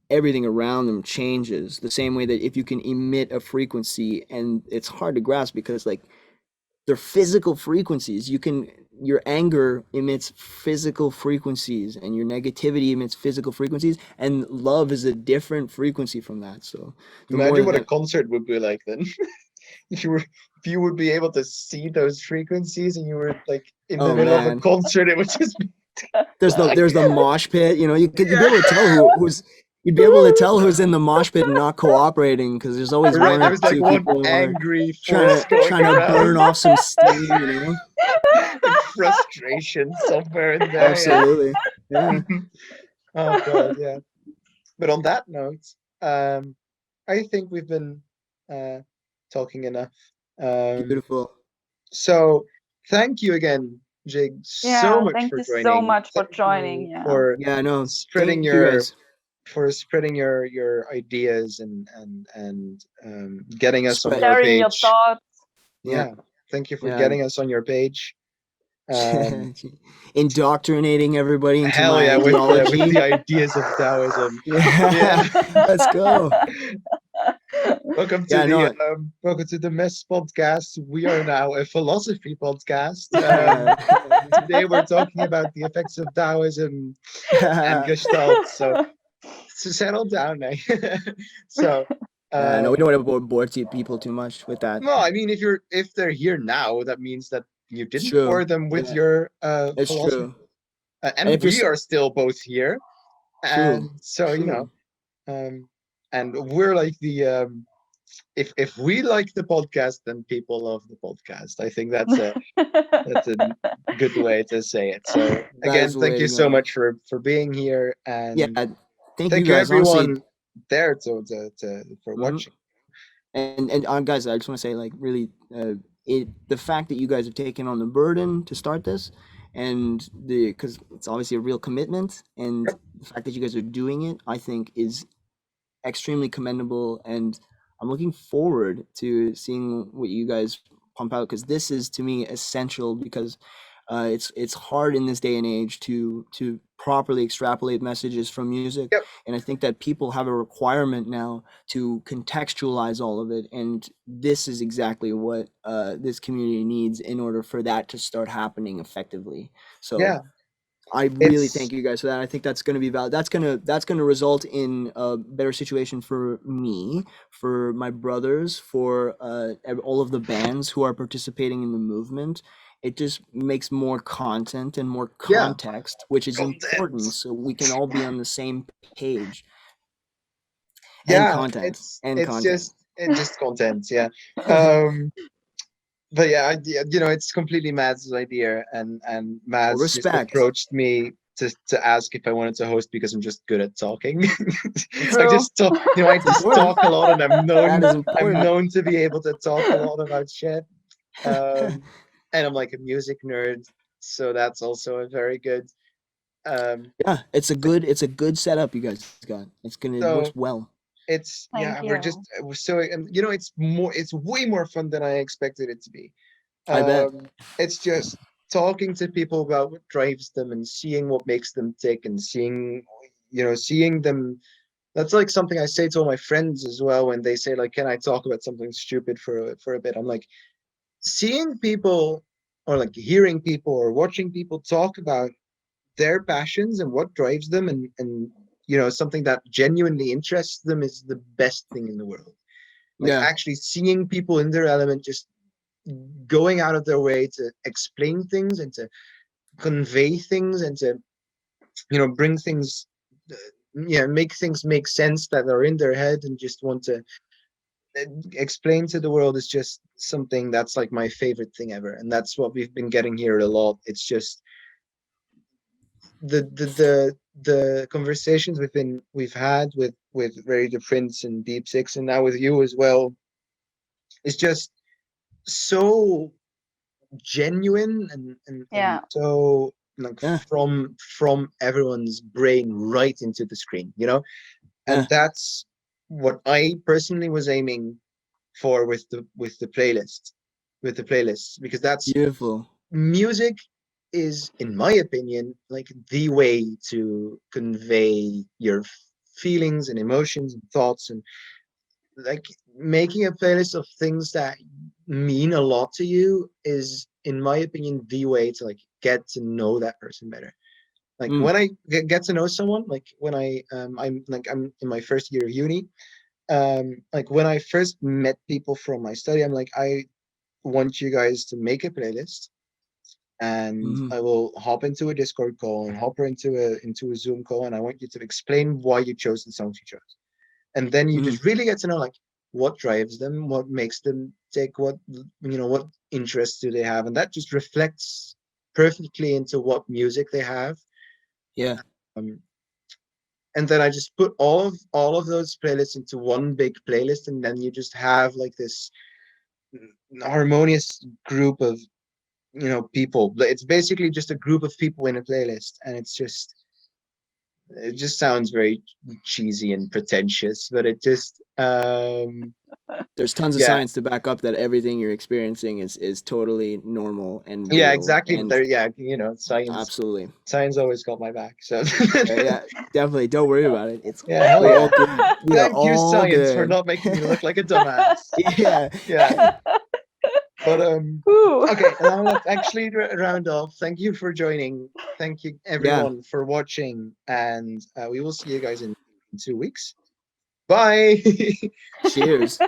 everything around them changes, the same way that if you can emit a frequency, and it's hard to grasp because like they're physical frequencies. Your anger emits physical frequencies, and your negativity emits physical frequencies, and love is a different frequency from that. So the more Imagine what a that concert would be like then. if you would be able to see those frequencies and you were like in the Oh middle of a man. concert, it would just be There's the mosh pit, you know, you'd be yeah. able to tell who's you'd be able to tell who's in the mosh pit and not cooperating because there's always Right, one or there was like two one people who are angry force going trying to burn around, off some steam, you know. like frustration somewhere in there. Yeah. Absolutely. Yeah. Oh God, yeah. But on that note, I think we've been uh, talking enough. Um, Beautiful. so thank you again, Jig, so Yeah, much thank for you so joining. much for Thank joining. you Yeah. for Yeah, no. spreading Thank you your guys. ideas and getting us on Spread. your Sharing your page. thoughts. Yeah. Yeah, thank you for Yeah. getting us on your page. Indoctrinating everybody into Hell my yeah, with ideology. the ideas of Taoism. Yeah. Yeah. Let's go. Yeah, no. Welcome to the Mess podcast. We are now a philosophy podcast. Yeah. Today we're talking about the effects of Taoism and Gestalt. So settle down, eh? So No, we don't um, want to bore people too much with that. no, I mean if they're here now, that means that you It's didn't true. bore them with Yeah, your it's philosophy. true. And And if you're we are still both here. true, And so, true. and we're like the if we like the podcast, then people love the podcast. I think that's a good way to say it. So That is again, the thank way you to so go. much for being here, Yeah, and thank you thank you guys. Honestly, everyone there for mhm. watching. And guys, I just want to say, like, really, the fact that you guys have taken on the burden to start this, and because it's obviously a real commitment, and Yep. the fact that you guys are doing it, I think is extremely commendable, and I'm looking forward to seeing what you guys pump out because this is to me essential because it's hard in this day and age to properly extrapolate messages from music, Yep. and I think that people have a requirement now to contextualize all of it, and this is exactly what this community needs in order for that to start happening effectively. So Yeah. I really It's thank you guys for that. I think that's going to be valid. That's gonna result in a better situation for me, for my brothers, for all of the bands who are participating in the movement. It just makes more content and more yeah. context, which is Content. important, so we can all be on the same page. And Yeah. content. And It's content. just content. Yeah. Um. But yeah, it's completely Mads' idea, and Well, Mads just respect. approached me to ask if I wanted to host because I'm just good at talking. I True. just talk, I That's just important. talk a lot, and That is I'm important. known to be able to talk a lot about shit. Um, and I'm like a music nerd, so that's also a very good. Um, Yeah, it's a good setup you guys got. It works so well. it's Thank yeah, you. we're so and it's way more fun than I expected it to be. I bet. It's just talking to people about what drives them and seeing what makes them tick and seeing them. That's like something I say to all my friends as well when they say like, "Can I talk about something stupid for a bit?" I'm like, seeing people or like hearing people or watching people talk about their passions and what drives them and something that genuinely interests them is the best thing in the world. Like Yeah. actually seeing people in their element, just going out of their way to explain things and to convey things and to bring things uh, make things make sense that are in their head and just want to explain to the world is just something that's like my favorite thing ever, and that's what we've been getting here a lot. It's just the conversations we've had with Ray the Prince and Deep Six and now with you as well is just so genuine and Yeah. so like Yeah. from everyone's brain right into the screen, and Yeah. that's what I personally was aiming for with the playlists, because that's Beautiful. music is, in my opinion, like the way to convey your feelings and emotions and thoughts, and like making a playlist of things that mean a lot to you is, in my opinion, the way to like get to know that person better. Like Mm. when I get to know someone, like when I'm in my first year of uni, like when I first met people from my study, I'm like, I want you guys to make a playlist, and Mhm. I will hop into a Discord call and hop into a Zoom call, and I want you to explain why you chose the songs you chose. And then you Mhm. just really get to know like what drives them, what makes them tick, what interests do they have, and that just reflects perfectly into what music they have. Yeah. Um, and then I just put all of those playlists into one big playlist, and then you just have like this harmonious group of people. It's basically just a group of people in a playlist, and it just sounds very cheesy and pretentious, but it just There's tons of yeah. science to back up that everything you're experiencing is totally normal and Yeah, real, exactly. and There, yeah, science, absolutely. science always got my back. So, Yeah, definitely. Don't worry about it. It's yeah, hell we're all yeah. good. We are Thank you, all science, for good. not making me look like a dumbass. Yeah. Yeah, but Ooh. okay. Now let's actually round off. Thank you for joining. Thank you, Yeah. everyone, for watching, and we will see you guys in 2 weeks. Bye. Cheers.